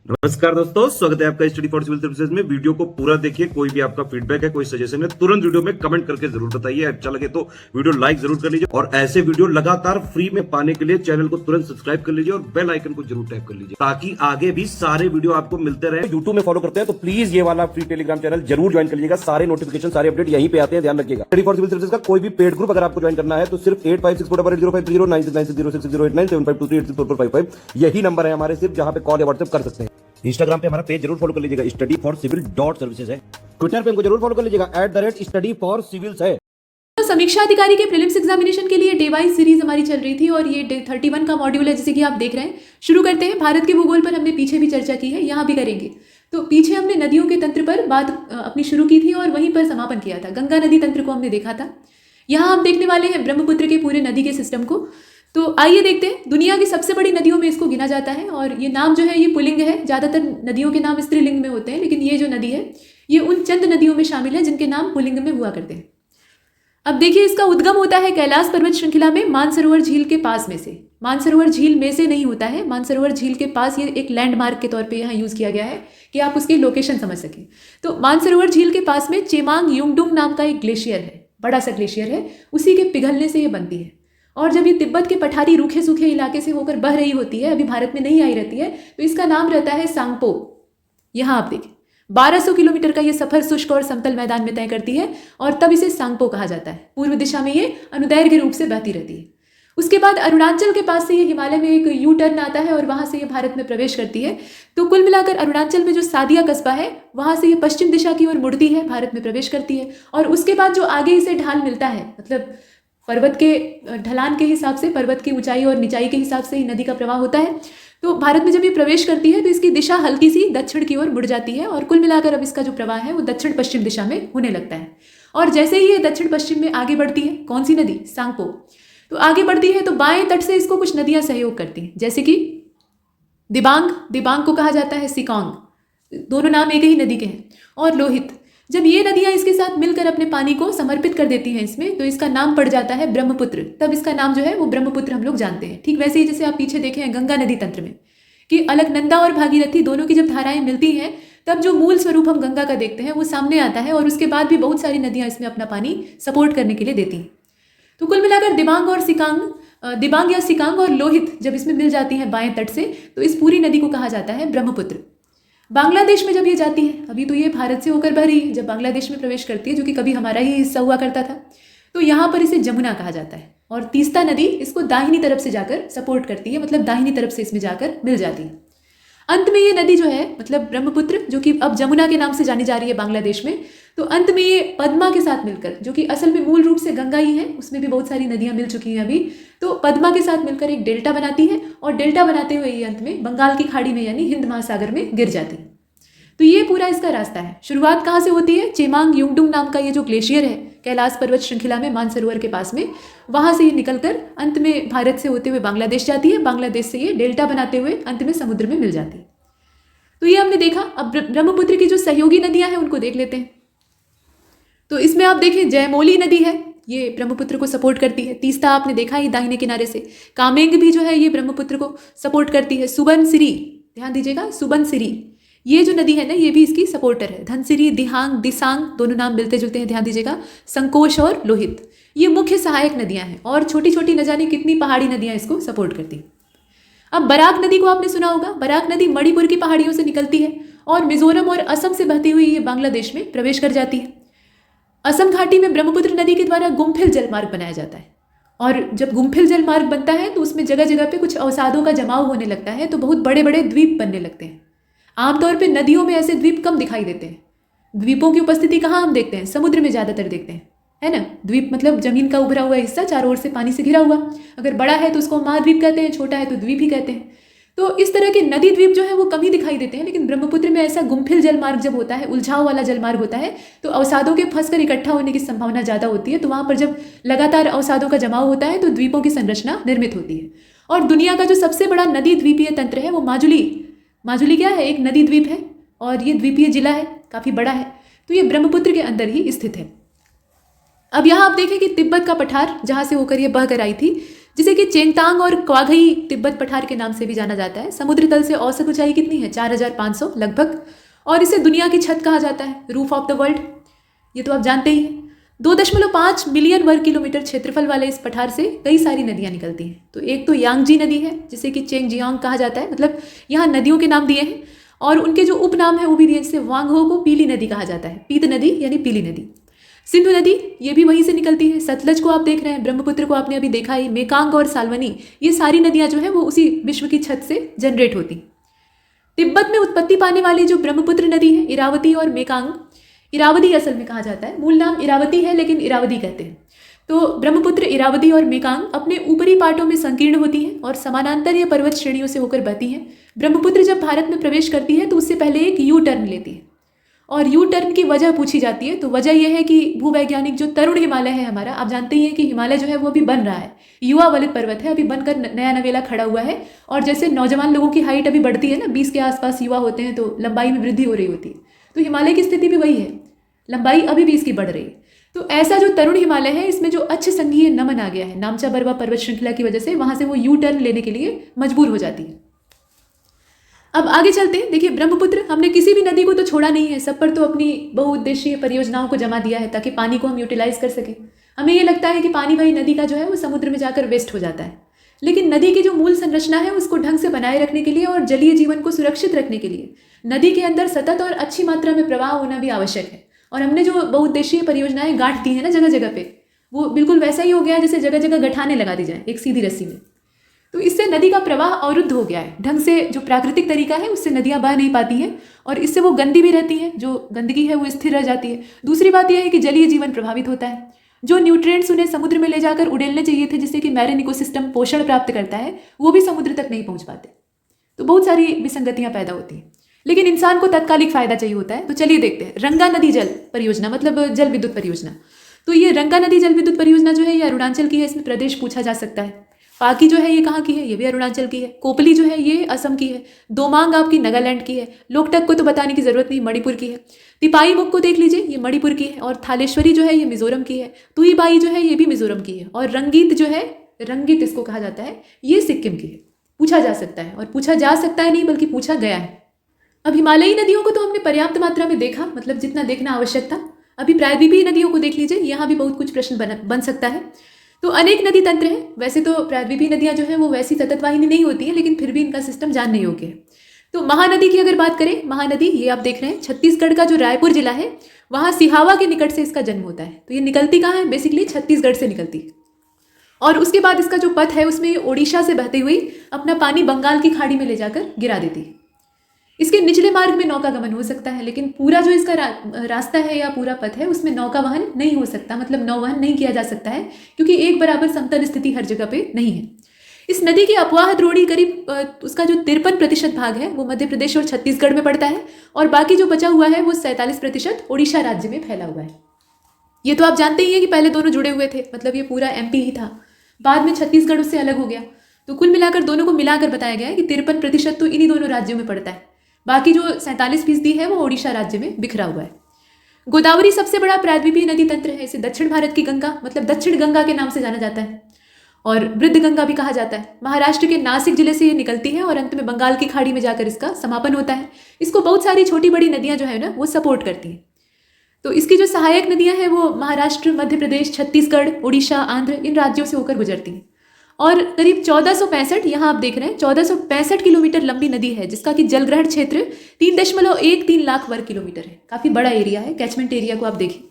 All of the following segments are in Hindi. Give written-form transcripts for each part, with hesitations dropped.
नमस्कार दोस्तों, स्वागत है आपका स्टडी फॉर सिविल सर्विसेज में। वीडियो को पूरा देखिए। कोई भी आपका फीडबैक है, कोई सजेशन है, तुरंत वीडियो में कमेंट करके जरूर बताइए। अच्छा लगे तो वीडियो लाइक जरूर कर लीजिए और ऐसे वीडियो लगातार फ्री में पाने के लिए चैनल को तुरंत सब्सक्राइब कर लीजिए और बेल आइकन को जरूर टैप कर लीजिए ताकि आगे भी सारे वीडियो आपको मिलते रहे। यूट्यूब में फॉलो करते हैं तो प्लीज ये वाला फ्री टेलीग्राम चैनल जरूर ज्वाइन कर लीजिएगा। सारे नोटिफिकेशन, सारे अपडेट यहीं पे आते हैं, ध्यान रखिएगा। स्टडी फॉर सिविल सर्विसेज का कोई भी पेड ग्रुप अगर आपको ज्वाइन करना है तो सिर्फ 856480560609797523864455 यही नंबर है हमारे, सिर्फ जहां पे कॉल या व्हाट्सएप कर सकते हैं। इंस्टाग्राम पे हमारा पेज जरूर फॉलो कर लीजिएगा, स्टडी फॉर सिविल .सर्विसेज है। ट्विटर पे हमको जरूर फॉलो कर लीजिएगा, @study for civils है। तो समीक्षा अधिकारी के प्रीलिम्स एग्जामिनेशन के लिए डे वाइज सीरीज हमारी चल रही थी और ये डे 31 का मॉड्यूल है, जैसे कि आप देख रहे हैं। शुरू करते हैं। भारत के भूगोल पर हमने पीछे भी चर्चा की है, यहाँ भी करेंगे। तो पीछे हमने नदियों के तंत्र पर बात अपनी शुरू की थी और वहीं पर समापन किया था। गंगा नदी तंत्र को हमने देखा था। यहाँ हम देखने वाले हैं ब्रह्मपुत्र के पूरे नदी के सिस्टम को। तो आइए देखते हैं। दुनिया की सबसे बड़ी नदियों में इसको गिना जाता है और ये नाम जो है ये पुल्लिंग है। ज़्यादातर नदियों के नाम स्त्रीलिंग में होते हैं, लेकिन ये जो नदी है ये उन चंद नदियों में शामिल है जिनके नाम पुल्लिंग में हुआ करते हैं। अब देखिए, इसका उद्गम होता है कैलाश पर्वत श्रृंखला में मानसरोवर झील के पास में से। मानसरोवर झील में से नहीं होता है, मानसरोवर झील के पास। ये एक लैंडमार्क के तौर पे यहाँ यूज़ किया गया है कि आप उसकी लोकेशन समझ सकें। तो मानसरोवर झील के पास में चेमांग युंगडुंग नाम का एक ग्लेशियर है, बड़ा सा ग्लेशियर है। उसी के पिघलने से ये बनती है और जब ये तिब्बत के पठारी रूखे सूखे इलाके से होकर बह रही होती है, अभी भारत में नहीं आई रहती है, तो इसका नाम रहता है सांगपो। यहाँ आप देखिए 1200 किलोमीटर का ये सफर शुष्क और समतल मैदान में तय करती है और तब इसे सांगपो कहा जाता है। पूर्व दिशा में ये अनुदैर्घ्य रूप से बहती रहती है। उसके बाद अरुणाचल के पास से ये हिमालय में एक यू टर्न आता है और वहाँ से ये भारत में प्रवेश करती है। तो कुल मिलाकर अरुणाचल में जो सादिया कस्बा है वहाँ से ये पश्चिम दिशा की ओर मुड़ती है, भारत में प्रवेश करती है। और उसके बाद जो आगे इसे ढाल मिलता है, मतलब पर्वत के ढलान के हिसाब से, पर्वत की ऊंचाई और निचाई के हिसाब से ही नदी का प्रवाह होता है। तो भारत में जब ये प्रवेश करती है तो इसकी दिशा हल्की सी दक्षिण की ओर मुड़ जाती है और कुल मिलाकर अब इसका जो प्रवाह है वो दक्षिण पश्चिम दिशा में होने लगता है। और जैसे ही ये दक्षिण पश्चिम में आगे बढ़ती है, कौन सी नदी? सांगपो। तो आगे बढ़ती है तो बाएं तट से इसको कुछ नदियां सहयोग करती हैं, जैसे कि दिबांग, दिबांग को कहा जाता है सिकांग, दोनों नाम एक ही नदी के हैं। और लोहित। जब ये नदियां इसके साथ मिलकर अपने पानी को समर्पित कर देती हैं इसमें, तो इसका नाम पड़ जाता है ब्रह्मपुत्र। तब इसका नाम जो है वो ब्रह्मपुत्र हम लोग जानते हैं। ठीक वैसे ही जैसे आप पीछे देखे हैं गंगा नदी तंत्र में कि अलकनंदा और भागीरथी दोनों की जब धाराएं मिलती हैं तब जो मूल स्वरूप हम गंगा का देखते हैं वो सामने आता है और उसके बाद भी बहुत सारी नदियां इसमें अपना पानी सपोर्ट करने के लिए देती हैं। तो कुल मिलाकर दिबांग और सिकांग, दिबांग या सिकांग और लोहित जब इसमें मिल जाती हैं बाएं तट से, तो इस पूरी नदी को कहा जाता है ब्रह्मपुत्र। बांग्लादेश में जब ये जाती है, अभी तो ये भारत से होकर बह रही है, जब बांग्लादेश में प्रवेश करती है जो कि कभी हमारा ही हिस्सा हुआ करता था, तो यहाँ पर इसे जमुना कहा जाता है। और तीस्ता नदी इसको दाहिनी तरफ से जाकर सपोर्ट करती है, मतलब दाहिनी तरफ से इसमें जाकर मिल जाती है। अंत में ये नदी जो है, मतलब ब्रह्मपुत्र, जो कि अब जमुना के नाम से जानी जा रही है बांग्लादेश में, तो अंत में ये पद्मा के साथ मिलकर, जो कि असल में मूल रूप से गंगा ही है, उसमें भी बहुत सारी नदियां मिल चुकी हैं अभी, तो पद्मा के साथ मिलकर एक डेल्टा बनाती है और डेल्टा बनाते हुए ये अंत में बंगाल की खाड़ी में यानी हिंद महासागर में गिर जाती है। तो ये पूरा इसका रास्ता है। शुरुआत कहाँ से होती है? चेमांग युंगडुंग नाम का ये जो ग्लेशियर है कैलाश पर्वत श्रृंखला में मानसरोवर के पास में, वहाँ से ये निकलकर अंत में भारत से होते हुए बांग्लादेश जाती है। बांग्लादेश से ये डेल्टा बनाते हुए अंत में समुद्र में मिल जाती है। तो ये हमने देखा। अब ब्रह्मपुत्र की जो सहयोगी नदियां हैं उनको देख लेते हैं। तो इसमें आप देखें जयमोली नदी है, ये ब्रह्मपुत्र को सपोर्ट करती है। तीस्ता आपने देखा ही दाहिने किनारे से। कामेंग भी जो है ये ब्रह्मपुत्र को सपोर्ट करती है। सुबनसिरी, ध्यान दीजिएगा, सुबनसिरी ये जो नदी है ना, ये भी इसकी सपोर्टर है। धनसिरी, दिहांग, दिसांग, दोनों नाम मिलते जुलते हैं, ध्यान दीजिएगा। संकोश और लोहित ये मुख्य सहायक नदियां हैं और छोटी छोटी न जाने कितनी पहाड़ी नदियां इसको सपोर्ट करती। अब बराक नदी को आपने सुना होगा। बराक नदी मणिपुर की पहाड़ियों से निकलती है और मिजोरम और असम से बहती हुई ये बांग्लादेश में प्रवेश कर जाती है। असम घाटी में ब्रह्मपुत्र नदी के द्वारा गुम्फिल जलमार्ग बनाया जाता है और जब गुम्फिल जलमार्ग बनता है तो उसमें जगह जगह पे कुछ अवसादों का जमाव होने लगता है, तो बहुत बड़े बड़े द्वीप बनने लगते हैं। आमतौर पे नदियों में ऐसे द्वीप कम दिखाई देते हैं। द्वीपों की उपस्थिति कहाँ हम देखते हैं? समुद्र में ज़्यादातर देखते हैं, है ना। द्वीप मतलब जमीन का उभरा हुआ हिस्सा, चारों ओर से पानी से घिरा हुआ। अगर बड़ा है तो उसको महाद्वीप कहते हैं, छोटा है तो द्वीप ही कहते हैं। तो इस तरह के नदी द्वीप जो है वो कम ही दिखाई देते हैं, लेकिन ब्रह्मपुत्र में ऐसा गुम्फिल जलमार्ग जब होता है, उलझाव वाला जलमार्ग होता है, तो अवसादों के फंसकर इकट्ठा होने की संभावना ज़्यादा होती है। तो वहाँ पर जब लगातार अवसादों का जमाव होता है तो द्वीपों की संरचना निर्मित होती है। और दुनिया का जो सबसे बड़ा नदी द्वीपीय तंत्र है वो माजुली, माजुली क्या है? एक नदी द्वीप है और ये द्वीपीय जिला है, काफ़ी बड़ा है। तो ये ब्रह्मपुत्र के अंदर ही स्थित है। अब यहाँ आप देखें कि तिब्बत का पठार जहाँ से होकर ये बह कर आई थी, जिसे कि चेंगतांग और क्वाघई तिब्बत पठार के नाम से भी जाना जाता है। समुद्र तल से औसत ऊंचाई कितनी है? 4500 लगभग। और इसे दुनिया की छत कहा जाता है, रूफ ऑफ द वर्ल्ड। ये तो आप जानते ही हैं। 2.5 मिलियन वर्ग किलोमीटर क्षेत्रफल वाले इस पठार से कई सारी नदियां निकलती हैं। तो एक तो यांगजी नदी है, जिसे कि चेंगजियांग कहा जाता है, मतलब यहाँ नदियों के नाम दिए हैं और उनके जो उपनाम है वो भी दिए, जैसे वांगहो को पीली नदी कहा जाता है, पीत नदी यानी पीली नदी। सिंधु नदी ये भी वहीं से निकलती है। सतलज को आप देख रहे हैं, ब्रह्मपुत्र को आपने अभी देखा ही, मेकांग और साल्वनी, ये सारी नदियां जो है वो उसी विश्व की छत से जनरेट होती। तिब्बत में उत्पत्ति पाने वाली जो ब्रह्मपुत्र नदी है, इरावती और मेकांग, इरावदी असल में कहा जाता है, मूल नाम इरावती है लेकिन इरावदी कहते हैं। तो ब्रह्मपुत्र, इरावदी और मेकांग अपने ऊपरी पाटों में संकीर्ण होती हैं और समानांतर या पर्वत श्रेणियों से होकर बहती हैं। ब्रह्मपुत्र जब भारत में प्रवेश करती है तो उससे पहले एक यू टर्न लेती है और यू टर्न की वजह पूछी जाती है। तो वजह यह है कि भूवैज्ञानिक जो तरुण हिमालय है हमारा, आप जानते ही हैं कि हिमालय जो है वो अभी बन रहा है, युवा वलित पर्वत है, अभी बनकर नया नवेला खड़ा हुआ है। और जैसे नौजवान लोगों की हाइट अभी बढ़ती है ना, 20 के आसपास युवा होते हैं तो लंबाई में वृद्धि हो रही होती है, तो हिमालय की स्थिति भी वही है, लंबाई अभी भी इसकी बढ़ रही है। तो ऐसा जो तरुण हिमालय है, इसमें जो अच्छ संघीय नमन आ गया है नामचा बरवा पर्वत श्रृंखला की वजह से, वहां से वो यू टर्न लेने के लिए मजबूर हो जाती है। अब आगे चलते हैं। देखिए, ब्रह्मपुत्र, हमने किसी भी नदी को तो छोड़ा नहीं है, सब पर तो अपनी बहुउद्देशीय परियोजनाओं को जमा दिया है ताकि पानी को हम यूटिलाइज कर सकें। हमें ये लगता है कि पानी भाई नदी का जो है वो समुद्र में जाकर वेस्ट हो जाता है, लेकिन नदी की जो मूल संरचना है उसको ढंग से बनाए रखने के लिए और जलीय जीवन को सुरक्षित रखने के लिए नदी के अंदर सतत और अच्छी मात्रा में प्रवाह होना भी आवश्यक है। और हमने जो बहुउद्देशीय परियोजनाएं गांठ दी है ना जगह जगह पे, वो बिल्कुल वैसा ही हो गया है जैसे जगह जगह गठाने लगा दी जाए एक सीधी रस्सी में। तो इससे नदी का प्रवाह अवरुद्ध हो गया है ढंग से, जो प्राकृतिक तरीका है उससे नदियां बह नहीं पाती हैं और इससे वो गंदी भी रहती हैं, जो गंदगी है वो स्थिर रह जाती है। दूसरी बात यह है कि जलीय जीवन प्रभावित होता है, जो न्यूट्रिएंट्स उन्हें समुद्र में ले जाकर उड़ेलने चाहिए थे जिससे कि मैरीन इकोसिस्टम पोषण प्राप्त करता है, वो भी समुद्र तक नहीं पहुंच पाते। तो बहुत सारी विसंगतियां पैदा होती हैं, लेकिन इंसान को तात्कालिक फायदा चाहिए होता है। तो चलिए देखते हैं, रंगा नदी जल परियोजना, मतलब जल विद्युत परियोजना। तो ये रंगा नदी जल विद्युत परियोजना जो है ये अरुणाचल की है, इसमें प्रदेश पूछा जा सकता है। पाकी जो है ये कहाँ की है? ये भी अरुणाचल की है। कोपली जो है ये असम की है। दोमांग आपकी नागालैंड की है। लोकटक को तो बताने की जरूरत नहीं, मणिपुर की है। तिपाई मुख को देख लीजिए, ये मणिपुर की है। और थालेश्वरी जो है ये मिजोरम की है। तुईबाई जो है ये भी मिजोरम की है। और रंगीत जो है, रंगीत इसको कहा जाता है, ये सिक्किम की है। पूछा जा सकता है, और पूछा जा सकता है नहीं बल्कि पूछा गया है। अब हिमालयी नदियों को तो हमने पर्याप्त मात्रा में देखा, मतलब जितना देखना आवश्यक था। अभी प्रायद्वीपीय नदियों को देख लीजिए, यहाँ भी बहुत कुछ प्रश्न बन सकता है। तो अनेक नदी तंत्र हैं। वैसे तो प्रायद्वीपीय नदियाँ जो हैं वो वैसी सतत वाहिनी नहीं होती हैं, लेकिन फिर भी इनका सिस्टम जानने योग्य है। तो महानदी की अगर बात करें, महानदी ये आप देख रहे हैं छत्तीसगढ़ का जो रायपुर जिला है, वहाँ सिहावा के निकट से इसका जन्म होता है। तो ये निकलती कहाँ है? बेसिकली छत्तीसगढ़ से निकलती है। और उसके बाद इसका जो पथ है उसमें ये ओडिशा से बहती हुई अपना पानी बंगाल की खाड़ी में ले जाकर गिरा देती है। इसके निचले मार्ग में नौका गमन हो सकता है, लेकिन पूरा जो इसका रास्ता है या पूरा पथ है उसमें नौका वहन नहीं हो सकता, मतलब नौवहन नहीं किया जा सकता है, क्योंकि एक बराबर समतल स्थिति हर जगह पे नहीं है। इस नदी की अपवाह द्रोणी करीब उसका जो 53% भाग है वो मध्य प्रदेश और छत्तीसगढ़ में पड़ता है, और बाकी जो बचा हुआ है वो 47% ओडिशा राज्य में फैला हुआ है। ये तो आप जानते ही हैं कि पहले दोनों जुड़े हुए थे, मतलब ये पूरा एमपी ही था, बाद में छत्तीसगढ़ उससे अलग हो गया। तो कुल मिलाकर दोनों को मिलाकर बताया गया है कि 53% तो इन्हीं दोनों राज्यों में पड़ता है, बाकी जो 47% है वो ओडिशा राज्य में बिखरा हुआ है। गोदावरी सबसे बड़ा प्रायद्वीपीय नदी तंत्र है। इसे दक्षिण भारत की गंगा, मतलब दक्षिण गंगा के नाम से जाना जाता है, और वृद्ध गंगा भी कहा जाता है। महाराष्ट्र के नासिक जिले से ये निकलती है और अंत में बंगाल की खाड़ी में जाकर इसका समापन होता है। इसको बहुत सारी छोटी बड़ी नदियां जो है ना वो सपोर्ट करती हैं। तो इसकी जो सहायक नदियां हैं वो महाराष्ट्र, मध्य प्रदेश, छत्तीसगढ़, उड़ीसा, आंध्र, इन राज्यों से होकर गुजरती हैं। और करीब 1465, यहाँ आप देख रहे हैं 1465 किलोमीटर लंबी नदी है, जिसका कि जलग्रहण क्षेत्र 3.13 लाख वर्ग किलोमीटर है। काफ़ी बड़ा एरिया है, कैचमेंट एरिया को आप देखिए।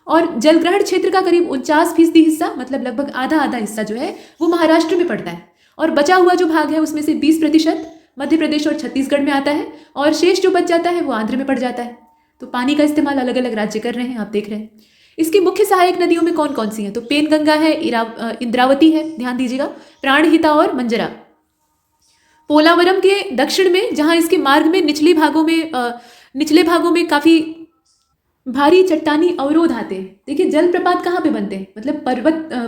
और जलग्रहण क्षेत्र का करीब 49% हिस्सा, मतलब लगभग आधा आधा हिस्सा जो है वो महाराष्ट्र में पड़ता है, और बचा हुआ जो भाग है उसमें से 20% मध्य प्रदेश और छत्तीसगढ़ में आता है, और शेष जो बच जाता है वो आंध्र में पड़ जाता है। तो पानी का इस्तेमाल अलग अलग राज्य कर रहे हैं, आप देख रहे हैं। इसकी मुख्य सहायक नदियों में कौन कौन सी हैं? तो पेनगंगा है, इंद्रावती है, ध्यान दीजिएगा, प्राणहिता और मंजरा। पोलावरम के दक्षिण में, जहां इसके मार्ग में निचले भागों में काफी भारी चट्टानी अवरोध आते हैं। देखिए जलप्रपात कहाँ पे बनते हैं? मतलब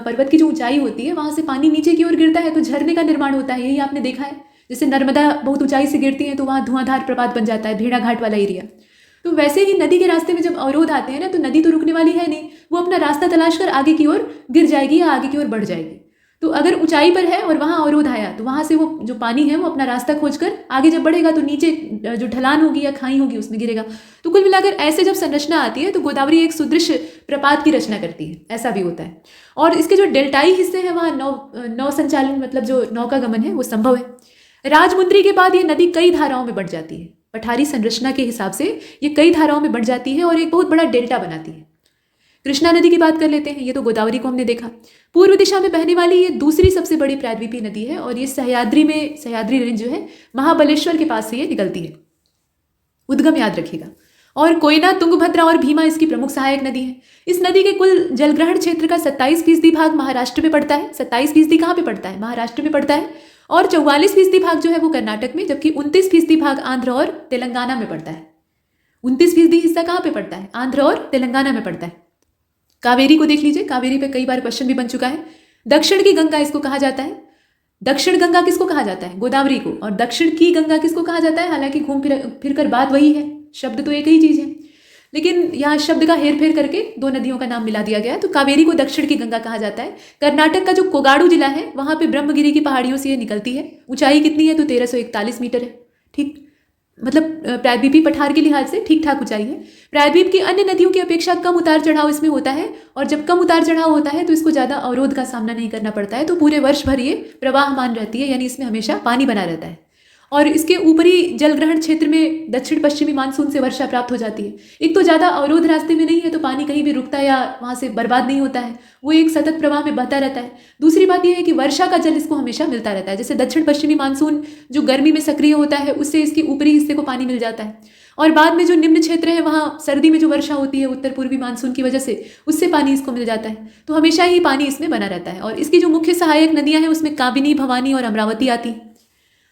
पर्वत की जो ऊंचाई होती है वहां से पानी नीचे की ओर गिरता है तो झरने का निर्माण होता है। यही आपने देखा है, जैसे नर्मदा बहुत ऊंचाई से गिरती है तो वहां धुआंधार प्रपात बन जाता है, भेड़ा घाट वाला एरिया। तो वैसे ही नदी के रास्ते में जब अवरोध आते हैं ना, तो नदी तो रुकने वाली है नहीं, वो अपना रास्ता तलाश कर आगे की ओर गिर जाएगी या आगे की ओर बढ़ जाएगी। तो अगर ऊंचाई पर है और वहाँ अवरोध आया तो वहाँ से वो जो पानी है वो अपना रास्ता खोजकर आगे जब बढ़ेगा तो नीचे जो ढलान होगी या खाई होगी उसमें गिरेगा। तो कुल मिलाकर ऐसे जब संरचना आती है तो गोदावरी एक सुदृश्य प्रपात की रचना करती है, ऐसा भी होता है। और इसके जो डेल्टाई हिस्से हैं वहाँ नौ संचालन मतलब जो नौका गमन है वो संभव है। राजमुंद्री के बाद ये नदी कई धाराओं में बढ़ जाती है। पठारी संरचना के हिसाब से ये कई धाराओं में बढ़ जाती है और एक बहुत बड़ा डेल्टा बनाती है। कृष्णा नदी की बात कर लेते हैं। ये तो गोदावरी को हमने देखा। पूर्व दिशा में बहने वाली ये दूसरी सबसे बड़ी प्रायद्वीपीय नदी है और ये सह्याद्री रेंज जो है महाबलेश्वर के पास से ये निकलती है। उद्गम याद रखिएगा। और कोयना, तुंगभद्रा और भीमा इसकी प्रमुख सहायक नदी है। इस नदी के कुल जलग्रहण क्षेत्र का 27% भाग महाराष्ट्र में पड़ता है। 27% कहाँ पे पड़ता है? महाराष्ट्र में पड़ता है। और 44% भाग जो है वो कर्नाटक में, जबकि 29% भाग आंध्र और तेलंगाना में पड़ता है। 29% हिस्सा कहाँ पे पड़ता है? आंध्र और तेलंगाना में पड़ता है। कावेरी को देख लीजिए। कावेरी पे कई बार क्वेश्चन भी बन चुका है। दक्षिण की गंगा इसको कहा जाता है। दक्षिण गंगा किसको कहा जाता है? गोदावरी को। और दक्षिण की गंगा किसको कहा जाता है? हालांकि घूम फिर कर बात वही है, शब्द तो एक ही चीज है, लेकिन यहाँ शब्द का हेर फेर करके दो नदियों का नाम मिला दिया गया है। तो कावेरी को दक्षिण की गंगा कहा जाता है। कर्नाटक का जो कोगाड़ू जिला है वहां पे ब्रह्मगिरी की पहाड़ियों से ये निकलती है। ऊंचाई कितनी है? तो 1341 मीटर है। ठीक, मतलब प्रायद्वीपीय पठार के लिहाज से ठीक ठाक ऊंचाई है। प्रायद्वीप की अन्य नदियों की अपेक्षा कम उतार चढ़ाव इसमें होता है और जब कम उतार चढ़ाव होता है तो इसको ज़्यादा अवरोध का सामना नहीं करना पड़ता है। तो पूरे वर्ष भर ये प्रवाहमान रहती है, यानी इसमें हमेशा पानी बना रहता है। और इसके ऊपरी जलग्रहण क्षेत्र में दक्षिण पश्चिमी मानसून से वर्षा प्राप्त हो जाती है। एक तो ज़्यादा अवरोध रास्ते में नहीं है तो पानी कहीं भी रुकता या वहाँ से बर्बाद नहीं होता है, वो एक सतत प्रवाह में बहता रहता है। दूसरी बात यह है कि वर्षा का जल इसको हमेशा मिलता रहता है। जैसे दक्षिण पश्चिमी मानसून जो गर्मी में सक्रिय होता है उससे इसके ऊपरी हिस्से को पानी मिल जाता है और बाद में जो निम्न क्षेत्र है वहाँ सर्दी में जो वर्षा होती है उत्तर पूर्वी मानसून की वजह से उससे पानी इसको मिल जाता है। तो हमेशा ही पानी इसमें बना रहता है। और इसकी जो मुख्य सहायक नदियाँ हैं उसमें काबिनी, भवानी और अमरावती आती हैं।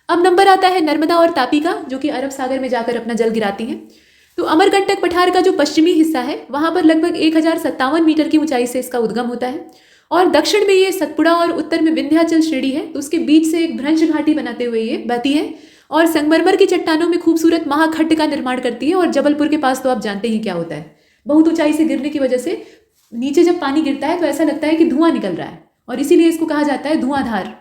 अब नंबर आता है नर्मदा और तापी का, जो कि अरब सागर में जाकर अपना जल गिराती हैं। तो अमरकंटक पठार का जो पश्चिमी हिस्सा है वहाँ पर लगभग 1057 मीटर की ऊंचाई से इसका उद्गम होता है और दक्षिण में ये सतपुड़ा और उत्तर में विंध्याचल श्रेणी है। तो उसके बीच से एक भ्रंश घाटी बनाते हुए ये बहती है और संगमरमर की चट्टानों में खूबसूरत महाखड्ड का निर्माण करती है। और जबलपुर के पास तो आप जानते ही क्या होता है, बहुत ऊंचाई से गिरने की वजह से नीचे जब पानी गिरता है तो ऐसा लगता है कि धुआं निकल रहा है और इसीलिए इसको कहा जाता है धुआंधार।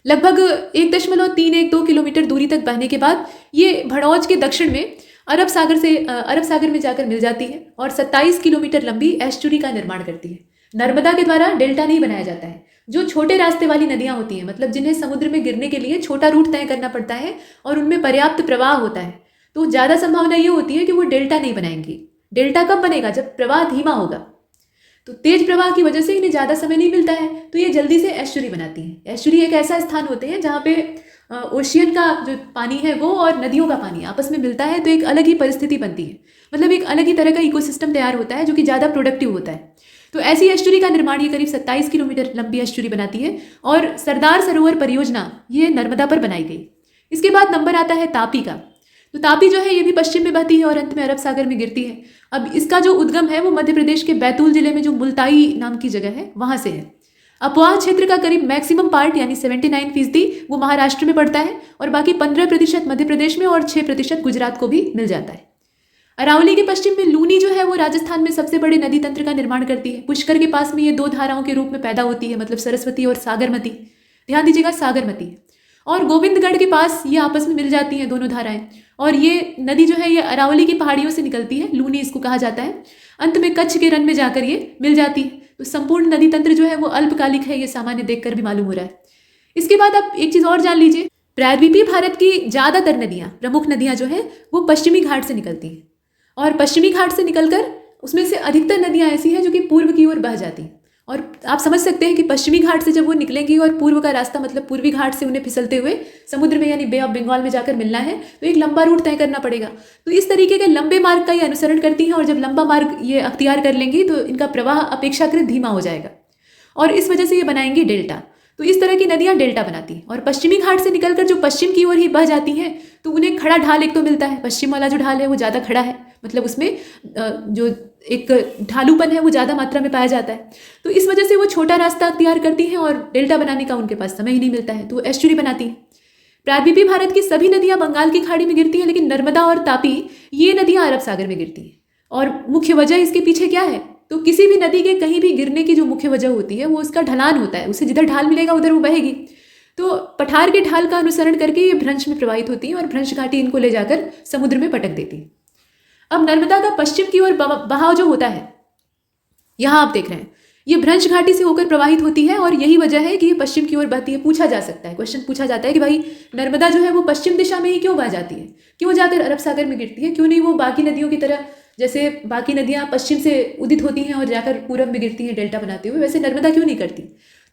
लगभग 1.312 किलोमीटर दूरी तक बहने के बाद ये भड़ौज के दक्षिण में अरब सागर में जाकर मिल जाती है और 27 किलोमीटर लंबी एस्चुरी का निर्माण करती है। नर्मदा के द्वारा डेल्टा नहीं बनाया जाता है। जो छोटे रास्ते वाली नदियां होती हैं, मतलब जिन्हें समुद्र में गिरने के लिए छोटा रूट तय करना पड़ता है और उनमें पर्याप्त प्रवाह होता है, तो ज़्यादा संभावना ये होती है कि वो डेल्टा नहीं बनाएंगी। डेल्टा कब बनेगा? जब प्रवाह धीमा होगा। तो तेज प्रवाह की वजह से इन्हें ज़्यादा समय नहीं मिलता है तो ये जल्दी से एस्चुरी बनाती हैं। एस्चुरी एक ऐसा स्थान होते हैं जहाँ पे ओशियन का जो पानी है वो और नदियों का पानी आपस में मिलता है तो एक अलग ही परिस्थिति बनती है, मतलब एक अलग ही तरह का इकोसिस्टम तैयार होता है जो कि ज़्यादा प्रोडक्टिव होता है। तो ऐसी एस्चुरी का निर्माण ये करीब 27 किलोमीटर लंबी एस्चुरी बनाती है और सरदार सरोवर परियोजना ये नर्मदा पर बनाई गई। इसके बाद नंबर आता है तापी का। तो तापी जो है ये भी पश्चिम में बहती है और अंत में अरब सागर में गिरती है। अब इसका जो उद्गम है वो मध्य प्रदेश के बैतूल जिले में जो मुल्ताई नाम की जगह है वहाँ से है। अपवाह क्षेत्र का करीब मैक्सिमम पार्ट यानी 79% वो महाराष्ट्र में पड़ता है और बाकी 15% मध्य प्रदेश में और 6% गुजरात को भी मिल जाता है। अरावली के पश्चिम में लूनी जो है वो राजस्थान में सबसे बड़े नदी तंत्र का निर्माण करती है। पुष्कर के पास में ये दो धाराओं के रूप में पैदा होती है, मतलब सरस्वती और सागरमती। ध्यान दीजिएगा, सागरमती। और गोविंदगढ़ के पास ये आपस में मिल जाती हैं दोनों धाराएं और ये नदी जो है ये अरावली की पहाड़ियों से निकलती है, लूनी इसको कहा जाता है। अंत में कच्छ के रन में जाकर ये मिल जाती है। तो संपूर्ण नदी तंत्र जो है वो अल्पकालिक है, ये सामान्य देखकर भी मालूम हो रहा है। इसके बाद आप एक चीज़ और जान लीजिए, प्रायद्वीपीय भारत की ज़्यादातर नदियाँ, प्रमुख नदियाँ जो है वो पश्चिमी घाट से निकलती हैं और पश्चिमी घाट से निकलकर उसमें से अधिकतर नदियाँ ऐसी हैं जो कि पूर्व की ओर बह जाती हैं। और आप समझ सकते हैं कि पश्चिमी घाट से जब वो निकलेंगी और पूर्व का रास्ता मतलब पूर्वी घाट से उन्हें फिसलते हुए समुद्र में यानी बे ऑफ बंगाल में जाकर मिलना है तो एक लंबा रूट तय करना पड़ेगा। तो इस तरीके के लंबे मार्ग का ये अनुसरण करती हैं और जब लंबा मार्ग ये अख्तियार कर लेंगी तो इनका प्रवाह अपेक्षाकृत धीमा हो जाएगा और इस वजह से ये बनाएंगी डेल्टा। तो इस तरह की नदियाँ डेल्टा बनाती हैं और पश्चिमी घाट से निकलकर जो पश्चिम की ओर ही बह जाती हैं तो उन्हें खड़ा ढाल एक तो मिलता है। पश्चिम वाला जो ढाल है वो ज़्यादा खड़ा है, मतलब उसमें जो एक ढालूपन है वो ज़्यादा मात्रा में पाया जाता है। तो इस वजह से वो छोटा रास्ता अख्तियार करती हैं और डेल्टा बनाने का उनके पास समय ही नहीं मिलता है, तो वो एस्चुरी बनाती हैं। प्रायद्वीपीय भारत की सभी नदियाँ बंगाल की खाड़ी में गिरती हैं, लेकिन नर्मदा और तापी ये नदियाँ अरब सागर में गिरती हैं। और मुख्य वजह इसके पीछे क्या है? तो किसी भी नदी के कहीं भी गिरने की जो मुख्य वजह होती है वो उसका ढलान होता है, उसे जिधर ढाल मिलेगा उधर वो बहेगी। तो पठार के ढाल का अनुसरण करके ये भ्रंश में प्रवाहित होती हैं और भ्रंश घाटी इनको ले जाकर समुद्र में पटक देती है। अब नर्मदा का पश्चिम की ओर बहाव जो होता है, यहाँ आप देख रहे हैं, ये भ्रंश घाटी से होकर प्रवाहित होती है और यही वजह है कि ये पश्चिम की ओर बहती है। पूछा जा सकता है, क्वेश्चन पूछा जाता है कि भाई नर्मदा जो है वो पश्चिम दिशा में ही क्यों बह जाती है, क्यों जाकर अरब सागर में गिरती है, क्यों नहीं वो बाकी नदियों की तरह, जैसे बाकी नदियाँ पश्चिम से उदित होती हैं और जाकर पूरब में गिरती हैं डेल्टा बनाते हुए, वैसे नर्मदा क्यों नहीं करती।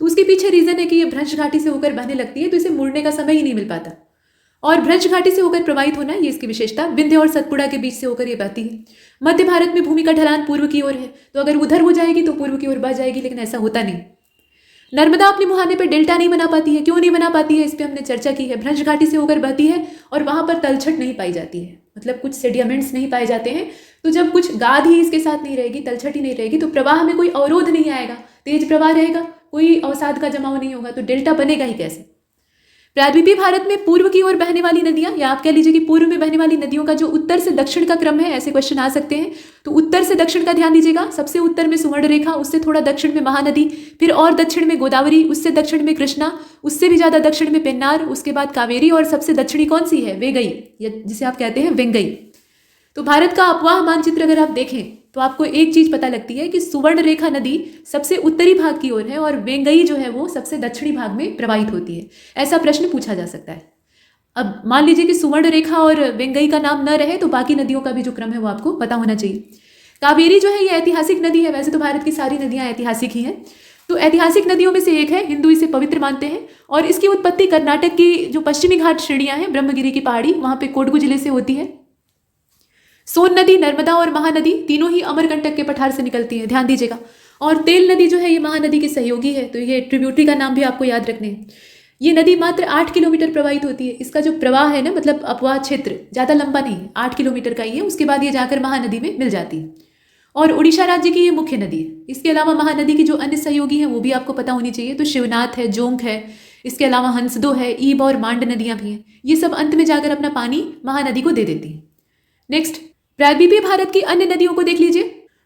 तो उसके पीछे रीज़न है कि ये भ्रंश घाटी से होकर बहने लगती है तो इसे मुड़ने का समय ही नहीं मिल पाता। और भ्रंश घाटी से होकर प्रवाहित होना, ये इसकी विशेषता। विंध्य और सतपुड़ा के बीच से होकर ये बहती है। मध्य भारत में भूमि का ढलान पूर्व की ओर है, तो अगर उधर हो जाएगी तो पूर्व की ओर बह जाएगी, लेकिन ऐसा होता नहीं। नर्मदा अपने मुहाने पर डेल्टा नहीं बना पाती है। क्यों नहीं बना पाती है, इस पर हमने चर्चा की है। भ्रंश घाटी से होकर बहती है और वहां पर तलछट नहीं पाई जाती है, मतलब कुछ सेडिमेंट्स नहीं पाए जाते हैं। तो जब कुछ गाद ही इसके साथ नहीं रहेगी, तलछट ही नहीं रहेगी, तो प्रवाह में कोई अवरोध नहीं आएगा, तेज प्रवाह रहेगा, कोई अवसाद का जमाव नहीं होगा, तो डेल्टा बनेगा ही कैसे। प्रायद्वीपीय भारत में पूर्व की ओर बहने वाली नदियां, या आप कह लीजिए कि पूर्व में बहने वाली नदियों का जो उत्तर से दक्षिण का क्रम है, ऐसे क्वेश्चन आ सकते हैं। तो उत्तर से दक्षिण का ध्यान दीजिएगा। सबसे उत्तर में सुवर्ण रेखा, उससे थोड़ा दक्षिण में महानदी, फिर और दक्षिण में गोदावरी, उससे दक्षिण में कृष्णा, उससे भी ज्यादा दक्षिण में पेन्नार, उसके बाद कावेरी, और सबसे दक्षिणी कौन सी है, वेंगई, या जिसे आप कहते हैं वेंगई। तो भारत का अपवाह मानचित्र अगर आप देखें तो आपको एक चीज पता लगती है कि सुवर्ण रेखा नदी सबसे उत्तरी भाग की ओर है और वेंगई जो है वो सबसे दक्षिणी भाग में प्रवाहित होती है। ऐसा प्रश्न पूछा जा सकता है। अब मान लीजिए कि सुवर्ण रेखा और वेंगई का नाम न रहे तो बाकी नदियों का भी जो क्रम है वो आपको पता होना चाहिए। कावेरी जो है ये ऐतिहासिक नदी है। वैसे तो भारत की सारी नदियां ऐतिहासिक ही हैं, तो ऐतिहासिक नदियों में से एक है। हिंदू इसे पवित्र मानते हैं और इसकी उत्पत्ति कर्नाटक की जो पश्चिमी घाट श्रेणियां हैं, ब्रह्मगिरी की पहाड़ी, वहां पे कोडगु जिले से होती है। सोन नदी, नर्मदा और महानदी तीनों ही अमरकंटक के पठार से निकलती है, ध्यान दीजिएगा। और तेल नदी जो है ये महानदी की सहयोगी है, तो ये ट्रिब्यूटरी का नाम भी आपको याद रखने हैं। ये नदी मात्र 8 किलोमीटर प्रवाहित होती है। इसका जो प्रवाह है ना, मतलब अपवाह क्षेत्र ज़्यादा लंबा नहीं है, 8 किलोमीटर का ही है। उसके बाद ये जाकर महानदी में मिल जाती है और उड़ीसा राज्य की ये मुख्य नदी है। इसके अलावा महानदी की जो अन्य सहयोगी हैं वो भी आपको पता होनी चाहिए। तो शिवनाथ है, जोंक है, इसके अलावा हंसदो है, ईब और मांड नदियाँ भी हैं। ये सब अंत में जाकर अपना पानी महानदी को दे देती हैं। नेक्स्ट, प्रायद्वीपीय भारत की अन्य नदियों को देख लीजिए।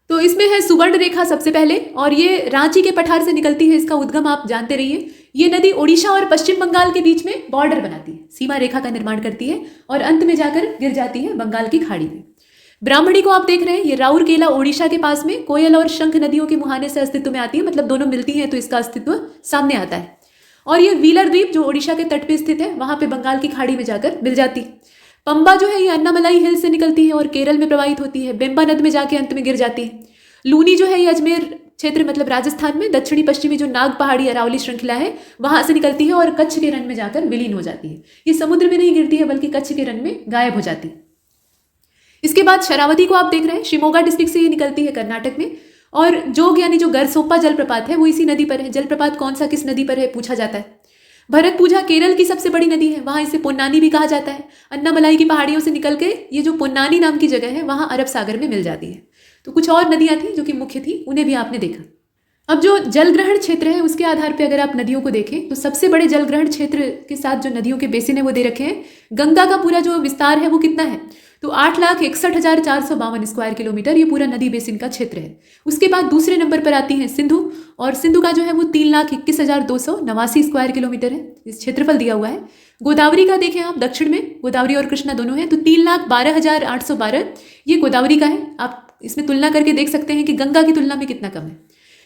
तो इसमें है सुवर्ण रेखा सबसे पहले, और ये रांची के पठार से निकलती है। इसका उद्गम आप जानते रहिए। ये नदी ओडिशा और पश्चिम बंगाल के बीच में बॉर्डर बनाती है, सीमा रेखा का निर्माण करती है और अंत में जाकर गिर जाती है बंगाल की खाड़ी में। ब्राह्मणी को आप देख रहे हैं, ये राउरकेला ओडिशा के पास में कोयल और शंख नदियों के मुहाने से अस्तित्व में आती है, मतलब दोनों मिलती हैं तो इसका अस्तित्व सामने आता है। और ये व्हीलर द्वीप जो ओडिशा के तट पर स्थित है, वहां पे बंगाल की खाड़ी में जाकर मिल जाती है। पंबा जो है ये अन्नामलाई हिल से निकलती है और केरल में प्रवाहित होती है, बेम्बा नद में जाके अंत में गिर जाती है। लूनी जो है ये अजमेर क्षेत्र, मतलब राजस्थान में दक्षिणी पश्चिमी जो नाग पहाड़ी अरावली श्रृंखला है वहां से निकलती है और कच्छ के रण में जाकर विलीन हो जाती है। ये समुद्र में नहीं गिरती है बल्कि कच्छ के रण में गायब हो जाती है। इसके बाद शरावती को आप देख रहे हैं, शिमोगा डिस्ट्रिक्ट से ये निकलती है कर्नाटक में। और जोग यानी जो गरसोप्पा जलप्रपात है वो इसी नदी पर है। जलप्रपात कौन सा किस नदी पर है पूछा जाता है। भरतपूजा केरल की सबसे बड़ी नदी है, वहां इसे पोन्नानी भी कहा जाता है। अन्नामलाई की पहाड़ियों से निकल के ये जो पोन्नानी नाम की जगह है वहां अरब सागर में मिल जाती है। तो कुछ और नदियां थी जो कि मुख्य थी, उन्हें भी आपने देखा। अब जो जलग्रहण क्षेत्र है उसके आधार पर अगर आप नदियों को देखें तो सबसे बड़े जलग्रहण क्षेत्र के साथ जो नदियों के बेसिन है वो दे रखे हैं। गंगा का पूरा जो विस्तार है वो कितना है, तो 8,61,452 स्क्वायर किलोमीटर ये पूरा नदी बेसिन का क्षेत्र है। उसके बाद दूसरे नंबर पर आती है सिंधु, और सिंधु का जो है वो 3,21,289 स्क्वायर किलोमीटर है, इस क्षेत्रफल दिया हुआ है। गोदावरी का देखें आप, दक्षिण में गोदावरी और कृष्णा दोनों हैं, तो 3,12,812 ये गोदावरी का है। आप इसमें तुलना करके देख सकते हैं कि गंगा की तुलना में कितना कम है,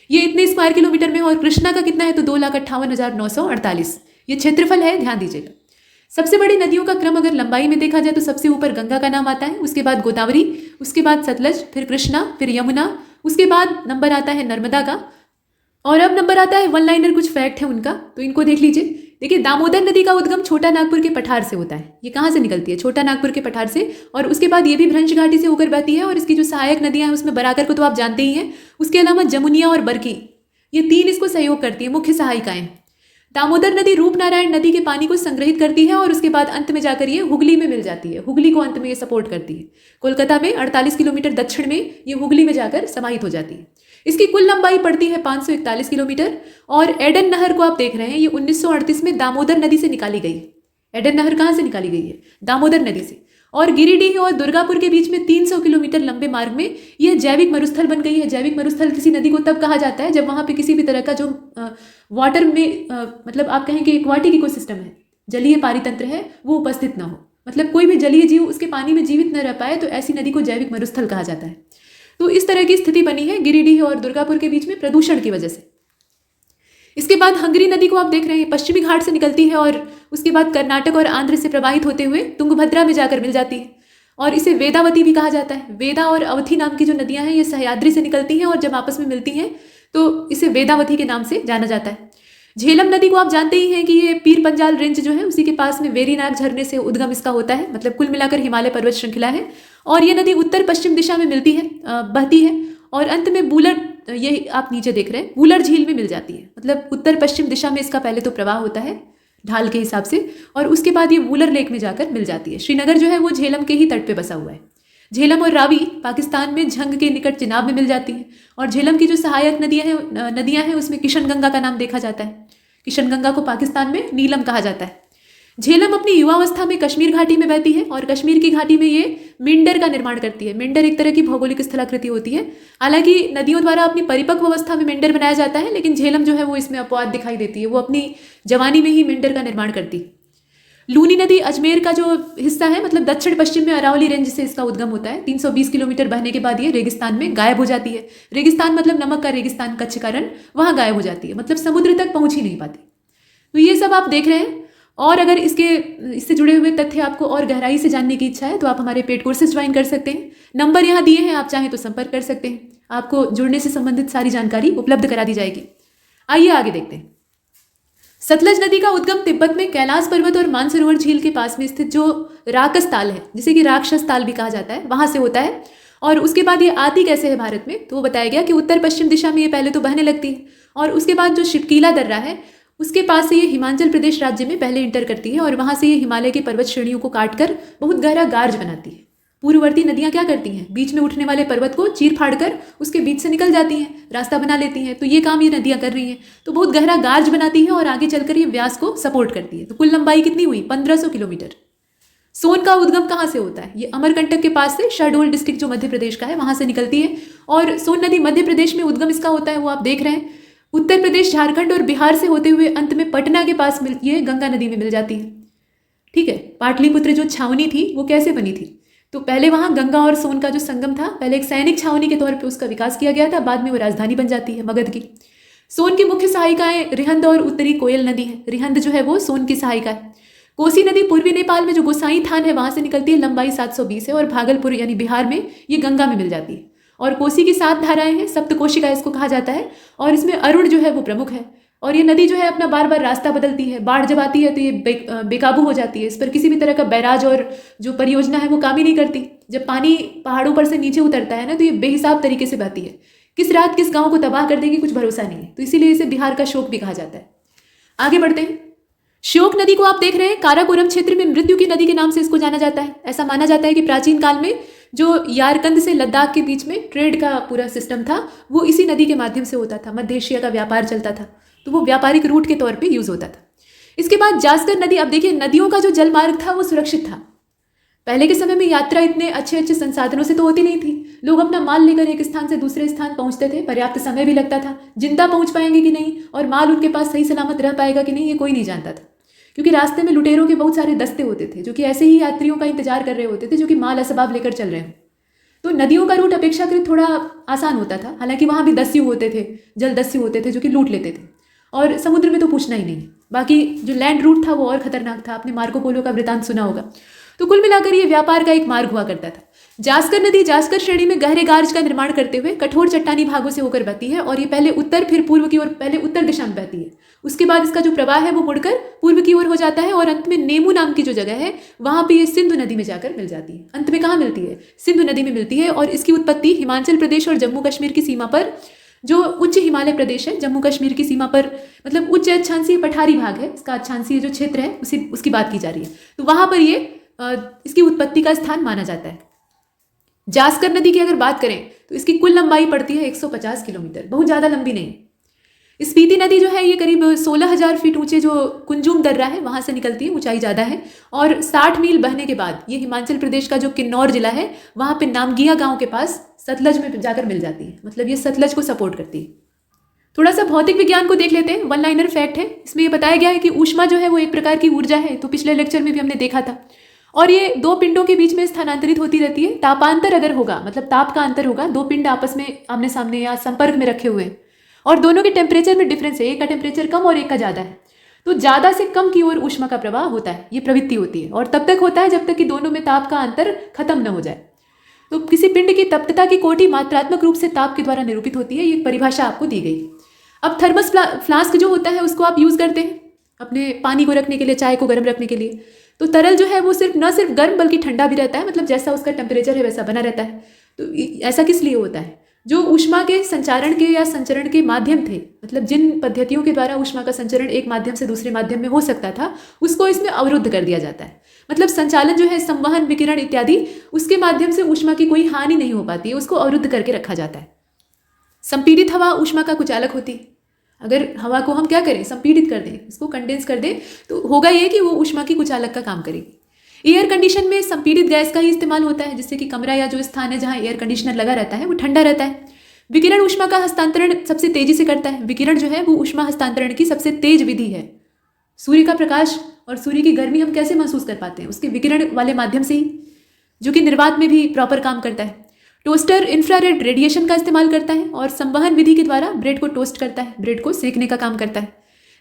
ये इतने स्क्वायर किलोमीटर में। और कृष्णा का कितना है, तो 2,58,948 ये क्षेत्रफल है, ध्यान दीजिएगा। सबसे बड़ी नदियों का क्रम अगर लंबाई में देखा जाए तो सबसे ऊपर गंगा का नाम आता है, उसके बाद गोदावरी, उसके बाद सतलज, फिर कृष्णा, फिर यमुना, उसके बाद नंबर आता है नर्मदा का, और अब नंबर आता है वन लाइनर, कुछ फैक्ट है उनका, तो इनको देख लीजिए। देखिए, दामोदर नदी का उद्गम छोटा नागपुर के पठार से होता है। ये कहाँ से निकलती है, छोटा नागपुर के पठार से, और उसके बाद ये भी भ्रंश घाटी से होकर बहती है। और इसकी जो सहायक नदियां हैं उसमें बराकर को तो आप जानते ही हैं, उसके अलावा जमुनिया और बरकी, ये 3 इसको सहयोग करती है, मुख्य सहायिकाएं। दामोदर नदी रूपनारायण नदी के पानी को संग्रहित करती है और उसके बाद अंत में जाकर ये हुगली में मिल जाती है। हुगली को अंत में ये सपोर्ट करती है। कोलकाता में 48 किलोमीटर दक्षिण में ये हुगली में जाकर समाहित हो जाती है। इसकी कुल लंबाई पड़ती है 541 किलोमीटर। और एडन नहर को आप देख रहे हैं, ये 1938 में दामोदर नदी से निकाली गई है। एडन नहर कहाँ से निकाली गई है, दामोदर नदी से। और गिरिडीह और दुर्गापुर के बीच में 300 किलोमीटर लंबे मार्ग में यह जैविक मरुस्थल बन गई है। जैविक मरुस्थल किसी नदी को तब कहा जाता है जब वहाँ पे किसी भी तरह का जो वाटर में मतलब आप कहें कि एक्वाटिक इकोसिस्टम है, जलीय पारितंत्र है, वो उपस्थित ना हो। मतलब कोई भी जलीय जीव उसके पानी में जीवित न रह पाए तो ऐसी नदी को जैविक मरुस्थल कहा जाता है। तो इस तरह की स्थिति बनी है गिरिडीह और दुर्गापुर के बीच में प्रदूषण की वजह से। इसके बाद हंगरी नदी को आप देख रहे हैं, पश्चिमी घाट से निकलती है और उसके बाद कर्नाटक और आंध्र से प्रवाहित होते हुए तुंगभद्रा में जाकर मिल जाती है और इसे वेदावती भी कहा जाता है। वेदा और अवथी नाम की जो नदियां हैं ये सह्याद्री से निकलती हैं और जब आपस में मिलती हैं तो इसे वेदावती के नाम से जाना जाता है। झेलम नदी को आप जानते ही हैं कि ये पीर पंजाल रेंज जो है उसी के पास में वेरीनाग झरने से उद्गम इसका होता है। मतलब कुल मिलाकर हिमालय पर्वत श्रृंखला है और ये नदी उत्तर पश्चिम दिशा में मिलती है, बहती है और अंत में बूलर, ये आप नीचे देख रहे हैं, बूलर झील में मिल जाती है। मतलब उत्तर पश्चिम दिशा में इसका पहले तो प्रवाह होता है ढाल के हिसाब से और उसके बाद ये वूलर लेक में जाकर मिल जाती है। श्रीनगर जो है वो झेलम के ही तट पे बसा हुआ है। झेलम और रावी पाकिस्तान में झंग के निकट चिनाब में मिल जाती है और झेलम की जो सहायक नदियां हैं उसमें किशनगंगा का नाम देखा जाता है। किशनगंगा को पाकिस्तान में नीलम कहा जाता है। झेलम अपनी युवावस्था में कश्मीर घाटी में बहती है और कश्मीर की घाटी में ये मिंडर का निर्माण करती है। मिंडर एक तरह की भौगोलिक स्थलाकृति होती है। हालांकि नदियों द्वारा अपनी परिपक्व अवस्था में मिंडर बनाया जाता है, लेकिन झेलम जो है वो इसमें अपवाद दिखाई देती है। वो अपनी जवानी में ही मिंडर का निर्माण करती है। लूनी नदी अजमेर का जो हिस्सा है, मतलब दक्षिण पश्चिम में अरावली रेंज से इसका उद्गम होता है। 320 किलोमीटर बहने के बाद ये रेगिस्तान में गायब हो जाती है। रेगिस्तान मतलब नमक का रेगिस्तान, कच्छ का रण, वहाँ गायब हो जाती है। मतलब समुद्र तक पहुँच ही नहीं पाती। तो ये सब आप देख रहे हैं और अगर इससे जुड़े हुए तथ्य आपको और गहराई से जानने की इच्छा है तो आप हमारे पेड कोर्सेज ज्वाइन कर सकते हैं। नंबर यहाँ दिए हैं, आप चाहें तो संपर्क कर सकते हैं। आपको जुड़ने से संबंधित सारी जानकारी उपलब्ध करा दी जाएगी। आइए आगे देखते हैं। सतलज नदी का उद्गम तिब्बत में कैलाश पर्वत और मानसरोवर झील के पास में स्थित जो राकस ताल है, जिसे कि राक्षस ताल भी कहा जाता है, वहां से होता है। और उसके बाद ये आती कैसे है भारत में, तो वो बताया गया कि उत्तर पश्चिम दिशा में ये पहले तो बहने लगती है और उसके बाद जो शिवकीला दर्रा है उसके पास से ये हिमाचल प्रदेश राज्य में पहले इंटर करती है और वहां से ये हिमालय की पर्वत श्रेणियों को काटकर बहुत गहरा गार्ज बनाती है। पूर्ववर्ती नदियां क्या करती हैं, बीच में उठने वाले पर्वत को चीर फाड़ कर उसके बीच से निकल जाती हैं, रास्ता बना लेती हैं। तो ये काम ये नदियां कर रही हैं, तो बहुत गहरा गार्ज बनाती है और आगे चलकर ये व्यास को सपोर्ट करती है। तो कुल लंबाई कितनी हुई, 1500 किलोमीटर। सोन का उद्गम कहाँ से होता है, ये अमरकंटक के पास से शहडोल डिस्ट्रिक्ट जो मध्य प्रदेश का है वहां से निकलती है और सोन नदी मध्य प्रदेश में उद्गम इसका होता है, वो आप देख रहे हैं। उत्तर प्रदेश, झारखंड और बिहार से होते हुए अंत में पटना के पास ये गंगा नदी में मिल जाती है। ठीक है, पाटलिपुत्र जो छावनी थी वो कैसे बनी थी, तो पहले वहां गंगा और सोन का जो संगम था, पहले एक सैनिक छावनी के तौर पे उसका विकास किया गया था, बाद में वो राजधानी बन जाती है मगध की। सोन की मुख्य सहायिकाएं रिहंद और उत्तरी कोयल नदी है। रिहंद जो है वो सोन की सहायिका है। कोसी नदी पूर्वी नेपाल में जो गोसाई थान है वहां से निकलती है, लंबाई 720 है और भागलपुर यानी बिहार में ये गंगा में मिल जाती है। और कोसी की 7 धाराएं हैं, सप्तकोशिका इसको कहा जाता है और इसमें अरुण जो है वो प्रमुख है। और ये नदी जो है अपना बार बार रास्ता बदलती है, बाढ़ जब आती है तो ये बेकाबू हो जाती है। इस पर किसी भी तरह का बैराज और जो परियोजना है वो काम ही नहीं करती। जब पानी पहाड़ों पर से नीचे उतरता है ना तो ये बेहिसाब तरीके से बहती है, किस रात किस गाँव को तबाह कर देगी कुछ भरोसा नहीं है। तो इसीलिए इसे बिहार का शोक भी कहा जाता है। आगे बढ़ते हैं। श्योक नदी को आप देख रहे हैं, काराकोरम क्षेत्र में मृत्यु की नदी के नाम से इसको जाना जाता है। ऐसा माना जाता है कि प्राचीन काल में जो यारकंद से लद्दाख के बीच में ट्रेड का पूरा सिस्टम था वो इसी नदी के माध्यम से होता था। मध्य एशिया का व्यापार चलता था तो वो व्यापारिक रूट के तौर पे यूज होता था। इसके बाद जास्कर नदी, अब देखिए नदियों का जो जल मार्ग था वो सुरक्षित था। पहले के समय में यात्रा इतने अच्छे अच्छे संसाधनों से तो होती नहीं थी। लोग अपना माल लेकर एक स्थान से दूसरे स्थान पहुंचते थे, पर्याप्त समय भी लगता था। जिंदा पहुंच पाएंगे कि नहीं और माल उनके पास सही सलामत रह पाएगा कि नहीं ये कोई नहीं जानता था, क्योंकि रास्ते में लुटेरों के बहुत सारे दस्ते होते थे जो कि ऐसे ही यात्रियों का इंतजार कर रहे होते थे जो कि माल असबाब लेकर चल रहे हों। तो नदियों का रूट अपेक्षाकृत थोड़ा आसान होता था। हालांकि वहाँ भी दस्यु होते थे, जल दस्यु होते थे जो कि लूट लेते थे और समुद्र में तो पूछना ही नहीं। बाकी जो लैंड रूट था वो और खतरनाक था। आपने मार्को पोलो का वृतांत सुना होगा। तो कुल मिलाकर ये व्यापार का एक मार्ग हुआ करता था। जास्कर नदी जास्कर श्रेणी में गहरे गार्ज का निर्माण करते हुए कठोर चट्टानी भागों से होकर बहती है और ये पहले उत्तर फिर पूर्व की ओर, पहले उत्तर दिशा में बहती है। उसके बाद इसका जो प्रवाह है वो मुड़कर पूर्व की ओर हो जाता है और अंत में नेमू नाम की जो जगह है वहां पे ये सिंधु नदी में जाकर मिल जाती है। अंत में कहाँ मिलती है, सिंधु नदी में मिलती है। और इसकी उत्पत्ति हिमाचल प्रदेश और जम्मू कश्मीर की सीमा पर, जो उच्च हिमालय प्रदेश है जम्मू कश्मीर की सीमा पर, मतलब उच्च अच्छांशीय पठारी भाग है, इसका अच्छांशीय जो क्षेत्र है उसकी बात की जा रही है। तो वहां पर ये इसकी उत्पत्ति का स्थान माना जाता है। जास्कर नदी की अगर बात करें तो इसकी कुल लंबाई पड़ती है 150 किलोमीटर, बहुत ज़्यादा लंबी नहीं। स्पीति नदी जो है ये करीब 16,000 फीट ऊंचे जो कुंजुम दर्रा है वहां से निकलती है, ऊंचाई ज़्यादा है, और 60 मील बहने के बाद ये हिमाचल प्रदेश का जो किन्नौर जिला है वहां पे नामगिया गांव के पास सतलज में जाकर मिल जाती है। मतलब ये सतलज को सपोर्ट करती है। थोड़ा सा भौतिक विज्ञान को देख लेते हैं। वन लाइनर फैक्ट है, इसमें ये बताया गया है कि ऊष्मा जो है वो एक प्रकार की ऊर्जा है, तो पिछले लेक्चर में भी हमने देखा था, और ये दो पिंडों के बीच में स्थानांतरित होती रहती है। तापांतर अगर होगा, मतलब ताप का अंतर होगा, दो पिंड आपस में आमने सामने या संपर्क में रखे हुए हैं और दोनों के टेम्परेचर में डिफरेंस है, एक का टेम्परेचर कम और एक का ज़्यादा है, तो ज़्यादा से कम की ओर ऊष्मा का प्रवाह होता है, ये प्रवृत्ति होती है, और तब तक होता है जब तक कि दोनों में ताप का अंतर खत्म न हो जाए। तो किसी पिंड की तप्तता की कोटि मात्रात्मक रूप से ताप के द्वारा निरूपित होती है, ये परिभाषा आपको दी गई। अब थर्मस फ्लास्क जो होता है उसको आप यूज़ करते हैं अपने पानी को रखने के लिए, चाय को गर्म रखने के लिए। तो तरल जो है वो न सिर्फ गर्म बल्कि ठंडा भी रहता है, मतलब जैसा उसका टेम्परेचर है वैसा बना रहता है। तो ऐसा किस लिए होता है? जो ऊष्मा के संचारण के या संचरण के माध्यम थे, मतलब जिन पद्धतियों के द्वारा ऊष्मा का संचरण एक माध्यम से दूसरे माध्यम में हो सकता था, उसको इसमें अवरुद्ध कर दिया जाता है। मतलब संचालन जो है, संवहन, विकिरण इत्यादि, उसके माध्यम से ऊष्मा की कोई हानि नहीं हो पाती है, उसको अवरुद्ध करके रखा जाता है। संपीड़ित हवा ऊष्मा का कुचालक होती है। अगर हवा को हम क्या करें, संपीड़ित कर दें, इसको कंडेंस कर दें, तो होगा ये कि वो ऊष्मा की कुचालक का काम करेगी। एयर कंडीशन में संपीड़ित गैस का ही इस्तेमाल होता है, जिससे कि कमरा या जो स्थान है जहाँ एयर कंडीशनर लगा रहता है वो ठंडा रहता है। विकिरण ऊष्मा का हस्तांतरण सबसे तेजी से करता है। विकिरण जो है वो ऊष्मा हस्तांतरण की सबसे तेज विधि है। सूर्य का प्रकाश और सूर्य की गर्मी हम कैसे महसूस कर पाते हैं? उसके विकिरण वाले माध्यम से ही, जो कि निर्वात में भी प्रॉपर काम करता है। टोस्टर इंफ्रारेड रेडिएशन का इस्तेमाल करता है और संवहन विधि के द्वारा ब्रेड को टोस्ट करता है, ब्रेड को सेकने का काम करता है।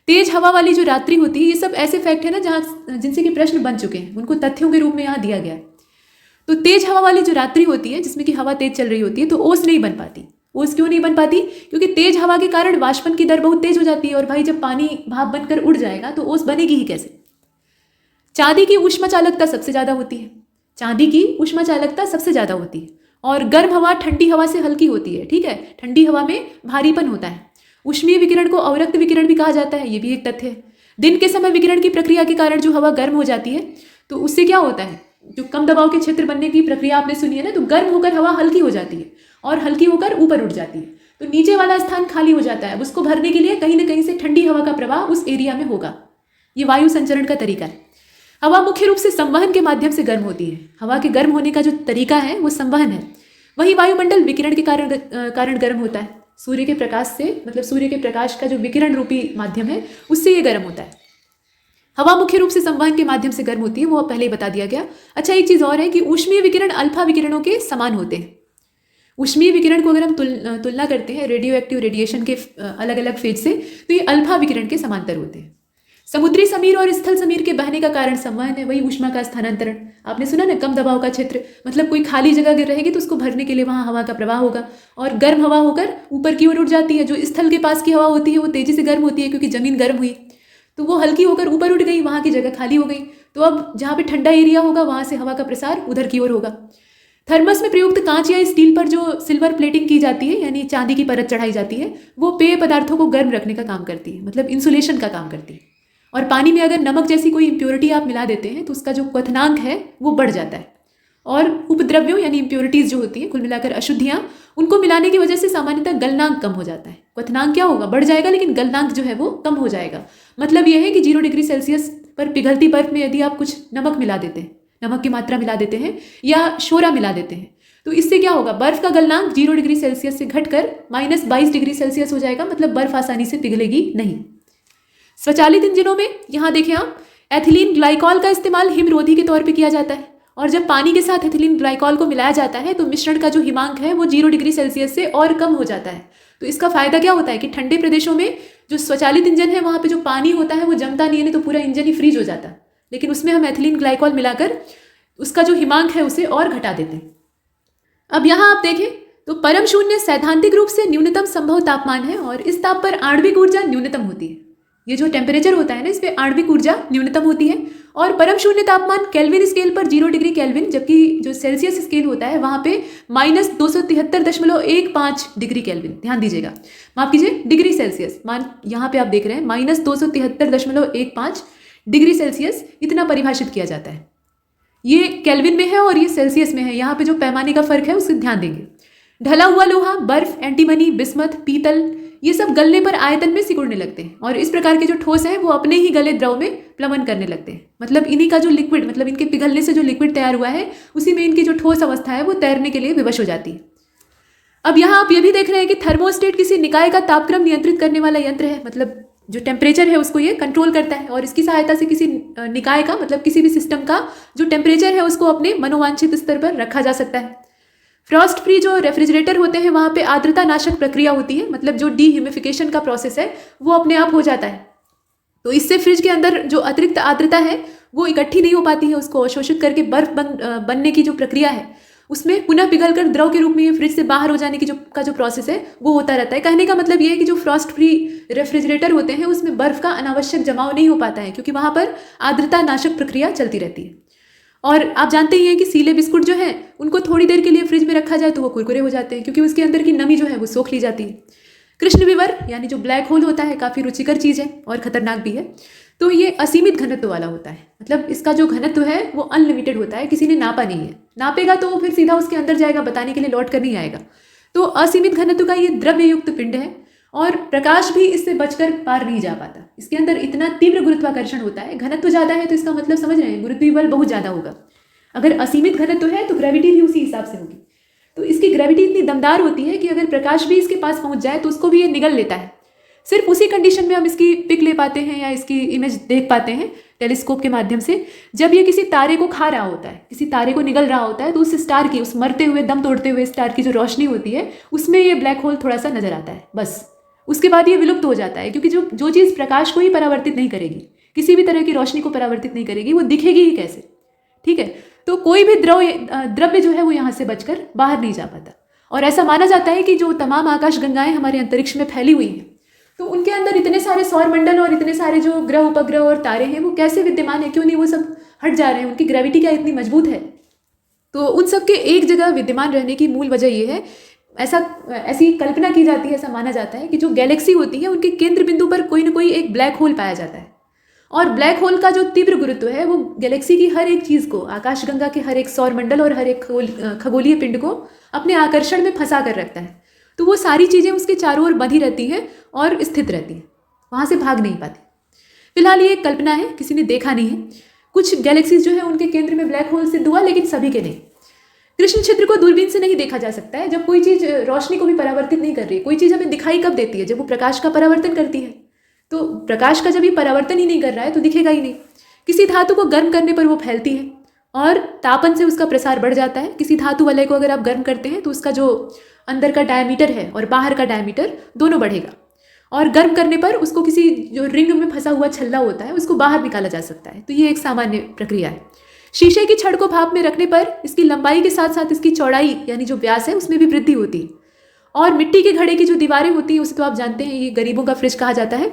तेज हवा वाली जो रात्रि होती है, ये सब ऐसे फैक्ट है ना जहाँ जिनसे कि प्रश्न बन चुके हैं, उनको तथ्यों के रूप में यहाँ दिया गया है। तो तेज हवा वाली जो रात्रि होती है जिसमें कि हवा तेज चल रही होती है, तो ओस नहीं बन पाती। ओस क्यों नहीं बन पाती? क्योंकि तेज हवा के कारण वाष्पन की दर बहुत तेज हो जाती है, और भाई जब पानी भाप बनकर उड़ जाएगा तो ओस बनेगी ही कैसे? चांदी की ऊष्मा चालकता सबसे ज़्यादा होती है। चांदी की ऊष्मा चालकता सबसे ज़्यादा होती है, और गर्म हवा ठंडी हवा से हल्की होती है। ठीक है, ठंडी हवा में भारीपन होता है। ऊष्मीय विकिरण को अवरक्त विकिरण भी कहा जाता है, ये भी एक तथ्य है। दिन के समय विकिरण की प्रक्रिया के कारण जो हवा गर्म हो जाती है, तो उससे क्या होता है, जो कम दबाव के क्षेत्र बनने की प्रक्रिया आपने सुनी है ना, तो गर्म होकर हवा हल्की हो जाती है और हल्की होकर ऊपर उठ जाती है, तो नीचे वाला स्थान खाली हो जाता है। उसको भरने के लिए कहीं ना कहीं से ठंडी हवा का प्रवाह उस एरिया में होगा। ये वायु संचरण का तरीका है। हवा मुख्य रूप से संवहन के माध्यम से गर्म होती है। हवा के गर्म होने का जो तरीका है वो संवहन है। वही वायुमंडल विकिरण के कारण गर्म होता है। सूर्य के प्रकाश से, मतलब सूर्य के प्रकाश का जो विकिरण रूपी माध्यम है, उससे ये गर्म होता है। हवा मुख्य रूप से संवहन के माध्यम से गर्म होती है, वो पहले ही बता दिया गया। अच्छा, एक चीज़ और है कि ऊष्मीय विकिरण अल्फा विकिरणों के समान होते हैं। ऊष्मीय विकिरण को अगर हम तुलना करते हैं रेडियो एक्टिव रेडिएशन के अलग अलग फेज से, तो ये अल्फा विकिरण के समांतर होते हैं। समुद्री समीर और स्थल समीर के बहने का कारण संवहन है, वही ऊष्मा का स्थानांतरण। आपने सुना ना, कम दबाव का क्षेत्र, मतलब कोई खाली जगह अगर रहेगी तो उसको भरने के लिए वहाँ हवा का प्रवाह होगा, और गर्म हवा होकर ऊपर की ओर उठ जाती है। जो स्थल के पास की हवा होती है वो तेजी से गर्म होती है, क्योंकि जमीन गर्म हुई, तो वो हल्की होकर ऊपर उठ गई, वहाँ की जगह खाली हो गई। तो अब जहाँ पे ठंडा एरिया होगा वहाँ से हवा का प्रसार उधर की ओर होगा। थर्मस में प्रयुक्त कांच या स्टील पर जो सिल्वर प्लेटिंग की जाती है, यानी चांदी की परत चढ़ाई जाती है, वो पेय पदार्थों को गर्म रखने का काम करती है, मतलब इंसुलेशन का काम करती है। और पानी में अगर नमक जैसी कोई इम्प्योरिटी आप मिला देते हैं तो उसका जो क्वथनांक है वो बढ़ जाता है, और उपद्रव्यों यानी इम्प्योरिटीज़ जो होती हैं, कुल मिलाकर अशुद्धियाँ, उनको मिलाने की वजह से सामान्यतः गलनांक कम हो जाता है। क्वथनांक क्या होगा, बढ़ जाएगा, लेकिन गलनांक जो है वो कम हो जाएगा। मतलब यह है कि 0 डिग्री सेल्सियस पर पिघलती बर्फ में यदि आप कुछ नमक मिला देते हैं, नमक की मात्रा मिला देते हैं या शोरा मिला देते हैं, तो इससे क्या होगा, बर्फ का गलनांक 0 डिग्री सेल्सियस से घटकर -22 डिग्री सेल्सियस हो जाएगा। मतलब बर्फ आसानी से पिघलेगी नहीं। स्वचालित इंजनों में यहाँ देखें आप, एथिलीन ग्लाइकॉल का इस्तेमाल हिमरोधी के तौर पे किया जाता है, और जब पानी के साथ एथिलीन ग्लाइकॉल को मिलाया जाता है तो मिश्रण का जो हिमांक है वो 0 डिग्री सेल्सियस से और कम हो जाता है। तो इसका फायदा क्या होता है कि ठंडे प्रदेशों में जो स्वचालित इंजन है वहाँ पे जो पानी होता है वो जमता नहीं है, तो पूरा इंजन ही फ्रीज हो जाता है, लेकिन उसमें हम एथिलीन ग्लाइकॉल मिलाकर उसका जो हिमांक है उसे और घटा देते हैं। अब यहाँ आप देखें तो परम शून्य सैद्धांतिक रूप से न्यूनतम संभव तापमान है, और इस ताप पर आणविक ऊर्जा न्यूनतम होती है। ये जो टेम्परेचर होता है ना, इस पे आणविक ऊर्जा न्यूनतम होती है। और परम शून्य तापमान केल्विन स्केल पर 0 डिग्री केल्विन, जबकि जो सेल्सियस स्केल होता है वहाँ पे -273.15 डिग्री केल्विन। ध्यान दीजिएगा, माफ कीजिए, डिग्री सेल्सियस, यहाँ पे आप देख रहे हैं -273.15 डिग्री सेल्सियस, इतना परिभाषित किया जाता है। ये केल्विन में है और ये सेल्सियस में है। यहाँ पे जो पैमाने का फर्क है उससे ध्यान देंगे। ढला हुआ लोहा, बर्फ, एंटीमनी, बिस्मथ, पीतल, ये सब गलने पर आयतन में सिकुड़ने लगते हैं और इस प्रकार के जो ठोस हैं वो अपने ही गले द्रव में प्लवन करने लगते हैं। मतलब इन्हीं का जो लिक्विड, मतलब इनके पिघलने से जो लिक्विड तैयार हुआ है उसी में इनकी जो ठोस अवस्था है वो तैरने के लिए विवश हो जाती है। अब यहाँ आप ये भी देख रहे हैं कि थर्मोस्टेट किसी निकाय का तापक्रम नियंत्रित करने वाला यंत्र है। मतलब जो टेम्परेचर है उसको ये कंट्रोल करता है और इसकी सहायता से किसी निकाय का, मतलब किसी भी सिस्टम का जो टेम्परेचर है उसको अपने मनोवांछित स्तर पर रखा जा सकता है। फ्रॉस्ट फ्री जो रेफ्रिजरेटर होते हैं वहाँ पे आर्द्रता नाशक प्रक्रिया होती है, मतलब जो डीह्यूमिफिकेशन का प्रोसेस है वो अपने आप हो जाता है। तो इससे फ्रिज के अंदर जो अतिरिक्त आर्द्रता है वो इकट्ठी नहीं हो पाती है, उसको अवशोषित करके बर्फ बनने की जो प्रक्रिया है उसमें पुनः पिघलकर द्रव के रूप में ये फ्रिज से बाहर हो जाने की जो प्रोसेस है वो होता रहता है। कहने का मतलब ये है कि जो फ्रॉस्ट फ्री रेफ्रिजरेटर होते हैं उसमें बर्फ का अनावश्यक जमाव नहीं हो पाता है, क्योंकि वहाँ पर आर्द्रता नाशक प्रक्रिया चलती रहती है। और आप जानते ही हैं कि सीले बिस्कुट जो है उनको थोड़ी देर के लिए फ्रिज में रखा जाए तो वो कुरकुरे हो जाते हैं, क्योंकि उसके अंदर की नमी जो है वो सोख ली जाती है। कृष्ण विवर यानी जो ब्लैक होल होता है काफ़ी रुचिकर चीज़ है और खतरनाक भी है। तो ये असीमित घनत्व वाला होता है, मतलब इसका जो घनत्व है वो अनलिमिटेड होता है, किसी ने नापा नहीं है। नापेगा तो वो फिर सीधा उसके अंदर जाएगा, बताने के लिए लौट कर नहीं आएगा। तो असीमित घनत्व का ये द्रव्य युक्त पिंड है और प्रकाश भी इससे बचकर पार नहीं जा पाता। इसके अंदर इतना तीव्र गुरुत्वाकर्षण होता है, घनत्व ज़्यादा है तो इसका मतलब समझ रहे हैं गुरुत्वीय बल बहुत ज़्यादा होगा। अगर असीमित घनत्व है तो ग्रेविटी भी उसी हिसाब से होगी। तो इसकी ग्रेविटी इतनी दमदार होती है कि अगर प्रकाश भी इसके पास पहुंच जाए तो उसको भी ये निगल लेता है। सिर्फ उसी कंडीशन में हम इसकी पिक ले पाते हैं या इसकी इमेज देख पाते हैं टेलीस्कोप के माध्यम से, जब ये किसी तारे को खा रहा होता है, किसी तारे को निगल रहा होता है, तो उस स्टार की, उस मरते हुए दम तोड़ते हुए स्टार की जो रोशनी होती है उसमें ये ब्लैक होल थोड़ा सा नजर आता है, बस। उसके बाद ये विलुप्त हो जाता है, क्योंकि जो चीज़ प्रकाश को ही परावर्तित नहीं करेगी, किसी भी तरह की रोशनी को परावर्तित नहीं करेगी, वो दिखेगी ही कैसे। ठीक है, तो कोई भी द्रव्य जो है वो यहाँ से बचकर बाहर नहीं जा पाता। और ऐसा माना जाता है कि जो तमाम आकाश गंगाएं हमारे अंतरिक्ष में फैली हुई हैं, तो उनके अंदर इतने सारे सौर मंडल और इतने सारे जो ग्रह उपग्रह और तारे हैं वो कैसे विद्यमान है, क्यों नहीं वो सब हट जा रहे हैं, उनकी ग्रेविटी क्या इतनी मजबूत है। तो उन सब के एक जगह विद्यमान रहने की मूल वजह ये है, ऐसी कल्पना की जाती है, ऐसा माना जाता है कि जो गैलेक्सी होती है उनके केंद्र बिंदु पर कोई ना कोई एक ब्लैक होल पाया जाता है, और ब्लैक होल का जो तीव्र गुरुत्व है वो गैलेक्सी की हर एक चीज़ को, आकाशगंगा के हर एक सौर मंडल और हर एक खगोलीय पिंड को अपने आकर्षण में फंसा कर रखता है। तो वो सारी चीज़ें उसके चारों ओर बंधी रहती हैं और स्थित रहती हैं, वहाँ से भाग नहीं पाती। फिलहाल ये एक कल्पना है, किसी ने देखा नहीं है। कुछ गैलेक्सीज जो है उनके केंद्र में ब्लैक होल सिद्ध हुआ, लेकिन सभी के नहीं। कृष्ण क्षेत्र को दूरबीन से नहीं देखा जा सकता है। जब कोई चीज़ रोशनी को भी परावर्तित नहीं कर रही, कोई चीज़ हमें दिखाई कब देती है, जब वो प्रकाश का परावर्तन करती है। तो प्रकाश का जब ये परावर्तन ही नहीं कर रहा है तो दिखेगा ही नहीं। किसी धातु को गर्म करने पर वो फैलती है और तापन से उसका प्रसार बढ़ जाता है। किसी धातु वलय को अगर आप गर्म करते हैं तो उसका जो अंदर का डायमीटर है और बाहर का डायमीटर दोनों बढ़ेगा, और गर्म करने पर उसको किसी जो रिंग में फंसा हुआ छल्ला होता है उसको बाहर निकाला जा सकता है। तो ये एक सामान्य प्रक्रिया है। शीशे की छड़ को भाप में रखने पर इसकी लंबाई के साथ साथ इसकी चौड़ाई यानी जो व्यास है उसमें भी वृद्धि होती है। और मिट्टी के घड़े की जो दीवारें होती हैं उसे तो आप जानते हैं, ये गरीबों का फ्रिज कहा जाता है।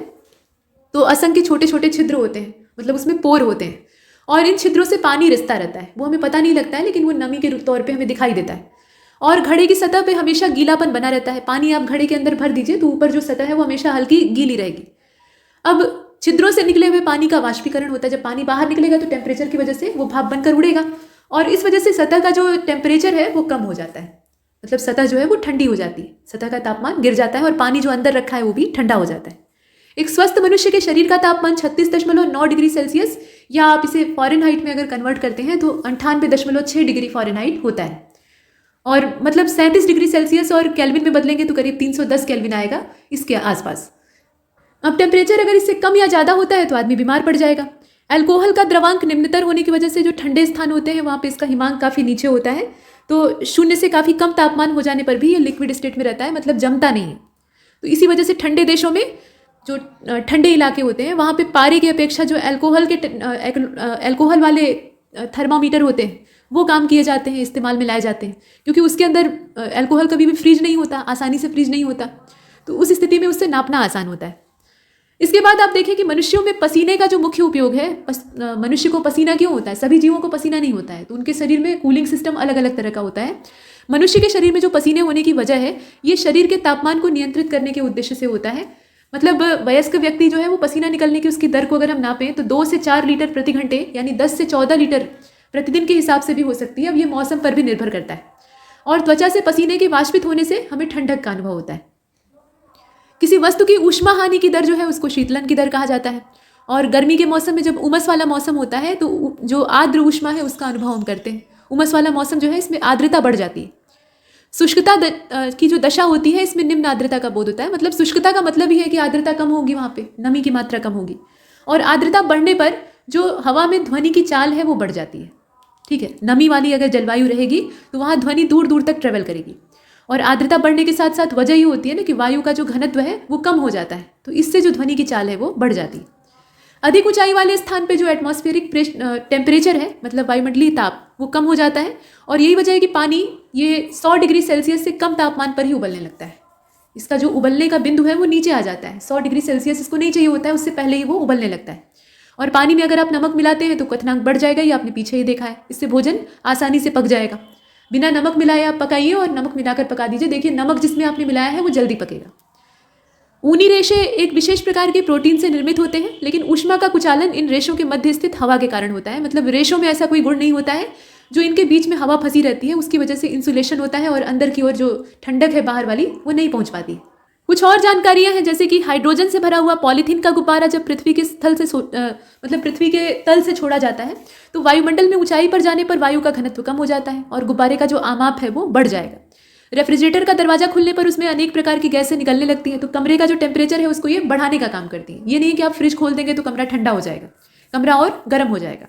तो असंख्य छोटे छोटे छिद्र होते हैं, मतलब उसमें पोर होते हैं, और इन छिद्रों से पानी रिसता रहता है। वो हमें पता नहीं लगता है, लेकिन वो नमी के तौर पे हमें दिखाई देता है। और घड़े की सतह पे हमेशा गीलापन बना रहता है। पानी आप घड़े के अंदर भर दीजिए तो ऊपर जो सतह है वो हमेशा हल्की गीली रहेगी। अब छिद्रों से निकले हुए पानी का वाष्पीकरण होता है। जब पानी बाहर निकलेगा तो टेम्परेचर की वजह से वो भाप बनकर उड़ेगा, और इस वजह से सतह का जो टेम्परेचर है वो कम हो जाता है, मतलब सतह जो है वो ठंडी हो जाती है, सतह का तापमान गिर जाता है और पानी जो अंदर रखा है वो भी ठंडा हो जाता है। एक स्वस्थ मनुष्य के शरीर का तापमान 36.9 डिग्री सेल्सियस, या आप इसे फॉरेनहाइट में अगर कन्वर्ट करते हैं तो 98.6 डिग्री फॉरेनहाइट होता है, और मतलब 37 डिग्री सेल्सियस और केल्विन में बदलेंगे तो करीब 310 केल्विन आएगा, इसके आसपास। अब टेम्परेचर अगर इससे कम या ज़्यादा होता है तो आदमी बीमार पड़ जाएगा। अल्कोहल का द्रवांक निम्नतर होने की वजह से जो ठंडे स्थान होते हैं वहाँ पे इसका हिमांक काफ़ी नीचे होता है, तो शून्य से काफ़ी कम तापमान हो जाने पर भी ये लिक्विड स्टेट में रहता है, मतलब जमता नहीं है। तो इसी वजह से ठंडे देशों में, जो ठंडे इलाके होते हैं, वहाँ पे पारे की अपेक्षा जो अल्कोहल वाले थर्मामीटर होते हैं वो काम किए जाते हैं, इस्तेमाल में लाए जाते हैं, क्योंकि उसके अंदर अल्कोहल कभी भी फ्रीज नहीं होता, आसानी से फ्रीज नहीं होता। तो उस स्थिति में उससे नापना आसान होता है। इसके बाद आप देखें कि मनुष्यों में पसीने का जो मुख्य उपयोग है, मनुष्य को पसीना क्यों होता है? सभी जीवों को पसीना नहीं होता है, तो उनके शरीर में कूलिंग सिस्टम अलग अलग तरह का होता है। मनुष्य के शरीर में जो पसीने होने की वजह है, ये शरीर के तापमान को नियंत्रित करने के उद्देश्य से होता है। मतलब वयस्क व्यक्ति जो है वो पसीना निकलने की उसकी दर को अगर हम नापें तो 2 से 4 लीटर प्रति घंटे यानी 10 से 14 लीटर प्रतिदिन के हिसाब से भी हो सकती है। अब ये मौसम पर भी निर्भर करता है। और त्वचा से पसीने के वाष्पित होने से हमें ठंडक का अनुभव होता है। किसी वस्तु की ऊष्मा हानि की दर जो है उसको शीतलन की दर कहा जाता है। और गर्मी के मौसम में जब उमस वाला मौसम होता है तो जो आर्द्र ऊष्मा है उसका अनुभव हम करते हैं। उमस वाला मौसम जो है इसमें आर्द्रता बढ़ जाती है। शुष्कता की जो दशा होती है इसमें निम्न आर्द्रता का बोध होता है। मतलब शुष्कता का मतलब ही है कि आर्द्रता कम होगी, वहाँ पे नमी की मात्रा कम होगी। और आर्द्रता बढ़ने पर जो हवा में ध्वनि की चाल है वो बढ़ जाती है। ठीक है, नमी वाली अगर जलवायु रहेगी तो वहाँ ध्वनि दूर दूर तक ट्रेवल करेगी। और आर्द्रता बढ़ने के साथ साथ वजह ये होती है ना कि वायु का जो घनत्व है वो कम हो जाता है, तो इससे जो ध्वनि की चाल है वो बढ़ जाती है। अधिक ऊंचाई वाले स्थान पे जो एटमॉस्फेरिक टेम्परेचर है, मतलब वायुमंडलीय ताप, वो कम हो जाता है। और यही वजह है कि पानी ये 100 डिग्री सेल्सियस से कम तापमान पर ही उबलने लगता है। इसका जो उबलने का बिंदु है वो नीचे आ जाता है। 100 डिग्री सेल्सियस इसको नहीं चाहिए होता है, उससे पहले ही वो उबलने लगता है। और पानी में अगर आप नमक मिलाते हैं तो क्वथनांक बढ़ जाएगा, ये आपने पीछे ही देखा है। इससे भोजन आसानी से पक जाएगा। बिना नमक मिलाए आप पकाइए और नमक मिलाकर पका दीजिए। देखिए नमक जिसमें आपने मिलाया है वो जल्दी पकेगा। ऊनी रेशे एक विशेष प्रकार के प्रोटीन से निर्मित होते हैं, लेकिन ऊष्मा का कुचालन इन रेशों के मध्य स्थित हवा के कारण होता है। मतलब रेशों में ऐसा कोई गुण नहीं होता है, जो इनके बीच में हवा फंसी रहती है उसकी वजह से इंसुलेशन होता है और अंदर की ओर जो ठंडक है बाहर वाली वो नहीं पहुंच पाती। कुछ और जानकारियां हैं, जैसे कि हाइड्रोजन से भरा हुआ पॉलीथीन का गुब्बारा जब पृथ्वी के स्थल से मतलब पृथ्वी के तल से छोड़ा जाता है तो वायुमंडल में ऊंचाई पर जाने पर वायु का घनत्व कम हो जाता है और गुब्बारे का जो आमाप है वो बढ़ जाएगा। रेफ्रिजरेटर का दरवाजा खुलने पर उसमें अनेक प्रकार की गैसें निकलने लगती हैं, तो कमरे का जो टेम्परेचर है उसको ये बढ़ाने का काम करती है। ये नहीं कि आप फ्रिज खोल देंगे तो कमरा ठंडा हो जाएगा, कमरा और गर्म हो जाएगा।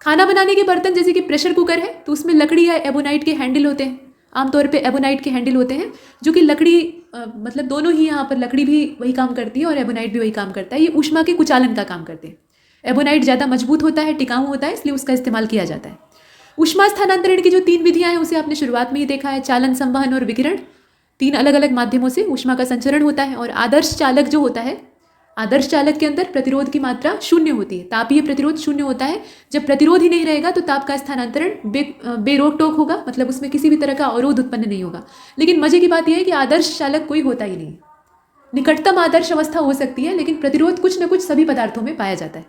खाना बनाने के बर्तन जैसे कि प्रेशर कुकर है तो उसमें लकड़ी या एबोनाइट के हैंडल होते हैं। आमतौर पे एबोनाइट के हैंडल होते हैं, जो कि लकड़ी मतलब दोनों ही, यहाँ पर लकड़ी भी वही काम करती है और एबोनाइट भी वही काम करता है। ये ऊष्मा के कुचालन का काम करते हैं। एबोनाइट ज़्यादा मजबूत होता है, टिकाऊ होता है, इसलिए उसका इस्तेमाल किया जाता है। ऊष्मा स्थानांतरण की जो 3 विधियां हैं उसे आपने शुरुआत में ही देखा है, चालन, संवहन और विकिरण। 3 अलग अलग माध्यमों से ऊष्मा का संचरण होता है। और आदर्श चालक जो होता है, आदर्श चालक के अंदर प्रतिरोध की मात्रा 0 होती है। तापीय प्रतिरोध 0 होता है। जब प्रतिरोध ही नहीं रहेगा तो ताप का स्थानांतरण बेरोक टोक होगा, मतलब उसमें किसी भी तरह का अवरोध उत्पन्न नहीं होगा। लेकिन मजे की बात यह है कि आदर्श चालक कोई होता ही नहीं। निकटतम आदर्श अवस्था हो सकती है, लेकिन प्रतिरोध कुछ न कुछ सभी पदार्थों में पाया जाता है।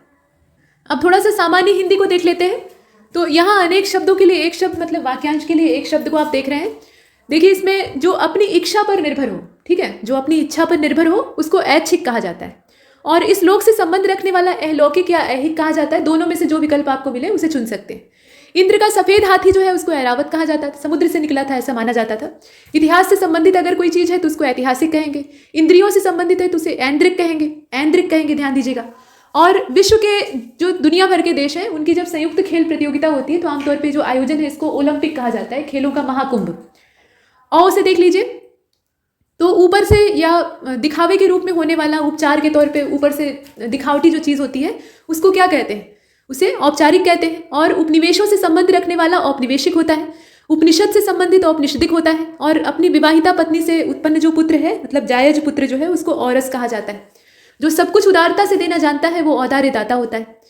अब थोड़ा सा सामान्य हिंदी को देख लेते हैं। तो यहाँ अनेक शब्दों के लिए एक शब्द, मतलब वाक्यांश के लिए एक शब्द को आप देख रहे हैं। देखिए इसमें जो अपनी इच्छा पर निर्भर हो, ठीक है, जो अपनी इच्छा पर निर्भर हो उसको ऐच्छिक कहा जाता है। और इस लोक से संबंध रखने वाला अहलौकिक या ऐहिक कहा जाता है। दोनों में से जो विकल्प आपको मिले उसे चुन सकते हैं। इंद्र का सफेद हाथी जो है उसको ऐरावत कहा जाता था, समुद्र से निकला था ऐसा माना जाता था। इतिहास से संबंधित अगर कोई चीज़ है तो उसको ऐतिहासिक कहेंगे। इंद्रियों से संबंधित है तो उसे ऐन्द्रिक कहेंगे, ऐन्द्रिक कहेंगे, ध्यान दीजिएगा। और विश्व के जो दुनिया भर के देश हैं उनकी जब संयुक्त खेल प्रतियोगिता होती है तो आमतौर पे जो आयोजन है इसको ओलंपिक कहा जाता है, खेलों का महाकुंभ। और उसे देख लीजिए तो ऊपर से या दिखावे के रूप में होने वाला, उपचार के तौर पे ऊपर से दिखावटी जो चीज़ होती है उसको क्या कहते हैं, उसे औपचारिक कहते हैं। और उपनिवेशों से संबंध रखने वाला औपनिवेशिक होता है। उपनिषद से संबंधित औपनिषदिक होता है। और अपनी विवाहिता पत्नी से उत्पन्न जो पुत्र है, मतलब जायज पुत्र जो है, उसको औरस कहा जाता है। जो सब कुछ उदारता से देना जानता है वो औदार्य दाता होता है।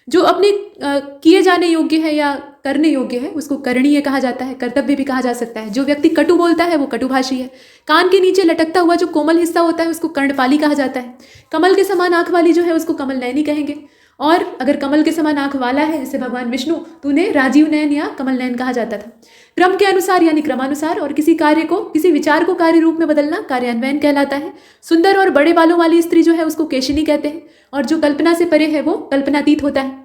जो अपने किए जाने योग्य है या करने योग्य है उसको करणीय कहा जाता है, कर्तव्य भी कहा जा सकता है। जो व्यक्ति कटु बोलता है वो कटुभाषी है। कान के नीचे लटकता हुआ जो कोमल हिस्सा होता है उसको कर्णपाली कहा जाता है। कमल के समान आंख वाली जो है उसको कमल नयनी कहेंगे। और अगर कमल के समान आंख वाला है जैसे भगवान विष्णु तो उन्हें राजीव नयन या कमल नयन कहा जाता था। क्रम के अनुसार यानी क्रमानुसार और किसी कार्य को, किसी विचार को कार्य रूप में बदलना कार्यान्वयन कहलाता है। सुंदर और बड़े बालों वाली स्त्री जो है उसको केशिनी कहते हैं। और जो कल्पना से परे है वो कल्पनातीत होता है।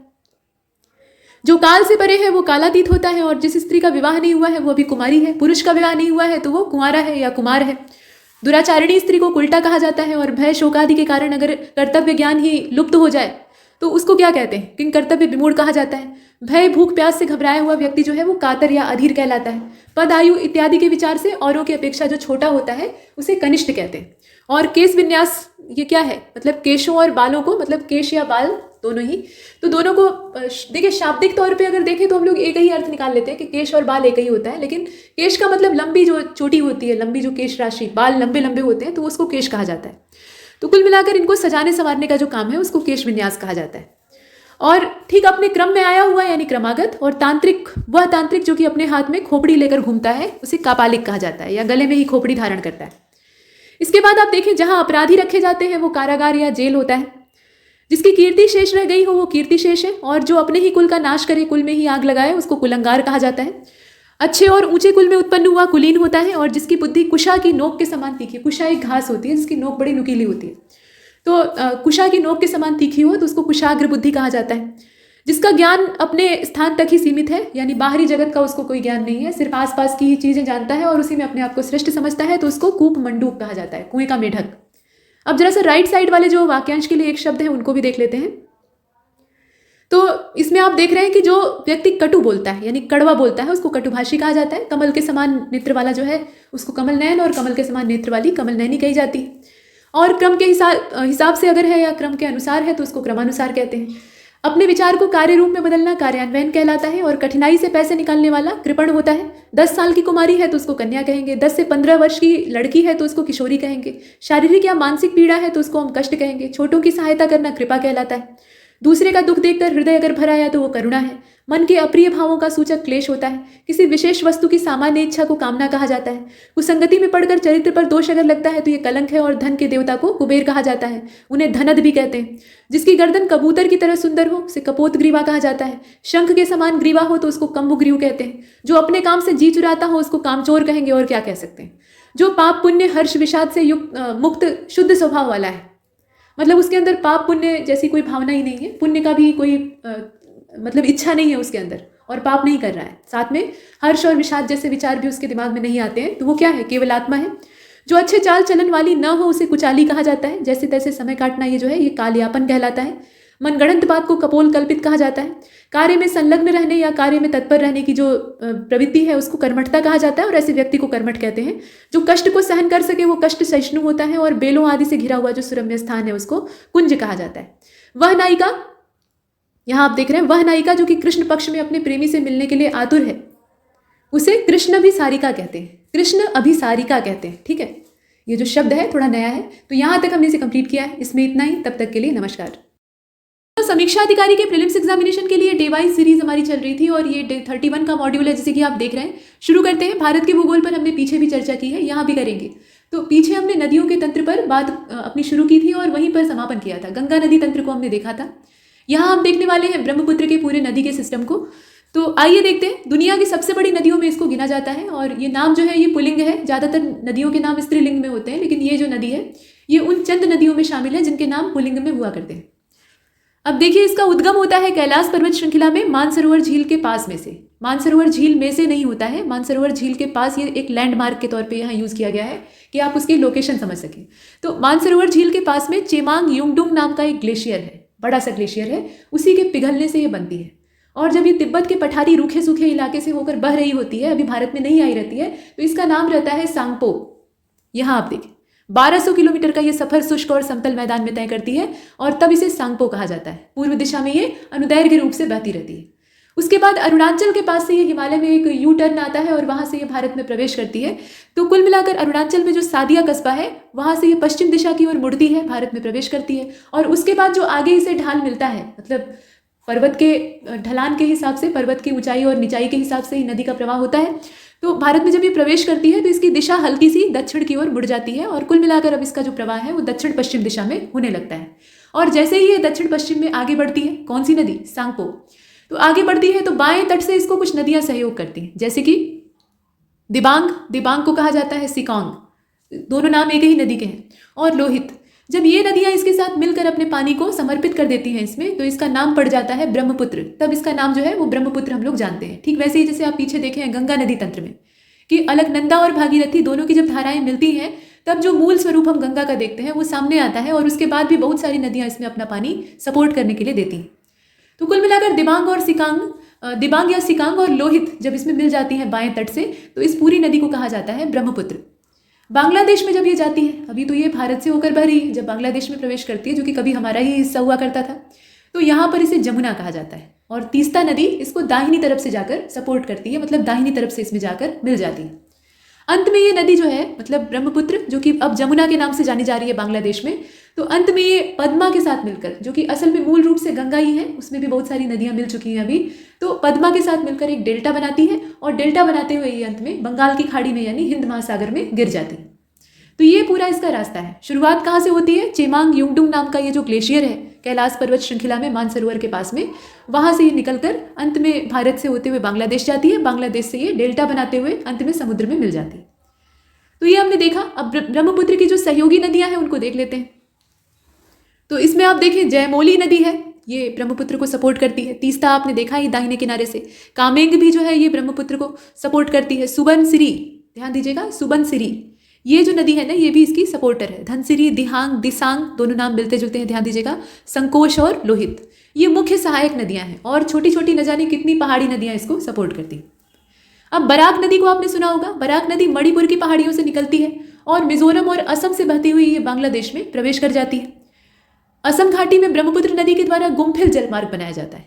जो काल से परे है वो कालातीत होता है। और जिस स्त्री का विवाह नहीं हुआ है वो अभी कुमारी है। पुरुष का विवाह नहीं हुआ है तो वो कुंवारा है या कुमार है। दुराचारिणी स्त्री को उल्टा कहा जाता है। और भय शोक आदि के कारण अगर कर्तव्य ज्ञान ही लुप्त हो जाए तो उसको क्या कहते हैं, किंग कर्तव्य विमूढ़ कहा जाता है। भय भूख प्यास से घबराया हुआ व्यक्ति जो है वो कातर या अधीर कहलाता है। पद आयु इत्यादि के विचार से औरों की अपेक्षा जो छोटा होता है उसे कनिष्ठ कहते हैं। और केश विन्यास ये क्या है, मतलब केशों और बालों को, मतलब केश या बाल दोनों ही, तो दोनों को देखिए शाब्दिक तौर पे अगर देखें तो हम लोग एक ही अर्थ निकाल लेते हैं कि केश और बाल एक ही होता है। लेकिन केश का मतलब लंबी जो चोटी होती है, लंबी जो केश राशि, बाल लंबे लंबे होते हैं तो उसको केश कहा जाता है। तो कुल मिलाकर इनको सजाने संवारने का जो काम है उसको केश विन्यास कहा जाता है। और ठीक अपने क्रम में आया हुआ यानी क्रमागत। और तांत्रिक, वह तांत्रिक जो कि अपने हाथ में खोपड़ी लेकर घूमता है उसे कापालिक कहा जाता है या गले में ही खोपड़ी धारण करता है। इसके बाद आप देखें जहां अपराधी रखे जाते हैं वो कारागार या जेल होता है। जिसकी कीर्ति शेष रह गई हो वो कीर्ति शेष है। और जो अपने ही कुल का नाश करे, कुल में ही आग लगाए, उसको कुलंगार कहा जाता है। अच्छे और ऊंचे कुल में उत्पन्न हुआ कुलीन होता है और जिसकी बुद्धि कुशा की नोक के समान तीखी। कुशा एक घास होती है जिसकी नोक बड़ी नुकीली होती है, तो कुशा की नोक के समान तीखी हो तो उसको कुशाग्र बुद्धि कहा जाता है। जिसका ज्ञान अपने स्थान तक ही सीमित है, यानी बाहरी जगत का उसको कोई ज्ञान नहीं है, सिर्फ आसपास की ही चीज़ें जानता है और उसी में अपने आप को श्रेष्ठ समझता है, तो उसको कूप मंडूक कहा जाता है, कुएं का मेढक। अब जरा सा राइट साइड वाले जो वाक्यांश के लिए एक शब्द है उनको भी देख लेते हैं। तो इसमें आप देख रहे हैं कि जो व्यक्ति कटु बोलता है यानी कड़वा बोलता है उसको कटुभाषी कहा जाता है। कमल के समान नेत्र वाला जो है उसको कमल नयन और कमल के समान नेत्र वाली कमल नयनी कही जाती है। और क्रम के हिसाब से अगर है या क्रम के अनुसार है तो उसको क्रमानुसार कहते हैं। अपने विचार को कार्य रूप में बदलना कार्यान्वयन कहलाता है। और कठिनाई से पैसे निकालने वाला कृपण होता है। 10 साल की कुमारी है तो उसको कन्या कहेंगे, 10 से 15 वर्ष की लड़की है तो उसको किशोरी कहेंगे, शारीरिक या मानसिक पीड़ा है तो उसको हम कष्ट कहेंगे, छोटों की सहायता करना कृपा कहलाता है, दूसरे का दुख देखकर हृदय अगर भर आया तो वो करुणा है, मन के अप्रिय भावों का सूचक क्लेश होता है, किसी विशेष वस्तु की सामान्य इच्छा को कामना कहा जाता है, कुसंगति में पड़कर चरित्र पर दोष अगर लगता है तो ये कलंक है और धन के देवता को कुबेर कहा जाता है, उन्हें धनद भी कहते हैं। जिसकी गर्दन कबूतर की तरह सुंदर हो उसे कपोत ग्रीवा कहा जाता है, शंख के समान ग्रीवा हो तो उसको कम्बुग्रीव कहते हैं, जो अपने काम से जी चुराता हो उसको कामचोर कहेंगे और क्या कह सकते हैं। जो पाप पुण्य हर्ष विषाद से युक्त मुक्त शुद्ध स्वभाव वाला है, मतलब उसके अंदर पाप पुण्य जैसी कोई भावना ही नहीं है, पुण्य का भी कोई मतलब इच्छा नहीं है उसके अंदर और पाप नहीं कर रहा है, साथ में हर्ष और विषाद जैसे विचार भी उसके दिमाग में नहीं आते हैं, तो वो क्या है, केवल आत्मा है। जो अच्छे चाल चलन वाली न हो उसे कुचाली कहा जाता है, जैसे तैसे समय काटना ये जो है ये कालयापन कहलाता है। मनगढ़ंत बात को कपोल कल्पित कहा जाता है। कार्य में संलग्न रहने या कार्य में तत्पर रहने की जो प्रवृत्ति है उसको कर्मठता कहा जाता है और ऐसे व्यक्ति को कर्मठ कहते हैं। जो कष्ट को सहन कर सके वो कष्ट सहिष्णु होता है और बेलों आदि से घिरा हुआ जो सुरम्य स्थान है उसको कुंज कहा जाता है। वह नायिका, यहाँ आप देख रहे हैं, वह नायिका जो कि कृष्ण पक्ष में अपने प्रेमी से मिलने के लिए आतुर है उसे कृष्ण अभिसारिका कहते हैं, कृष्ण अभिसारिका कहते हैं। ठीक है, ये जो शब्द है थोड़ा नया है, तो यहाँ तक हमने इसे कंप्लीट किया है। इसमें इतना ही, तब तक के लिए नमस्कार। समीक्षा अधिकारी के प्रीलिम्स एग्जामिनेशन के लिए डे वाइज सीरीज हमारी चल रही थी और ये डे 31 का मॉड्यूल है जैसे कि आप देख रहे हैं। शुरू करते हैं। भारत के भूगोल पर हमने पीछे भी चर्चा की है, यहाँ भी करेंगे। तो पीछे हमने नदियों के तंत्र पर बात अपनी शुरू की थी और वहीं पर समापन किया था। गंगा नदी तंत्र को हमने देखा था। यहाँ हम देखने वाले हैं ब्रह्मपुत्र के पूरे नदी के सिस्टम को। तो आइए देखते हैं। दुनिया की सबसे बड़ी नदियों में इसको गिना जाता है और ये नाम जो है ये पुल्लिंग है। ज़्यादातर नदियों के नाम स्त्रीलिंग में होते हैं, लेकिन ये जो नदी है ये उन चंद नदियों में शामिल है जिनके नाम पुल्लिंग में हुआ करते हैं। अब देखिए, इसका उद्गम होता है कैलाश पर्वत श्रृंखला में मानसरोवर झील के पास में से। मानसरोवर झील में से नहीं होता है, मानसरोवर झील के पास। ये एक लैंडमार्क के तौर पे यहाँ यूज़ किया गया है कि आप उसकी लोकेशन समझ सकें। तो मानसरोवर झील के पास में चेमांग युंगडुंग नाम का एक ग्लेशियर है, बड़ा सा ग्लेशियर है। उसी के पिघलने से ये बनती है और जब ये तिब्बत के पठारी रूखे सूखे इलाके से होकर बह रही होती है, अभी भारत में नहीं आई रहती है, तो इसका नाम रहता है सांगपो। यहाँ आप देखें 1200 किलोमीटर का ये सफर शुष्क और समतल मैदान में तय करती है और तब इसे सांगपो कहा जाता है। पूर्व दिशा में ये अनुदैर्घ्य रूप से बहती रहती है। उसके बाद अरुणाचल के पास से ये हिमालय में एक यू टर्न आता है और वहाँ से ये भारत में प्रवेश करती है। तो कुल मिलाकर अरुणाचल में जो सादिया कस्बा है वहाँ से ये पश्चिम दिशा की ओर मुड़ती है, भारत में प्रवेश करती है। और उसके बाद जो आगे इसे ढाल मिलता है, मतलब पर्वत के ढलान के हिसाब से, पर्वत की ऊंचाई और निचाई के हिसाब से ही नदी का प्रवाह होता है। तो भारत में जब ये प्रवेश करती है तो इसकी दिशा हल्की सी दक्षिण की ओर मुड़ जाती है और कुल मिलाकर अब इसका जो प्रवाह है वो दक्षिण पश्चिम दिशा में होने लगता है। और जैसे ही ये दक्षिण पश्चिम में आगे बढ़ती है, कौन सी नदी, सांगपो, तो आगे बढ़ती है तो बाएं तट से इसको कुछ नदियां सहयोग करती हैं, जैसे कि दिबांग, दिबांग को कहा जाता है सिकांग, दोनों नाम एक ही नदी के हैं, और लोहित। जब ये नदियां इसके साथ मिलकर अपने पानी को समर्पित कर देती हैं इसमें, तो इसका नाम पड़ जाता है ब्रह्मपुत्र। तब इसका नाम जो है वो ब्रह्मपुत्र हम लोग जानते हैं। ठीक वैसे ही जैसे आप पीछे देखे हैं गंगा नदी तंत्र में कि अलकनंदा और भागीरथी दोनों की जब धाराएं मिलती हैं तब जो मूल स्वरूप हम गंगा का देखते हैं वो सामने आता है और उसके बाद भी बहुत सारी नदियां इसमें अपना पानी सपोर्ट करने के लिए देती हैं। तो कुल मिलाकर दिबांग और सिकांग, दिबांग या सिकांग और लोहित जब इसमें मिल जाती हैं बाएं तट से, तो इस पूरी नदी को कहा जाता है ब्रह्मपुत्र। बांग्लादेश में जब ये जाती है, अभी तो ये भारत से होकर बह रही है, जब बांग्लादेश में प्रवेश करती है जो कि कभी हमारा ही हिस्सा हुआ करता था, तो यहाँ पर इसे जमुना कहा जाता है। और तीस्ता नदी इसको दाहिनी तरफ से जाकर सपोर्ट करती है, मतलब दाहिनी तरफ से इसमें जाकर मिल जाती है। अंत में ये नदी जो है, मतलब ब्रह्मपुत्र, जो कि अब जमुना के नाम से जानी जा रही है बांग्लादेश में, तो अंत में ये पद्मा के साथ मिलकर, जो कि असल में मूल रूप से गंगा ही है, उसमें भी बहुत सारी नदियां मिल चुकी हैं अभी, तो पद्मा के साथ मिलकर एक डेल्टा बनाती है और डेल्टा बनाते हुए ये अंत में बंगाल की खाड़ी में यानी हिंद महासागर में गिर जाती है। तो ये पूरा इसका रास्ता है। शुरुआत कहाँ से होती है? चेमांग युंगडुंग नाम का ये जो ग्लेशियर है, कैलाश पर्वत श्रृंखला में मानसरोवर के पास में। वहाँ से ये निकलकर अंत में भारत से होते हुए बांग्लादेश जाती है। बांग्लादेश से ये डेल्टा बनाते हुए अंत में समुद्र में मिल जाती है। तो ये हमने देखा। अब ब्रह्मपुत्र की जो सहयोगी नदियाँ हैं उनको देख लेते हैं। तो इसमें आप देखें जयमोली नदी है, ये ब्रह्मपुत्र को सपोर्ट करती है। तीस्ता आपने देखा ही दाहिने किनारे से। कामेंग भी जो है ये ब्रह्मपुत्र को सपोर्ट करती है। सुबनसिरी, ध्यान दीजिएगा, सुबनसिरी ये जो नदी है ना ये भी इसकी सपोर्टर है। धनसिरी, दिहांग, दिसांग दोनों नाम मिलते जुलते हैं, ध्यान दीजिएगा। संकोश और लोहित ये मुख्य सहायक नदियां हैं और छोटी छोटी न जाने कितनी पहाड़ी नदियां इसको सपोर्ट करती। अब बराक नदी को आपने सुना होगा। बराक नदी मणिपुर की पहाड़ियों से निकलती है और मिजोरम और असम से बहती हुई ये बांग्लादेश में प्रवेश कर जाती है। असम घाटी में ब्रह्मपुत्र नदी के द्वारा गुम्फिल जलमार्ग बनाया जाता है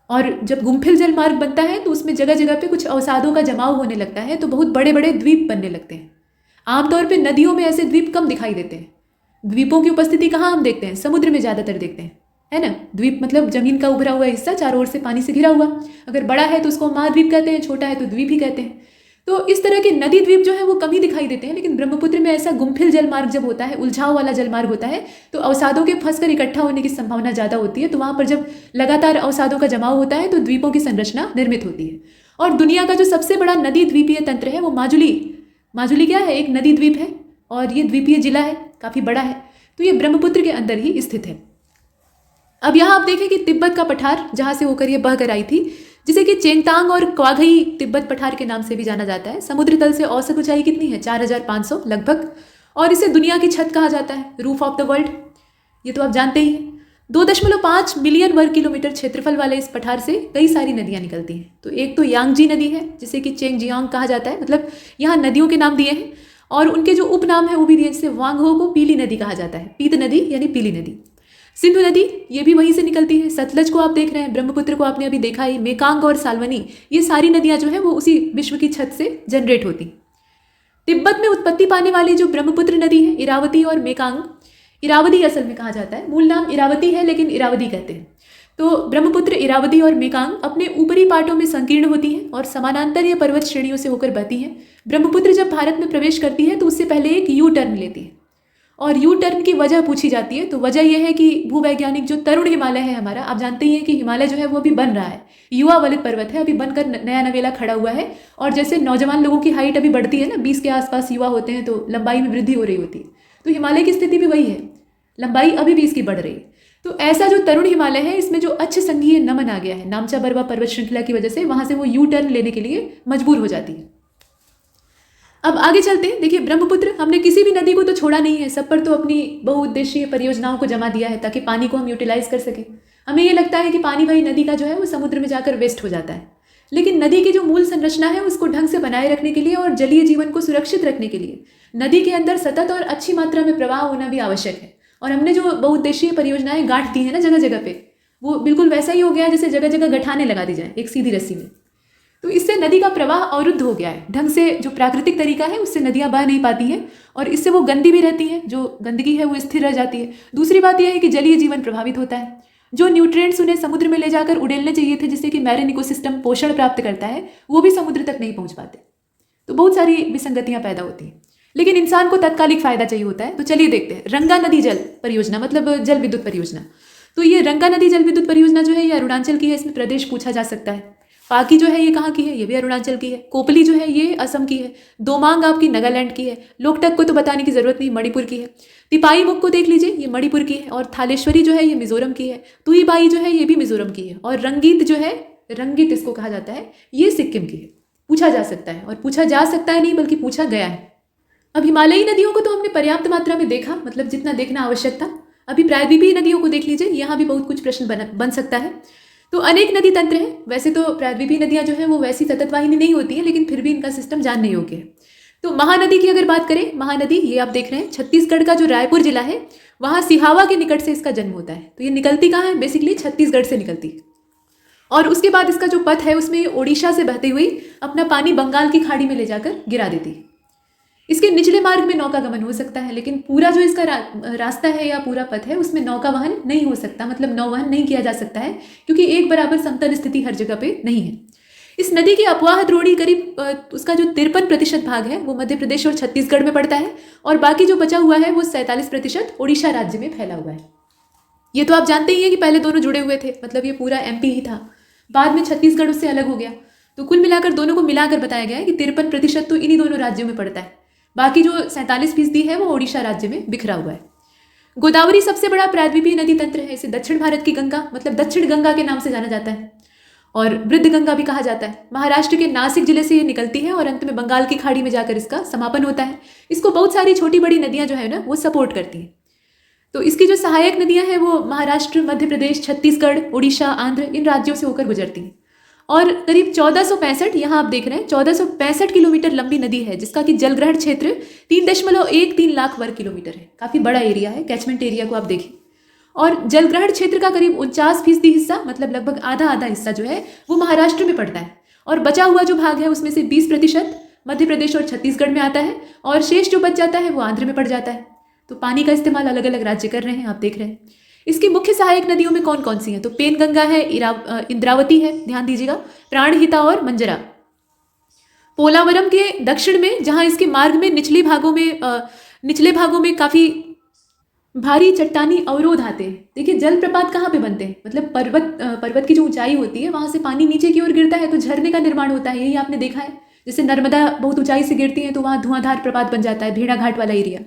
और जब गुम्फिल जलमार्ग बनता है तो उसमें जगह जगह पे कुछ अवसादों का जमाव होने लगता है, तो बहुत बड़े बड़े द्वीप बनने लगते हैं। आमतौर पे नदियों में ऐसे द्वीप कम दिखाई देते हैं। द्वीपों की उपस्थिति कहाँ हम देखते हैं? समुद्र में ज़्यादातर देखते हैं, है ना। द्वीप मतलब जमीन का उभरा हुआ हिस्सा चारों ओर से पानी से घिरा हुआ। अगर बड़ा है तो उसको महाद्वीप कहते हैं, छोटा है तो द्वीप ही कहते हैं। तो इस तरह के नदी द्वीप जो है वो कम ही दिखाई देते हैं। लेकिन ब्रह्मपुत्र में ऐसा गुम्फिल जलमार्ग जब होता है, उलझाव वाला जलमार्ग होता है, तो अवसादों के फंसकर इकट्ठा होने की संभावना ज़्यादा होती है। तो वहाँ पर जब लगातार अवसादों का जमाव होता है तो द्वीपों की संरचना निर्मित होती है। और दुनिया का जो सबसे बड़ा नदी द्वीपीय तंत्र है वो माजुली क्या है? एक नदी द्वीप है और ये द्वीपीय जिला है, काफ़ी बड़ा है। तो ये ब्रह्मपुत्र के अंदर ही स्थित है। अब यहाँ आप देखें कि तिब्बत का पठार जहाँ से होकर ये बहकर आई थी, जिसे कि चेंगतांग और क्वाघई तिब्बत पठार के नाम से भी जाना जाता है। समुद्र तल से औसत ऊंचाई कितनी है? 4500 लगभग। और इसे दुनिया की छत कहा जाता है, रूफ ऑफ द वर्ल्ड। ये तो आप जानते ही हैं। 2.5 मिलियन वर्ग किलोमीटर क्षेत्रफल वाले इस पठार से कई सारी नदियाँ निकलती हैं। तो एक तो यांगजी नदी है जिसे कि चेंगजियांग कहा जाता है, मतलब यहाँ नदियों के नाम दिए हैं और उनके जो उपनाम है वो भी दिए, जैसे वांगहो को पीली नदी कहा जाता है, पीत नदी यानी पीली नदी। सिंधु नदी ये भी वहीं से निकलती है। सतलज को आप देख रहे हैं, ब्रह्मपुत्र को आपने अभी देखा ही, मेकांग और साल्वनी ये सारी नदियाँ जो हैं वो उसी विश्व की छत से जनरेट होती। तिब्बत में उत्पत्ति पाने वाली जो ब्रह्मपुत्र नदी है इरावती और मेकांग, इरावदी असल में कहा जाता है, मूल नाम इरावती है लेकिन इरावदी कहते हैं। तो ब्रह्मपुत्र, इरावदी और मेकांग अपने ऊपरी पाटों में संकीर्ण होती हैं और समानांतर ये पर्वत श्रेणियों से होकर बहती हैं। ब्रह्मपुत्र जब भारत में प्रवेश करती है तो उससे पहले एक यू टर्न लेती है और यू टर्न की वजह पूछी जाती है। तो वजह यह है कि भूवैज्ञानिक जो तरुण हिमालय है हमारा, आप जानते ही हैं कि हिमालय जो है वो अभी बन रहा है, युवा वलित पर्वत है, अभी बनकर नया नवेला खड़ा हुआ है। और जैसे नौजवान लोगों की हाइट अभी बढ़ती है ना, 20 के आसपास युवा होते हैं तो लंबाई में वृद्धि हो रही होती है। तो हिमालय की स्थिति भी वही है, लंबाई अभी भी इसकी बढ़ रही है। तो ऐसा जो तरुण हिमालय है इसमें जो अच्छ संघीय नमन आ गया है नामचा बरवा पर्वत श्रृंखला की वजह से, वहां से वो यू टर्न लेने के लिए मजबूर हो जाती है। अब आगे चलते हैं। देखिए ब्रह्मपुत्र, हमने किसी भी नदी को तो छोड़ा नहीं है, सब पर तो अपनी बहुउद्देशीय परियोजनाओं को जमा दिया है ताकि पानी को हम यूटिलाइज कर सकें। हमें ये लगता है कि पानी भाई नदी का जो है वो समुद्र में जाकर वेस्ट हो जाता है, लेकिन नदी की जो मूल संरचना है उसको ढंग से बनाए रखने के लिए और जलीय जीवन को सुरक्षित रखने के लिए नदी के अंदर सतत और अच्छी मात्रा में प्रवाह होना भी आवश्यक है। और हमने जो बहुउद्देशीय परियोजनाएं गांठ दी है ना जगह जगह पे, वो बिल्कुल वैसा ही हो गया है जैसे जगह जगह गठाने लगा दी जाए एक सीधी रस्सी में। तो इससे नदी का प्रवाह अवरुद्ध हो गया है ढंग से, जो प्राकृतिक तरीका है उससे नदियाँ बह नहीं पाती हैं और इससे वो गंदी भी रहती हैं, जो गंदगी है वो स्थिर रह जाती है। दूसरी बात यह है कि जलीय जीवन प्रभावित होता है, जो न्यूट्रिएंट्स उन्हें समुद्र में ले जाकर उड़ेलने चाहिए थे जिससे कि मैरिन इकोसिस्टम पोषण प्राप्त करता है, वो भी समुद्र तक नहीं पहुंच पाते। तो बहुत सारी विसंगतियां पैदा होती हैं, लेकिन इंसान को तात्कालिक फायदा चाहिए होता है। तो चलिए देखते हैं रंगा नदी जल परियोजना, मतलब जल विद्युत परियोजना। तो ये रंगा नदी जल विद्युत परियोजना जो है ये अरुणाचल की है, इसमें प्रदेश पूछा जा सकता है। पाकी जो है ये कहाँ की है? ये भी अरुणाचल की है। कोपली जो है ये असम की है। दोमांग आपकी नागालैंड की है। लोकटक को तो बताने की जरूरत नहीं, मणिपुर की है। तिपाई मुख को देख लीजिए, ये मणिपुर की है। और थालेश्वरी जो है ये मिजोरम की है। तुईबाई जो है ये भी मिजोरम की है। और रंगीत जो है, रंगीत इसको कहा जाता है, ये सिक्किम की है। पूछा जा सकता है, और पूछा जा सकता है नहीं बल्कि पूछा गया है। अब हिमालयी नदियों को तो हमने पर्याप्त मात्रा में देखा, मतलब जितना देखना आवश्यक था। अभी प्रायद्वीपीय नदियों को देख लीजिए, यहाँ भी बहुत कुछ प्रश्न बन सकता है। तो अनेक नदी तंत्र हैं। वैसे तो प्रायद्वीपीय नदियाँ जो हैं वो वैसी सतत वाहिनी नहीं होती हैं, लेकिन फिर भी इनका सिस्टम जानने योग्य है। तो महानदी की अगर बात करें, महानदी ये आप देख रहे हैं छत्तीसगढ़ का जो रायपुर जिला है वहाँ सिहावा के निकट से इसका जन्म होता है। तो ये निकलती कहाँ है? बेसिकली छत्तीसगढ़ से निकलती है। और उसके बाद इसका जो पथ है उसमें ओडिशा से बहती हुई अपना पानी बंगाल की खाड़ी में ले जाकर गिरा देती है। इसके निचले मार्ग में नौका गमन हो सकता है, लेकिन पूरा जो इसका रास्ता है या पूरा पथ है उसमें नौका वहन नहीं हो सकता, मतलब नौवहन नहीं किया जा सकता है, क्योंकि एक बराबर समतल स्थिति हर जगह पे नहीं है। इस नदी की अपवाह द्रोणी करीब उसका जो 53% भाग है वो मध्य प्रदेश और छत्तीसगढ़ में पड़ता है, और बाकी जो बचा हुआ है वो 47% ओडिशा राज्य में फैला हुआ है। ये तो आप जानते ही हैं कि पहले दोनों जुड़े हुए थे, मतलब ये पूरा एमपी ही था। बाद में छत्तीसगढ़ उससे अलग हो गया। तो कुल मिलाकर दोनों को मिलाकर बताया गया है कि 53% तो इन्हीं दोनों राज्यों में पड़ता है। बाकी जो 47% है वो ओडिशा राज्य में बिखरा हुआ है। गोदावरी सबसे बड़ा प्रायद्वीपीय नदी तंत्र है। इसे दक्षिण भारत की गंगा, मतलब दक्षिण गंगा के नाम से जाना जाता है और वृद्ध गंगा भी कहा जाता है। महाराष्ट्र के नासिक जिले से ये निकलती है और अंत में बंगाल की खाड़ी में जाकर इसका समापन होता है। इसको बहुत सारी छोटी बड़ी नदियां जो है ना वो सपोर्ट करती हैं। तो इसकी जो सहायक नदियां हैं वो महाराष्ट्र, मध्य प्रदेश, छत्तीसगढ़, उड़ीसा, आंध्र, इन राज्यों से होकर गुजरती हैं। और करीब 1465, यहाँ आप देख रहे हैं 1465 किलोमीटर लंबी नदी है, जिसका कि जलग्रहण क्षेत्र 3.13 लाख वर्ग किलोमीटर है। काफ़ी बड़ा एरिया है। कैचमेंट एरिया को आप देखें। और जलग्रहण क्षेत्र का करीब 49% हिस्सा, मतलब लगभग आधा आधा हिस्सा जो है वो महाराष्ट्र में पड़ता है। और बचा हुआ जो भाग है उसमें से 20% मध्य प्रदेश और छत्तीसगढ़ में आता है और शेष जो बच जाता है वो आंध्र में पड़ जाता है। तो पानी का इस्तेमाल अलग अलग राज्य कर रहे हैं, आप देख रहे हैं। इसकी मुख्य सहायक नदियों में कौन कौन सी हैं? तो पेनगंगा है, इंद्रावती है, ध्यान दीजिएगा, प्राणहिता और मंजरा। पोलावरम के दक्षिण में, जहां इसके मार्ग में निचले भागों में काफी भारी चट्टानी अवरोध आते हैं। देखिए जलप्रपात कहाँ पे बनते हैं, मतलब पर्वत की जो ऊंचाई होती है वहां से पानी नीचे की ओर गिरता है तो झरने का निर्माण होता है। यही आपने देखा है। जैसे नर्मदा बहुत ऊंचाई से गिरती है तो वहां धुआंधार प्रपात बन जाता है, भेड़ाघाट वाला एरिया।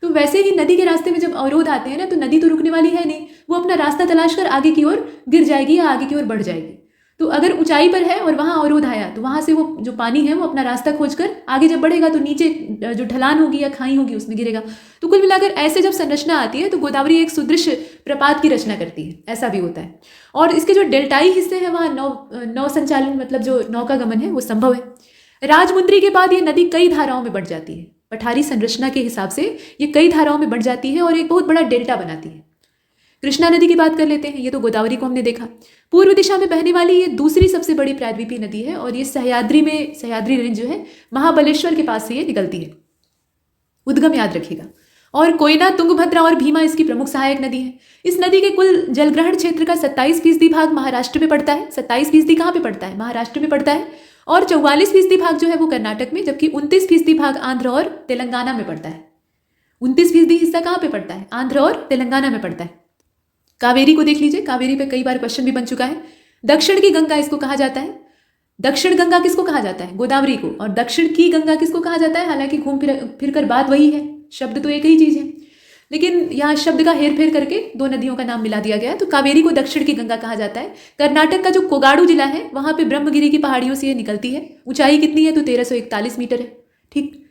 तो वैसे ही नदी के रास्ते में जब अवरोध आते हैं ना, तो नदी तो रुकने वाली है नहीं, वो अपना रास्ता तलाश कर आगे की ओर गिर जाएगी या आगे की ओर बढ़ जाएगी। तो अगर ऊंचाई पर है और वहां अवरोध आया तो वहां से वो जो पानी है वो अपना रास्ता खोजकर आगे जब बढ़ेगा तो नीचे जो ढलान होगी या खाई होगी उसमें गिरेगा। तो कुल मिलाकर ऐसे जब संरचना आती है तो गोदावरी एक सुदृश्य प्रपात की रचना करती है, ऐसा भी होता है। और इसके जो डेल्टाई हिस्से हैं वहाँ नौ संचालन, मतलब जो नौका गमन है वो संभव है। राजमुंद्री के बाद ये नदी कई धाराओं में बढ़ जाती है। पठारी संरचना के हिसाब से ये कई धाराओं में बढ़ जाती है और एक बहुत बड़ा डेल्टा बनाती है। कृष्णा नदी की बात कर लेते हैं। ये तो गोदावरी को हमने देखा। पूर्व दिशा में बहने वाली ये दूसरी सबसे बड़ी प्रायद्वीपीय नदी है और ये सह्याद्री रेंज जो है महाबलेश्वर के पास से ये निकलती है। उद्गम याद रखिएगा। और कोयना, तुंगभद्रा और भीमा इसकी प्रमुख सहायक नदी है। इस नदी के कुल जलग्रहण क्षेत्र का 27% भाग महाराष्ट्र में पड़ता है। 27% कहाँ पे पड़ता है? महाराष्ट्र में पड़ता है। और 44% भाग जो है वो कर्नाटक में, जबकि 29% भाग आंध्र और तेलंगाना में पड़ता है। 29% हिस्सा कहाँ पे पड़ता है? आंध्र और तेलंगाना में पड़ता है। कावेरी को देख लीजिए। कावेरी पे कई बार क्वेश्चन भी बन चुका है। दक्षिण की गंगा इसको कहा जाता है। दक्षिण गंगा किसको कहा जाता है? गोदावरी को। और दक्षिण की गंगा किसको कहा जाता है? हालांकि घूम फिर कर बात वही है, शब्द तो एक ही चीज है, लेकिन यहाँ शब्द का हेरफेर करके दो नदियों का नाम मिला दिया गया है। तो कावेरी को दक्षिण की गंगा कहा जाता है। कर्नाटक का जो कोगाड़ू जिला है वहां पे ब्रह्मगिरी की पहाड़ियों से ये निकलती है। ऊंचाई कितनी है? तो 1341 मीटर है। ठीक,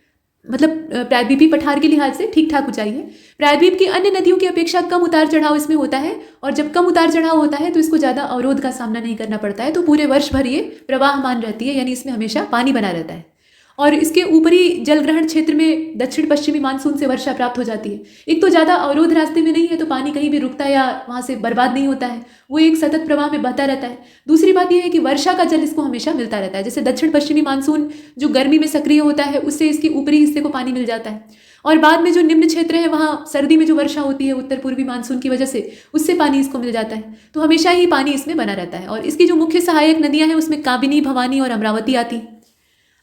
मतलब प्रायद्वीपीय पठार के लिहाज से ठीक ठाक ऊंचाई है। प्रायद्वीप की अन्य नदियों की अपेक्षा कम उतार चढ़ाव इसमें होता है और जब कम उतार चढ़ाव होता है तो इसको ज़्यादा अवरोध का सामना नहीं करना पड़ता है। तो पूरे वर्ष भर ये प्रवाहमान रहती है, यानी इसमें हमेशा पानी बना रहता है। और इसके ऊपरी जलग्रहण क्षेत्र में दक्षिण पश्चिमी मानसून से वर्षा प्राप्त हो जाती है। एक तो ज़्यादा अवरोध रास्ते में नहीं है तो पानी कहीं भी रुकता या वहाँ से बर्बाद नहीं होता है, वो एक सतत प्रवाह में बहता रहता है। दूसरी बात यह है कि वर्षा का जल इसको हमेशा मिलता रहता है। जैसे दक्षिण पश्चिमी मानसून जो गर्मी में सक्रिय होता है उससे इसके ऊपरी हिस्से को पानी मिल जाता है और बाद में जो निम्न क्षेत्र है वहाँ सर्दी में जो वर्षा होती है उत्तर पूर्वी मानसून की वजह से, उससे पानी इसको मिल जाता है। तो हमेशा ही पानी इसमें बना रहता है। और इसकी जो मुख्य सहायक नदियाँ हैं उसमें काबिनी, भवानी और अमरावती आती हैं।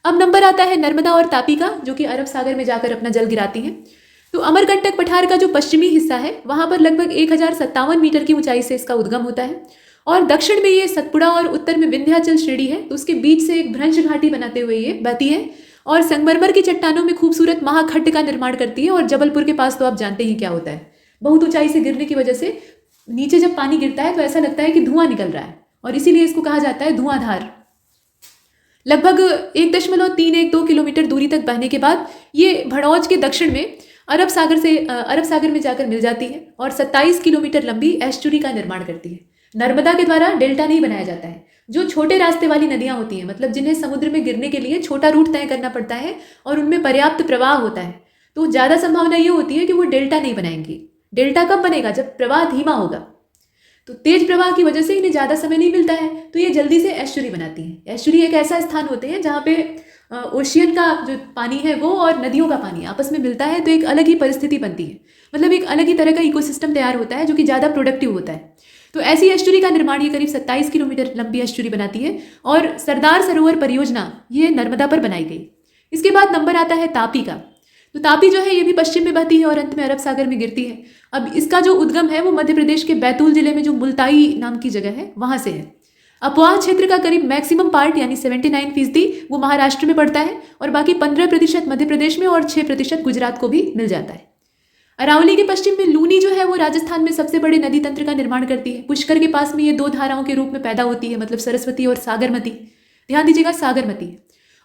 अब नंबर आता है नर्मदा और तापी का, जो कि अरब सागर में जाकर अपना जल गिराती हैं। तो अमरकंटक पठार का जो पश्चिमी हिस्सा है वहाँ पर लगभग 1057 मीटर की ऊंचाई से इसका उद्गम होता है और दक्षिण में ये सतपुड़ा और उत्तर में विंध्याचल श्रेणी है, तो उसके बीच से एक भ्रंश घाटी बनाते हुए ये बहती है और संगमरमर की चट्टानों में खूबसूरत महाखड्ड का निर्माण करती है। और जबलपुर के पास तो आप जानते ही क्या होता है, बहुत ऊंचाई से गिरने की वजह से नीचे जब पानी गिरता है तो ऐसा लगता है कि धुआं निकल रहा है और इसीलिए इसको कहा जाता है धुआंधार। लगभग 1.312 किलोमीटर दूरी तक बहने के बाद ये भड़ौज के दक्षिण में अरब सागर में जाकर मिल जाती है और 27 किलोमीटर लंबी एस्चुरी का निर्माण करती है। नर्मदा के द्वारा डेल्टा नहीं बनाया जाता है। जो छोटे रास्ते वाली नदियां होती हैं, मतलब जिन्हें समुद्र में गिरने के लिए छोटा रूट तय करना पड़ता है और उनमें पर्याप्त प्रवाह होता है, तो ज़्यादा संभावना ये होती है कि वो डेल्टा नहीं बनाएंगी। डेल्टा कब बनेगा? जब प्रवाह धीमा होगा। तो तेज प्रवाह की वजह से इन्हें ज़्यादा समय नहीं मिलता है तो ये जल्दी से एस्चुरी बनाती हैं। एस्चुरी एक ऐसा स्थान होते हैं जहाँ पे ओशियन का जो पानी है वो और नदियों का पानी आपस में मिलता है, तो एक अलग ही परिस्थिति बनती है, मतलब एक अलग ही तरह का इकोसिस्टम तैयार होता है जो कि ज़्यादा प्रोडक्टिव होता है। तो ऐसी एस्चुरी का निर्माण ये करीब 27 किलोमीटर लंबी एस्चुरी बनाती है और सरदार सरोवर परियोजना ये नर्मदा पर बनाई गई। इसके बाद नंबर आता है तापी का। तो तापी जो है ये भी पश्चिम में बहती है और अंत में अरब सागर में गिरती है। अब इसका जो उद्गम है वो मध्य प्रदेश के बैतूल जिले में जो मुल्ताई नाम की जगह है वहां से है। अपवाह क्षेत्र का करीब मैक्सिमम पार्ट यानी 79% वो महाराष्ट्र में पड़ता है और बाकी 15% मध्य प्रदेश में और 6% गुजरात को भी मिल जाता है। अरावली के पश्चिम में लूनी जो है वो राजस्थान में सबसे बड़े नदी तंत्र का निर्माण करती है। पुष्कर के पास में ये 2 धाराओं के रूप में पैदा होती है, मतलब सरस्वती और सागरमती। ध्यान दीजिएगा, सागरमती।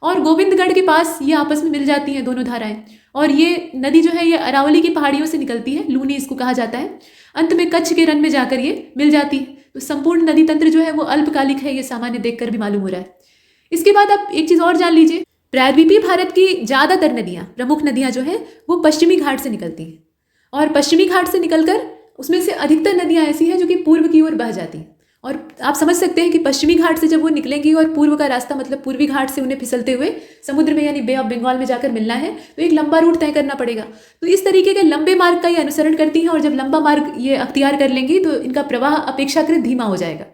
और गोविंदगढ़ के पास ये आपस में मिल जाती हैं दोनों धाराएं। और ये नदी जो है ये अरावली की पहाड़ियों से निकलती है, लूनी इसको कहा जाता है। अंत में कच्छ के रन में जाकर ये मिल जाती है। तो संपूर्ण नदी तंत्र जो है वो अल्पकालिक है, ये सामान्य देखकर भी मालूम हो रहा है। इसके बाद आप एक चीज़ और जान लीजिए, प्रायद्वीपीय भारत की ज़्यादातर नदियाँ, प्रमुख नदियाँ जो है वो पश्चिमी घाट से निकलती हैं और पश्चिमी घाट से निकलकर उसमें से अधिकतर नदियाँ ऐसी हैं जो कि पूर्व की ओर बह जाती हैं। और आप समझ सकते हैं कि पश्चिमी घाट से जब वो निकलेंगी और पूर्व का रास्ता मतलब पूर्वी घाट से उन्हें फिसलते हुए समुद्र में यानी बे ऑफ बंगाल में जाकर मिलना है तो एक लंबा रूट तय करना पड़ेगा। तो इस तरीके के लंबे मार्ग का ये अनुसरण करती हैं और जब लंबा मार्ग ये अख्तियार कर लेंगी तो इनका प्रवाह अपेक्षाकृत धीमा हो जाएगा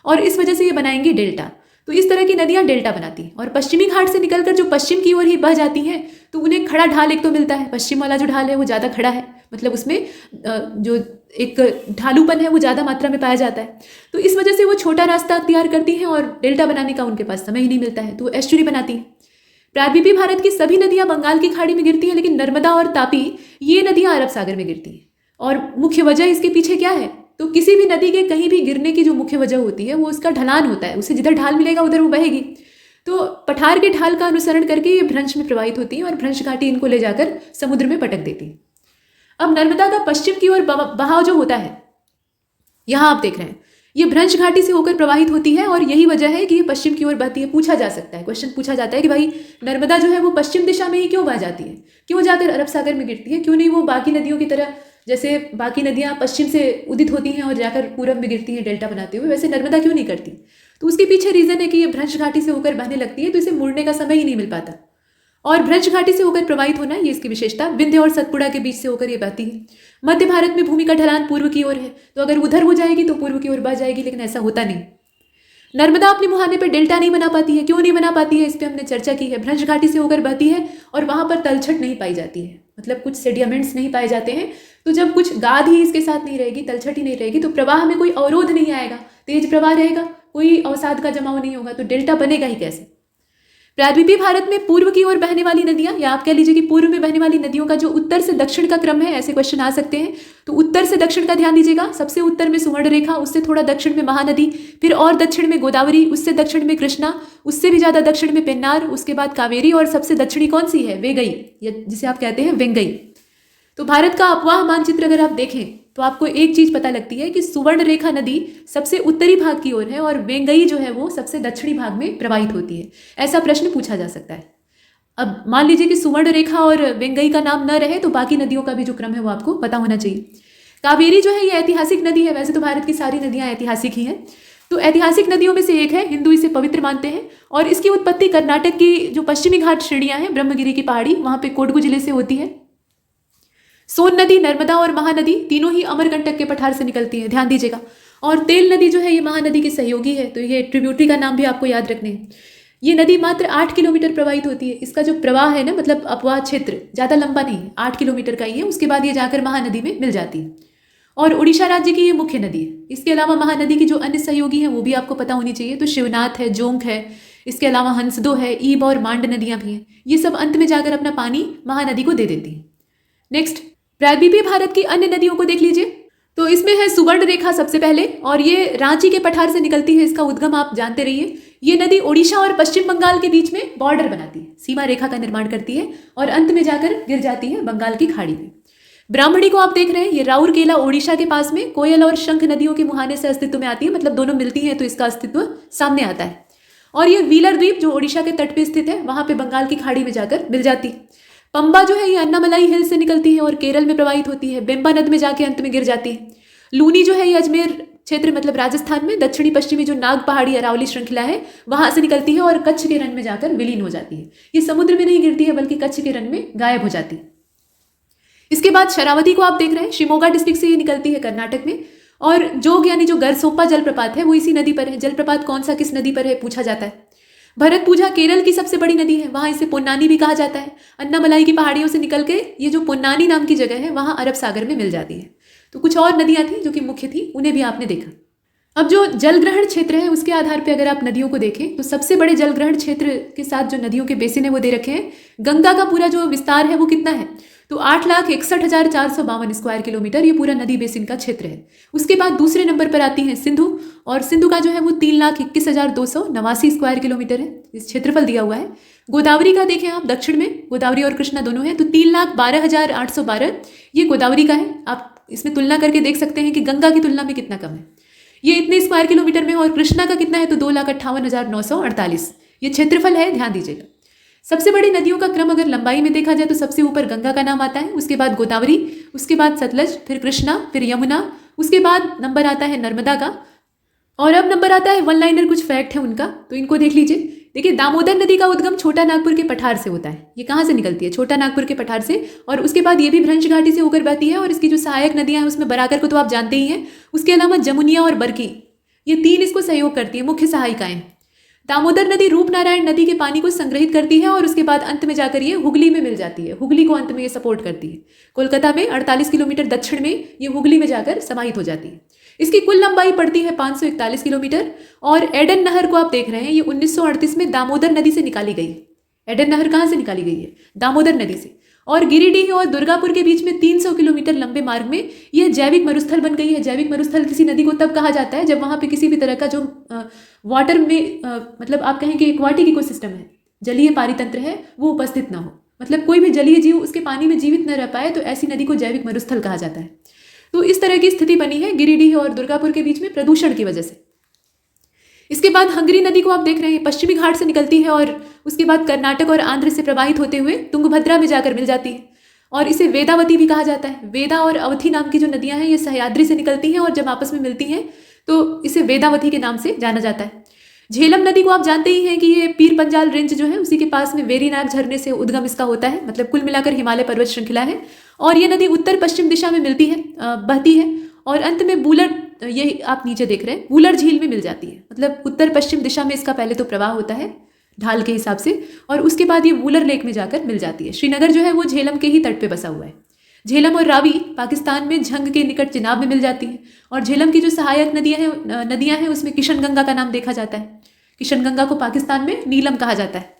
और इस वजह से ये बनाएंगी डेल्टा। तो इस तरह की नदियाँ डेल्टा बनाती हैं और पश्चिमी घाट से निकलकर जो पश्चिम की ओर ही बह जाती हैं तो उन्हें खड़ा ढाल एक तो मिलता है। पश्चिम वाला जो ढाल है वो ज़्यादा खड़ा है, मतलब उसमें जो एक ढालूपन है वो ज़्यादा मात्रा में पाया जाता है। तो इस वजह से वो छोटा रास्ता अख्तियार करती हैं और डेल्टा बनाने का उनके पास समय ही नहीं मिलता है, तो वो एस्चुरी बनाती हैं। प्रायद्वीपीय भारत की सभी नदियाँ बंगाल की खाड़ी में गिरती हैं, लेकिन नर्मदा और तापी ये नदियाँ अरब सागर में गिरती हैं। और मुख्य वजह इसके पीछे क्या है, तो किसी भी नदी के कहीं भी गिरने की जो मुख्य वजह होती है वो उसका ढलान होता है, उसे जिधर ढाल मिलेगा उधर वो बहेगी। तो पठार के ढाल का अनुसरण करके ये भ्रंश में प्रवाहित होती हैं और भ्रंश घाटी इनको ले जाकर समुद्र में पटक देती है। अब नर्मदा का पश्चिम की ओर बहाव जो होता है, यहाँ आप देख रहे हैं, ये भ्रंश घाटी से होकर प्रवाहित होती है और यही वजह है कि ये पश्चिम की ओर बहती है। पूछा जा सकता है, क्वेश्चन पूछा जाता है कि भाई नर्मदा जो है वो पश्चिम दिशा में ही क्यों बह जाती है, क्यों जाकर अरब सागर में गिरती है, क्यों नहीं वो बाकी नदियों की तरह, जैसे बाकी नदियाँ पश्चिम से उदित होती हैं और जाकर पूरब में गिरती हैं डेल्टा बनाते हुए, वैसे नर्मदा क्यों नहीं करती। तो उसके पीछे रीज़न है कि ये भ्रंश घाटी से होकर बहने लगती है तो इसे मुड़ने का समय ही नहीं मिल पाता। और भ्रंश घाटी से होकर प्रवाहित होना ये इसकी विशेषता, विंध्य और सतपुड़ा के बीच से होकर ये बहती है। मध्य भारत में भूमि का ढलान पूर्व की ओर है, तो अगर उधर हो जाएगी तो पूर्व की ओर बह जाएगी, लेकिन ऐसा होता नहीं। नर्मदा अपने मुहाने पर डेल्टा नहीं बना पाती है। क्यों नहीं बना पाती है, इस पर हमने चर्चा की है। भ्रंश घाटी से होकर बहती है और वहाँ पर तलछट नहीं पाई जाती है, मतलब कुछ सेडिमेंट्स नहीं पाए जाते हैं। तो जब कुछ गाद ही इसके साथ नहीं रहेगी, तलछट ही नहीं रहेगी, तो प्रवाह में कोई अवरोध नहीं आएगा, तेज प्रवाह रहेगा, कोई अवसाद का जमाव नहीं होगा, तो डेल्टा बनेगा ही कैसे। प्रायद्वीपीय भारत में पूर्व की ओर बहने वाली नदियां, या आप कह लीजिए कि पूर्व में बहने वाली नदियों का जो उत्तर से दक्षिण का क्रम है, ऐसे क्वेश्चन आ सकते हैं। तो उत्तर से दक्षिण का ध्यान दीजिएगा। सबसे उत्तर में सुवर्ण रेखा, उससे थोड़ा दक्षिण में महानदी, फिर और दक्षिण में गोदावरी, उससे दक्षिण में कृष्णा, उससे भी ज़्यादा दक्षिण में पेन्नार, उसके बाद कावेरी, और सबसे दक्षिणी कौन सी है, वेंगई, या जिसे आप कहते हैं वेंगई। तो भारत का अपवाह मानचित्र अगर आप देखें तो आपको एक चीज पता लगती है कि सुवर्ण रेखा नदी सबसे उत्तरी भाग की ओर है और वेंगई जो है वो सबसे दक्षिणी भाग में प्रवाहित होती है। ऐसा प्रश्न पूछा जा सकता है। अब मान लीजिए कि सुवर्ण रेखा और वेंगई का नाम न रहे तो बाकी नदियों का भी जो क्रम है वो आपको पता होना चाहिए। कावेरी जो है ये ऐतिहासिक नदी है, वैसे तो भारत की सारी नदियाँ ऐतिहासिक ही हैं, तो ऐतिहासिक नदियों में से एक है, हिंदू इसे पवित्र मानते हैं। और इसकी उत्पत्ति कर्नाटक की जो पश्चिमी घाट श्रेणियाँ हैं, ब्रह्मगिरी की पहाड़ी, वहाँ पे कोडगु जिले से होती है। सोन नदी, नर्मदा और महानदी तीनों ही अमरकंटक के पठार से निकलती है, ध्यान दीजिएगा। और तेल नदी जो है ये महानदी की सहयोगी है, तो ये ट्रिब्यूटरी का नाम भी आपको याद रखने हैं। ये नदी मात्र 8 किलोमीटर प्रवाहित होती है। इसका जो प्रवाह है ना, मतलब अपवाह क्षेत्र ज़्यादा लंबा नहीं है, 8 किलोमीटर का ही है। उसके बाद ये जाकर महानदी में मिल जाती है और उड़ीसा राज्य की ये मुख्य नदी है। इसके अलावा महानदी की जो अन्य सहयोगी हैं वो भी आपको पता होनी चाहिए। तो शिवनाथ है, जोंक है, इसके अलावा हंसदो है, ईब और मांड नदियाँ भी हैं। ये सब अंत में जाकर अपना पानी महानदी को दे देती हैं। नेक्स्ट, प्रायद्वीपीय भारत की अन्य नदियों को देख लीजिए। तो इसमें है सुवर्ण रेखा सबसे पहले, और ये रांची के पठार से निकलती है। इसका उद्गम आप जानते रहिए। ये नदी ओडिशा और पश्चिम बंगाल के बीच में बॉर्डर बनाती है, सीमा रेखा का निर्माण करती है और अंत में जाकर गिर जाती है बंगाल की खाड़ी में। ब्राह्मणी को आप देख रहे हैं, ये राउरकेला ओडिशा के पास में कोयल और शंख नदियों के मुहाने से अस्तित्व में आती है, मतलब दोनों मिलती हैं तो इसका अस्तित्व सामने आता है। और ये व्हीलर द्वीप जो ओडिशा के तट पर स्थित है, वहां पे बंगाल की खाड़ी में जाकर मिल जाती है। पंबा जो है ये अन्नामलाई हिल से निकलती है और केरल में प्रवाहित होती है, बेम्बा नद में जाके अंत में गिर जाती है। लूनी जो है ये अजमेर क्षेत्र मतलब राजस्थान में दक्षिणी पश्चिमी जो नाग पहाड़ी अरावली श्रृंखला है वहां से निकलती है और कच्छ के रन में जाकर विलीन हो जाती है। ये समुद्र में नहीं गिरती है बल्कि कच्छ के रन में गायब हो जाती है। इसके बाद शरावती को आप देख रहे हैं, शिमोगा डिस्ट्रिक्ट से ये निकलती है कर्नाटक में। और जोग यानी जो गरसोप्पा जलप्रपात है वो इसी नदी पर है। जलप्रपात कौन सा किस नदी पर है पूछा जाता है। भरतपूजा केरल की सबसे बड़ी नदी है, वहां इसे पोन्नानी भी कहा जाता है। अन्नामलाई की पहाड़ियों से निकल के ये जो पोन्नानी नाम की जगह है वहाँ अरब सागर में मिल जाती है। तो कुछ और नदियाँ थी जो कि मुख्य थी, उन्हें भी आपने देखा। अब जो जलग्रहण क्षेत्र है उसके आधार पे अगर आप नदियों को देखें तो सबसे बड़े जलग्रहण क्षेत्र के साथ जो नदियों के बेसिन है वो दे रखे हैं। गंगा का पूरा जो विस्तार है वो कितना है, तो 8,61,452 स्क्वायर किलोमीटर ये पूरा नदी बेसिन का क्षेत्र है। उसके बाद दूसरे नंबर पर आती है सिंधु, और सिंधु का जो है वो 3,21,289 स्क्वायर किलोमीटर है, इस क्षेत्रफल दिया हुआ है। गोदावरी का देखें आप, दक्षिण में गोदावरी और कृष्णा दोनों है, तो 3,12,812 ये गोदावरी का है। आप इसमें तुलना करके देख सकते हैं कि गंगा की तुलना में कितना कम है, ये इतने स्क्वायर किलोमीटर में, और कृष्णा का कितना है तो 2,58,948 ये क्षेत्रफल है, ध्यान दीजिएगा। सबसे बड़ी नदियों का क्रम अगर लंबाई में देखा जाए तो सबसे ऊपर गंगा का नाम आता है, उसके बाद गोदावरी, उसके बाद सतलज, फिर कृष्णा, फिर यमुना, उसके बाद नंबर आता है नर्मदा का, और अब नंबर आता है वन लाइनर, कुछ फैक्ट है उनका, तो इनको देख लीजिए। देखिए, दामोदर नदी का उद्गम छोटा नागपुर के पठार से होता है। ये कहाँ से निकलती है? छोटा नागपुर के पठार से, और उसके बाद ये भी भ्रंश घाटी से होकर बहती है, और इसकी जो सहायक नदियां हैं उसमें बराकर को तो आप जानते ही हैं, उसके अलावा जमुनिया और बरकी, ये तीन इसको सहयोग करती है, मुख्य सहायिकाएं। दामोदर नदी रूपनारायण नदी के पानी को संग्रहित करती है, और उसके बाद अंत में जाकर ये हुगली में मिल जाती है। हुगली को अंत में ये सपोर्ट करती है। कोलकाता में 48 किलोमीटर दक्षिण में ये हुगली में जाकर समाहित हो जाती है। इसकी कुल लंबाई पड़ती है 541 किलोमीटर, और एडन नहर को आप देख रहे हैं, ये 1938 में दामोदर नदी से निकाली गई है। एडन नहर कहाँ से निकाली गई है? दामोदर नदी से। और गिरिडीह और दुर्गापुर के बीच में 300 किलोमीटर लंबे मार्ग में यह जैविक मरुस्थल बन गई है। जैविक मरुस्थल किसी नदी को तब कहा जाता है जब वहाँ पे किसी भी तरह का जो वाटर में मतलब आप कहें कि एक्वाटिक इकोसिस्टम है, जलीय पारितंत्र है, वो उपस्थित ना हो, मतलब कोई भी जलीय जीव उसके पानी में जीवित न रह पाए, तो ऐसी नदी को जैविक मरुस्थल कहा जाता है। तो इस तरह की स्थिति बनी है गिरिडीह और दुर्गापुर के बीच में प्रदूषण की वजह से। इसके बाद हंगरी नदी को आप देख रहे हैं, पश्चिमी घाट से निकलती है और उसके बाद कर्नाटक और आंध्र से प्रवाहित होते हुए तुंगभद्रा में जाकर मिल जाती है, और इसे वेदावती भी कहा जाता है। वेदा और अवथी नाम की जो नदियां हैं ये सह्याद्री से निकलती हैं, और जब आपस में मिलती हैं तो इसे वेदावती के नाम से जाना जाता है। झेलम नदी को आप जानते ही हैं कि ये पीर पंजाल रेंज जो है उसी के पास में वेरीनाग झरने से उद्गम इसका होता है, मतलब कुल मिलाकर हिमालय पर्वत श्रृंखला है। और ये नदी उत्तर पश्चिम दिशा में मिलती है, बहती है, और अंत में बूलर, ये आप नीचे देख रहे हैं, बूलर झील में मिल जाती है। मतलब उत्तर पश्चिम दिशा में इसका पहले तो प्रवाह होता है ढाल के हिसाब से, और उसके बाद ये वूलर लेक में जाकर मिल जाती है। श्रीनगर जो है वो झेलम के ही तट पे बसा हुआ है। झेलम और रावी पाकिस्तान में झंग के निकट चिनाब में मिल जाती है, और झेलम की जो सहायक नदियां हैं उसमें किशन गंगा का नाम देखा जाता है। किशन गंगा को पाकिस्तान में नीलम कहा जाता है।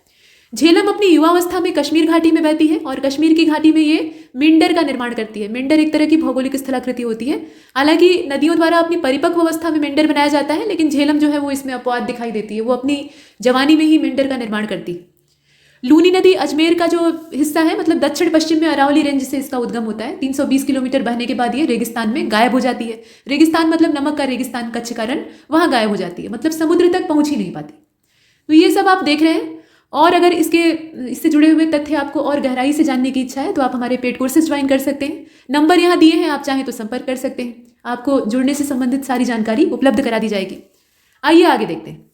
झेलम अपनी युवावस्था में कश्मीर घाटी में बहती है, और कश्मीर की घाटी में ये मिंडर का निर्माण करती है। मिंडर एक तरह की भौगोलिक स्थलाकृति होती है। हालांकि नदियों द्वारा अपनी परिपक्व अवस्था में मिंडर बनाया जाता है, लेकिन झेलम जो है वो इसमें अपवाद दिखाई देती है, वो अपनी जवानी में ही मिंडर का निर्माण करती है। लूनी नदी अजमेर का जो हिस्सा है, मतलब दक्षिण पश्चिम में अरावली रेंज से इसका उद्गम होता है। 320 किलोमीटर बहने के बाद ये रेगिस्तान में गायब हो जाती है। रेगिस्तान मतलब नमक का रेगिस्तान, कच्छ का रण, वहाँ गायब हो जाती है, मतलब समुद्र तक पहुँच ही नहीं पाती। तो ये सब आप देख रहे हैं। और अगर इससे जुड़े हुए तथ्य आपको और गहराई से जानने की इच्छा है तो आप हमारे पेड कोर्सेज ज्वाइन कर सकते हैं। नंबर यहाँ दिए हैं, आप चाहें तो संपर्क कर सकते हैं। आपको जुड़ने से संबंधित सारी जानकारी उपलब्ध करा दी जाएगी। आइए आगे देखते हैं।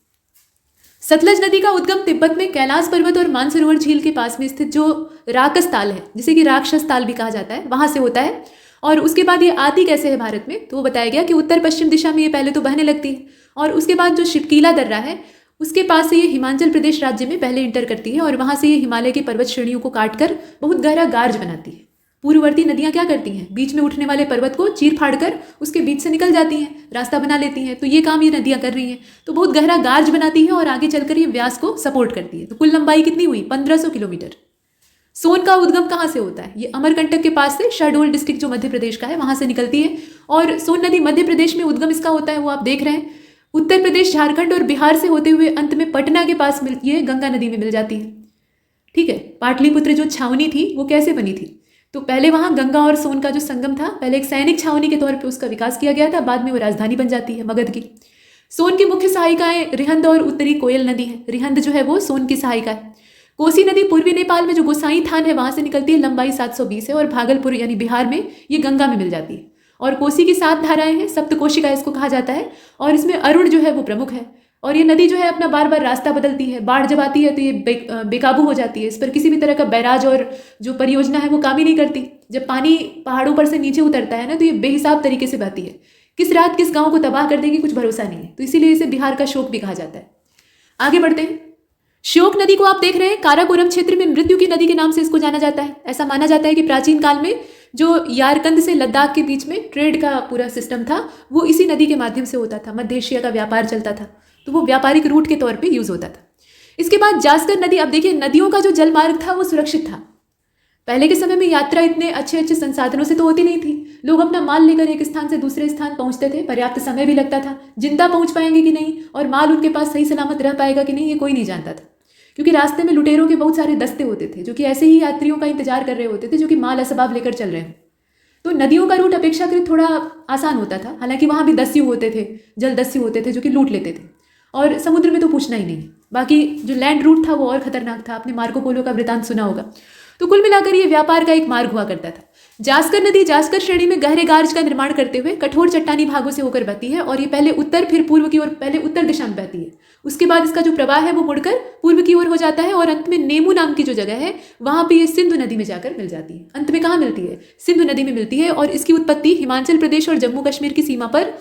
सतलज नदी का उद्गम तिब्बत में कैलाश पर्वत और मानसरोवर झील के पास में स्थित जो राकस ताल है, जिसे कि राक्षस ताल भी कहा जाता है, वहां से होता है। और उसके बाद ये आती कैसे है भारत में, तो वो बताया गया कि उत्तर पश्चिम दिशा में ये पहले तो बहने लगती है, और उसके बाद जो शिपकीला दर्रा है उसके पास से ये हिमाचल प्रदेश राज्य में पहले इंटर करती है, और वहां से ये हिमालय की पर्वत श्रेणियों को काटकर बहुत गहरा गार्ज बनाती है। पूर्ववर्ती नदियां क्या करती हैं, बीच में उठने वाले पर्वत को चीर फाड़ कर उसके बीच से निकल जाती हैं, रास्ता बना लेती हैं। तो ये काम ये नदियां कर रही हैं, तो बहुत गहरा गार्ज बनाती है और आगे चलकर ये व्यास को सपोर्ट करती है। तो कुल लंबाई कितनी हुई? 1500 किलोमीटर। सोन का उद्गम कहाँ से होता है? ये अमरकंटक के पास से शहडोल डिस्ट्रिक्ट जो मध्य प्रदेश का है वहां से निकलती है, और सोन नदी मध्य प्रदेश में उद्गम इसका होता है, वो आप देख रहे हैं। उत्तर प्रदेश, झारखंड और बिहार से होते हुए अंत में पटना के पास ये गंगा नदी में मिल जाती है। ठीक है, पाटलिपुत्र जो छावनी थी वो कैसे बनी थी? तो पहले वहां गंगा और सोन का जो संगम था, पहले एक सैनिक छावनी के तौर पे उसका विकास किया गया था, बाद में वो राजधानी बन जाती है मगध की। सोन की मुख्य सहायिकाएं रिहंद और उत्तरी कोयल नदी है। रिहंद जो है वो सोन की सहायिका है। कोसी नदी पूर्वी नेपाल में जो गोसाई थान है वहां से निकलती है, लंबाई 720 है, और भागलपुर यानी बिहार में ये गंगा में मिल जाती है। और कोसी की 7 धाराएं हैं, सप्तकोशिका इसको कहा जाता है, और इसमें अरुण जो है वो प्रमुख है। और ये नदी जो है अपना बार बार रास्ता बदलती है, बाढ़ जब आती है तो ये बेकाबू हो जाती है। इस पर किसी भी तरह का बैराज और जो परियोजना है वो काम ही नहीं करती। जब पानी पहाड़ों पर से नीचे उतरता है ना, तो ये बेहिसाब तरीके से बहती है। किस रात किस गांव को तबाह कर देगी कुछ भरोसा नहीं है, तो इसीलिए इसे बिहार का शोक भी कहा जाता है। आगे बढ़ते हैं। श्योक नदी को आप देख रहे हैं, काराकोरम क्षेत्र में मृत्यु की नदी के नाम से इसको जाना जाता है। ऐसा माना जाता है कि प्राचीन काल में जो यारकंद से लद्दाख के बीच में ट्रेड का पूरा सिस्टम था वो इसी नदी के माध्यम से होता था। मध्य एशिया का व्यापार चलता था, तो वो व्यापारिक रूट के तौर पे यूज होता था। इसके बाद जास्कर नदी, अब देखिए नदियों का जो जल मार्ग था वो सुरक्षित था। पहले के समय में यात्रा इतने अच्छे अच्छे संसाधनों से तो होती नहीं थी। लोग अपना माल लेकर एक स्थान से दूसरे स्थान पहुंचते थे, पर्याप्त समय भी लगता था। जिंदा पहुंच पाएंगे कि नहीं और माल उनके पास सही सलामत रह पाएगा कि नहीं, ये कोई नहीं जानता था, क्योंकि रास्ते में लुटेरों के बहुत सारे दस्ते होते थे जो कि ऐसे ही यात्रियों का इंतजार कर रहे होते थे जो कि माल असबाब लेकर चल रहे हैं। तो नदियों का रूट अपेक्षाकृत थोड़ा आसान होता था। हालांकि वहाँ भी दस्यु होते थे, जल दस्यु होते थे जो कि लूट लेते थे, और समुद्र में तो पूछना ही नहीं। बाकी जो लैंड रूट था वो और खतरनाक था। आपने मार्को पोलो का वृतांत सुना होगा। तो कुल मिलाकर ये व्यापार का एक मार्ग हुआ करता था। जास्कर नदी जास्कर श्रेणी में गहरे गार्ज का निर्माण करते हुए कठोर चट्टानी भागों से होकर बहती है, और ये पहले उत्तर फिर पूर्व की ओर, पहले उत्तर दिशा में बहती है। उसके बाद इसका जो प्रवाह है वो मुड़कर पूर्व की ओर हो जाता है, और अंत में नेमू नाम की जो जगह है वहां पे ये सिंधु नदी में जाकर मिल जाती है। अंत में कहाँ मिलती है? सिंधु नदी में मिलती है। और इसकी उत्पत्ति हिमाचल प्रदेश और जम्मू कश्मीर की सीमा पर,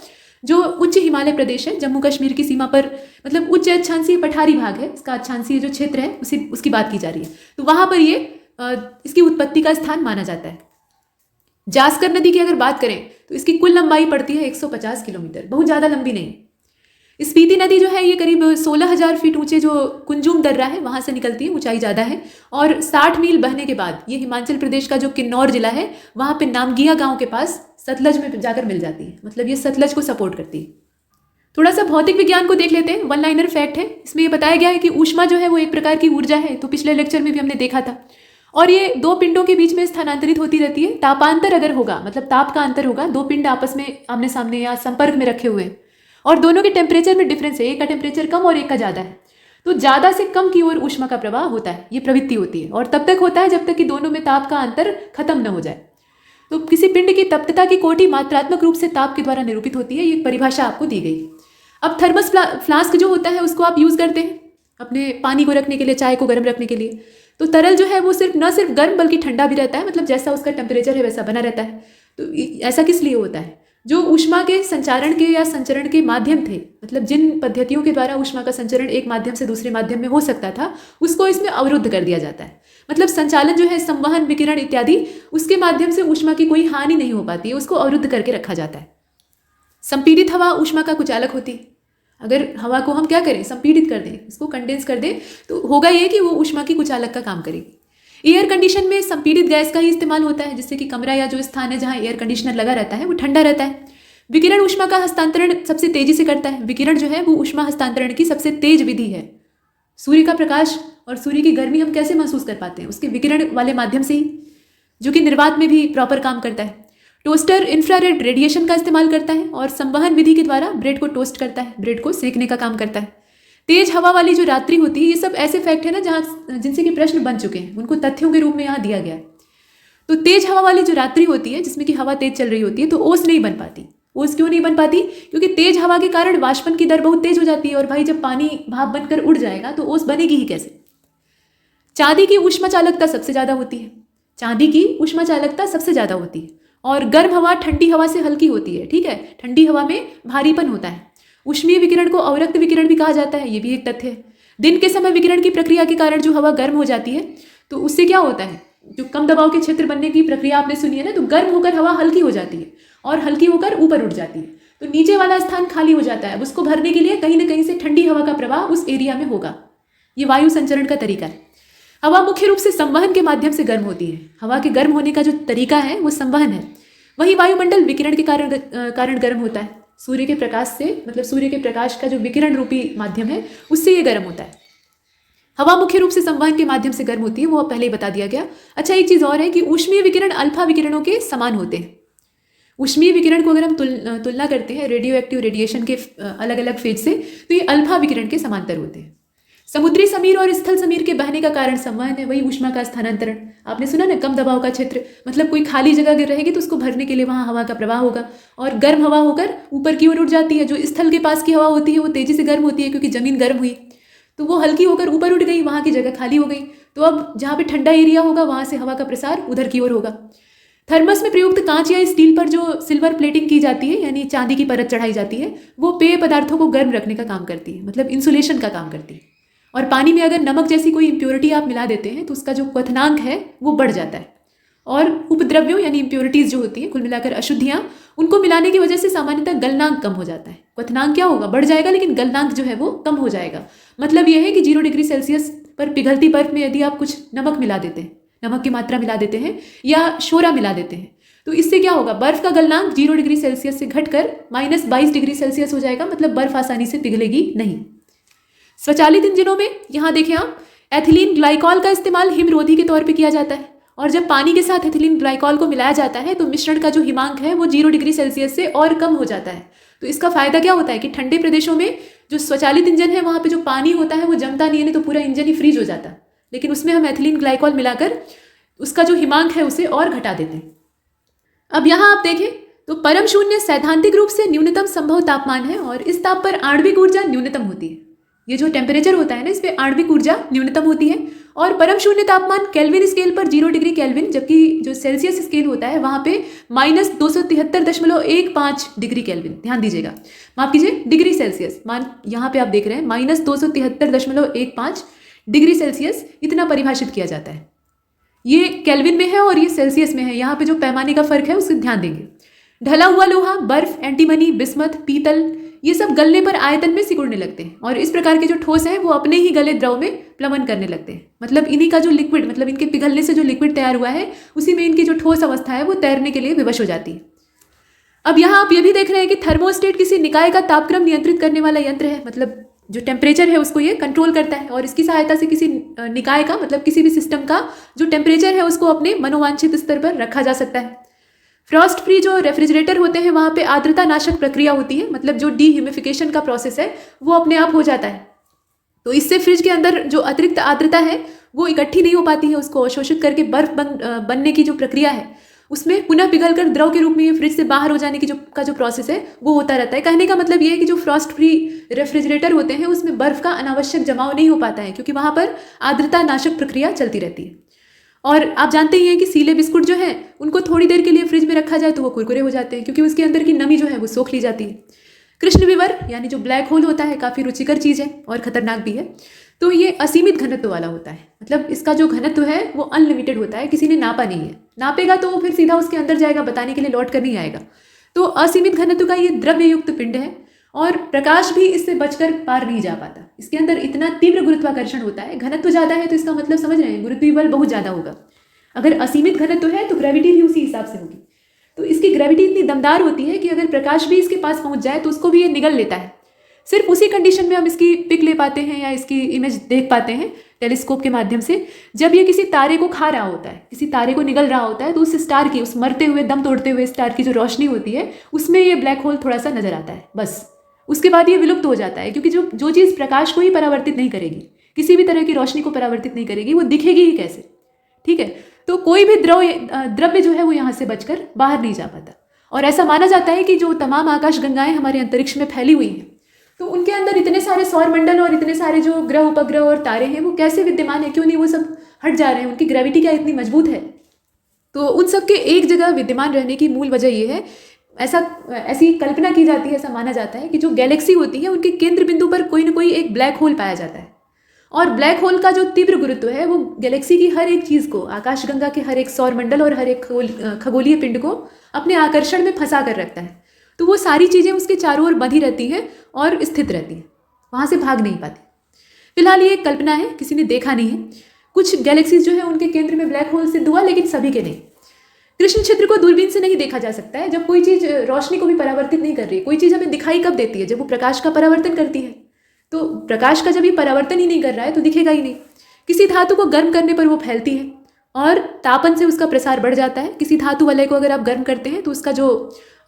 जो उच्च हिमालय प्रदेश है, जम्मू कश्मीर की सीमा पर, मतलब उच्च अच्छांशीय पठारी भाग है, इसका अच्छांशीय जो क्षेत्र है उसकी बात की जा रही है। तो वहां पर ये इसकी उत्पत्ति का स्थान माना जाता है। जास्कर नदी की अगर बात करें तो इसकी कुल लंबाई पड़ती है 150 किलोमीटर, बहुत ज़्यादा लंबी नहीं। स्पीति नदी जो है ये करीब 16,000 फीट ऊंचे जो कुंजुम दर्रा है वहां से निकलती है, ऊंचाई ज़्यादा है। और 60 मील बहने के बाद ये हिमाचल प्रदेश का जो किन्नौर जिला है वहां पे नामगिया गांव के पास सतलज में जाकर मिल जाती है। मतलब ये सतलज को सपोर्ट करती है। थोड़ा सा भौतिक विज्ञान को देख लेते हैं। वन लाइनर फैक्ट है, इसमें ये बताया गया है कि ऊष्मा जो है वो एक प्रकार की ऊर्जा है। तो पिछले लेक्चर में भी हमने देखा था। और ये दो पिंडों के बीच में स्थानांतरित होती रहती है। तापांतर अगर होगा, मतलब ताप का अंतर होगा, दो पिंड आपस में आमने सामने या संपर्क में रखे हुए हैं और दोनों के टेम्परेचर में डिफरेंस है, एक का टेम्परेचर कम और एक का ज़्यादा है, तो ज़्यादा से कम की ओर ऊष्मा का प्रवाह होता है। ये प्रवृत्ति होती है और तब तक होता है जब तक कि दोनों में ताप का अंतर खत्म न हो जाए। तो किसी पिंड की तप्तता की कोटि मात्रात्मक रूप से ताप के द्वारा निरूपित होती है। ये परिभाषा आपको दी गई। अब थर्मस फ्लास्क जो होता है उसको आप यूज़ करते हैं अपने पानी को रखने के लिए, चाय को गर्म रखने के लिए। तो तरल जो है वो न सिर्फ गर्म बल्कि ठंडा भी रहता है, मतलब जैसा उसका टेम्परेचर है वैसा बना रहता है। तो ऐसा किस लिए होता है? जो ऊष्मा के संचारण के या संचरण के माध्यम थे, मतलब जिन पद्धतियों के द्वारा ऊष्मा का संचरण एक माध्यम से दूसरे माध्यम में हो सकता था, उसको इसमें अवरुद्ध कर दिया जाता है। मतलब संचालन जो है, संवहन, विकिरण इत्यादि, उसके माध्यम से ऊष्मा की कोई हानि नहीं हो पाती है, उसको अवरुद्ध करके रखा जाता है। संपीड़ित हवा ऊष्मा का कुचालक होती है। अगर हवा को हम क्या करें, संपीड़ित कर दें, इसको कंडेंस कर दें, तो होगा ये कि वो ऊष्मा की कुचालक का काम करेगी। एयर कंडीशन में संपीड़ित गैस का ही इस्तेमाल होता है, जिससे कि कमरा या जो स्थान है जहाँ एयर कंडीशनर लगा रहता है वो ठंडा रहता है। विकिरण ऊष्मा का हस्तांतरण सबसे तेजी से करता है। विकिरण जो है वो ऊष्मा हस्तांतरण की सबसे तेज विधि है। सूर्य का प्रकाश और सूर्य की गर्मी हम कैसे महसूस कर पाते हैं? उसके विकिरण वाले माध्यम से ही, जो कि निर्वात में भी प्रॉपर काम करता है। टोस्टर इंफ्रारेड रेडिएशन का इस्तेमाल करता है और संवहन विधि के द्वारा ब्रेड को टोस्ट करता है, ब्रेड को सेकने का काम करता है। तेज हवा वाली जो रात्रि होती है, ये सब ऐसे फैक्ट है ना जहाँ जिनसे कि प्रश्न बन चुके हैं, उनको तथ्यों के रूप में यहाँ दिया गया है। तो तेज हवा वाली जो रात्रि होती है जिसमें कि हवा तेज चल रही होती है, तो ओस नहीं बन पाती। ओस क्यों नहीं बन पाती? क्योंकि तेज हवा के कारण वाष्पन की दर बहुत तेज हो जाती है, और भाई जब पानी भाप बनकर उड़ जाएगा तो ओस बनेगी ही कैसे? चांदी की ऊष्मा चालकता सबसे ज्यादा होती है। चांदी की ऊष्मा चालकता सबसे ज्यादा होती है। और गर्म हवा ठंडी हवा से हल्की होती है, ठीक है। ठंडी हवा में भारीपन होता है। ऊष्मीय विकिरण को अवरक्त विकिरण भी कहा जाता है, ये भी एक तथ्य है। दिन के समय विकिरण की प्रक्रिया के कारण जो हवा गर्म हो जाती है, तो उससे क्या होता है, जो कम दबाव के क्षेत्र बनने की प्रक्रिया आपने सुनी है ना, तो गर्म होकर हवा हल्की हो जाती है और हल्की होकर ऊपर उठ जाती है। तो नीचे वाला स्थान खाली हो जाता है। उसको भरने के लिए कहीं ना कहीं से ठंडी हवा का प्रवाह उस एरिया में होगा। ये वायु संचरण का तरीका है। हवा मुख्य रूप से संवहन के माध्यम से गर्म होती है। हवा के गर्म होने का जो तरीका है वो संवहन है। वही वायुमंडल विकिरण के कारण गर्म होता है। सूर्य के प्रकाश से, मतलब सूर्य के प्रकाश का जो विकिरण रूपी माध्यम है उससे ये गर्म होता है। हवा मुख्य रूप से संवहन के माध्यम से गर्म होती है, वो पहले ही बता दिया गया। अच्छा, एक चीज और है कि ऊष्मीय विकिरण अल्फा विकिरणों के समान होते हैं। ऊष्मीय विकिरण को अगर हम तुलना करते हैं रेडियो एक्टिव रेडिएशन के अलग अलग फेज से, तो ये अल्फा विकिरण के समांतर होते हैं। समुद्री समीर और स्थल समीर के बहने का कारण संवहन है, वही ऊष्मा का स्थानांतरण। आपने सुना ना, कम दबाव का क्षेत्र, मतलब कोई खाली जगह अगर रहेगी तो उसको भरने के लिए वहाँ हवा का प्रवाह होगा, और गर्म हवा होकर ऊपर की ओर उठ जाती है। जो स्थल के पास की हवा होती है वो तेजी से गर्म होती है, क्योंकि जमीन गर्म हुई तो वो हल्की होकर ऊपर उठ गई, वहाँ की जगह खाली हो गई। तो अब जहाँ पे ठंडा एरिया होगा वहाँ से हवा का प्रसार उधर की ओर होगा। थर्मस में प्रयुक्त कांच या स्टील पर जो सिल्वर प्लेटिंग की जाती है, यानी चांदी की परत चढ़ाई जाती है, वो पेय पदार्थों को गर्म रखने का काम करती है, मतलब इंसुलेशन का काम करती है। और पानी में अगर नमक जैसी कोई इम्प्योरिटी आप मिला देते हैं तो उसका जो क्वथनांक है वो बढ़ जाता है, और उपद्रव्यों यानी इम्प्योरिटीज़ जो होती हैं, कुल मिलाकर अशुद्धियाँ, उनको मिलाने की वजह से सामान्यतः गलनांक कम हो जाता है। क्वथनांक क्या होगा, बढ़ जाएगा, लेकिन गलनांक जो है वो कम हो जाएगा। मतलब ये है कि 0 डिग्री सेल्सियस पर पिघलती बर्फ में यदि आप कुछ नमक मिला देते हैं, नमक की मात्रा मिला देते हैं या शोरा मिला देते हैं, तो इससे क्या होगा, बर्फ का गलनांक 0 डिग्री सेल्सियस से घटकर -22 डिग्री सेल्सियस हो जाएगा। मतलब बर्फ आसानी से पिघलेगी नहीं। स्वचालित इंजनों में यहाँ देखें आप, एथिलीन ग्लाइकॉल का इस्तेमाल हिमरोधी के तौर पे किया जाता है, और जब पानी के साथ एथिलीन ग्लाइकॉल को मिलाया जाता है तो मिश्रण का जो हिमांक है वो 0 डिग्री सेल्सियस से और कम हो जाता है। तो इसका फायदा क्या होता है कि ठंडे प्रदेशों में जो स्वचालित इंजन है वहाँ पे जो पानी होता है वो जमता नहीं है, नहीं तो पूरा इंजन ही फ्रीज हो जाता है, लेकिन उसमें हम एथिलीन ग्लाइकॉल मिलाकर उसका जो हिमांक है उसे और घटा देते हैं। अब यहाँ आप देखें तो परम शून्य सैद्धांतिक रूप से न्यूनतम संभव तापमान है, और इस ताप पर आणविक ऊर्जा न्यूनतम होती है। ये जो टेम्परेचर होता है ना, इस पे आणविक ऊर्जा न्यूनतम होती है। और परम शून्य तापमान केल्विन स्केल पर 0 डिग्री केल्विन, जबकि जो सेल्सियस स्केल होता है वहाँ पे -273.15 डिग्री केल्विन, ध्यान दीजिएगा, माफ कीजिए, डिग्री सेल्सियस, मान यहाँ पे आप देख रहे हैं -273.15 डिग्री सेल्सियस, इतना परिभाषित किया जाता है। ये केल्विन में है और ये सेल्सियस में है, यहाँ पे जो पैमाने का फर्क है उससे ध्यान देंगे। ढला हुआ लोहा, बर्फ, एंटीमनी, बिस्मथ, पीतल, ये सब गलने पर आयतन में सिकुड़ने लगते हैं, और इस प्रकार के जो ठोस हैं वो अपने ही गले द्रव में प्लवन करने लगते हैं। मतलब इन्हीं का जो लिक्विड, मतलब इनके पिघलने से जो लिक्विड तैयार हुआ है उसी में इनकी जो ठोस अवस्था है वो तैरने के लिए विवश हो जाती है। अब यहाँ आप ये भी देख रहे हैं कि थर्मोस्टेट किसी निकाय का तापक्रम नियंत्रित करने वाला यंत्र है, मतलब जो टेम्परेचर है उसको ये कंट्रोल करता है, और इसकी सहायता से किसी निकाय का, मतलब किसी भी सिस्टम का जो टेम्परेचर है उसको अपने मनोवांछित स्तर पर रखा जा सकता है। फ्रॉस्ट फ्री जो रेफ्रिजरेटर होते हैं वहाँ पे आर्द्रता नाशक प्रक्रिया होती है, मतलब जो डीह्यूमिफिकेशन का प्रोसेस है वो अपने आप हो जाता है। तो इससे फ्रिज के अंदर जो अतिरिक्त आर्द्रता है वो इकट्ठी नहीं हो पाती है, उसको अवशोषित करके बर्फ बनने की जो प्रक्रिया है उसमें पुनः पिघलकर द्रव के रूप में ये फ्रिज से बाहर हो जाने की जो प्रोसेस है वो होता रहता है। कहने का मतलब ये है कि जो फ्रॉस्ट फ्री रेफ्रिजरेटर होते हैं उसमें बर्फ का अनावश्यक जमाव नहीं हो पाता है, क्योंकि वहाँ पर आर्द्रता नाशक प्रक्रिया चलती रहती है। और आप जानते ही हैं कि सीले बिस्कुट जो हैं उनको थोड़ी देर के लिए फ्रिज में रखा जाए तो वो कुरकुरे हो जाते हैं, क्योंकि उसके अंदर की नमी जो है वो सोख ली जाती है। कृष्ण विवर यानी जो ब्लैक होल होता है काफ़ी रुचिकर चीज़ है और ख़तरनाक भी है। तो ये असीमित घनत्व वाला होता है, मतलब इसका जो घनत्व है वो अनलिमिटेड होता है, किसी ने नापा नहीं है, नापेगा तो वो फिर सीधा उसके अंदर जाएगा, बताने के लिए लौट कर नहीं आएगा। तो असीमित घनत्व का ये द्रव्ययुक्त पिंड है, और प्रकाश भी इससे बचकर पार नहीं जा पाता। इसके अंदर इतना तीव्र गुरुत्वाकर्षण होता है, घनत्व ज़्यादा है तो इसका मतलब समझ रहे हैं गुरुत्वीय बल बहुत ज़्यादा होगा। अगर असीमित घनत्व है तो ग्रेविटी भी उसी हिसाब से होगी। तो इसकी ग्रेविटी इतनी दमदार होती है कि अगर प्रकाश भी इसके पास पहुंच जाए तो उसको भी ये निगल लेता है। सिर्फ उसी कंडीशन में हम इसकी पिक ले पाते हैं या इसकी इमेज देख पाते हैं टेलीस्कोप के माध्यम से, जब ये किसी तारे को खा रहा होता है, किसी तारे को निगल रहा होता है, तो उस स्टार की, उस मरते हुए दम तोड़ते हुए स्टार की जो रोशनी होती है उसमें ये ब्लैक होल थोड़ा सा नजर आता है, बस उसके बाद ये विलुप्त हो जाता है। क्योंकि जो चीज़ प्रकाश को ही परावर्तित नहीं करेगी, किसी भी तरह की रोशनी को परावर्तित नहीं करेगी, वो दिखेगी ही कैसे, ठीक है। तो कोई भी द्रव्य जो है वो यहाँ से बचकर बाहर नहीं जा पाता। और ऐसा माना जाता है कि जो तमाम आकाश गंगाएं हमारे अंतरिक्ष में फैली हुई हैं, तो उनके अंदर इतने सारे सौर मंडल और इतने सारे जो ग्रह उपग्रह और तारे हैं वो कैसे विद्यमान है, क्यों नहीं वो सब हट जा रहे हैं, उनकी ग्रेविटी क्या इतनी मजबूत है। तो उन सब के एक जगह विद्यमान रहने की मूल वजह ये है, ऐसी कल्पना की जाती है, ऐसा माना जाता है कि जो गैलेक्सी होती है उनके केंद्र बिंदु पर कोई ना कोई एक ब्लैक होल पाया जाता है, और ब्लैक होल का जो तीव्र गुरुत्व है वो गैलेक्सी की हर एक चीज़ को, आकाशगंगा के हर एक सौर मंडल और हर एक खगोलीय पिंड को अपने आकर्षण में फंसा कर रखता है। तो वो सारी चीज़ें उसके चारों ओर बंधी रहती हैं और स्थित रहती हैं, वहाँ से भाग नहीं पाती। फिलहाल ये एक कल्पना है, किसी ने देखा नहीं है। कुछ गैलेक्सीज जो है उनके केंद्र में ब्लैक होल सिद्ध हुआ, लेकिन सभी के नहीं। कृष्ण क्षेत्र को दूरबीन से नहीं देखा जा सकता है। जब कोई चीज़ रोशनी को भी परावर्तित नहीं कर रही, कोई चीज़ हमें दिखाई कब देती है, जब वो प्रकाश का परावर्तन करती है। तो प्रकाश का जब ये परावर्तन ही नहीं कर रहा है तो दिखेगा ही नहीं। किसी धातु को गर्म करने पर वो फैलती है और तापन से उसका प्रसार बढ़ जाता है। किसी धातु वलय को अगर आप गर्म करते हैं तो उसका जो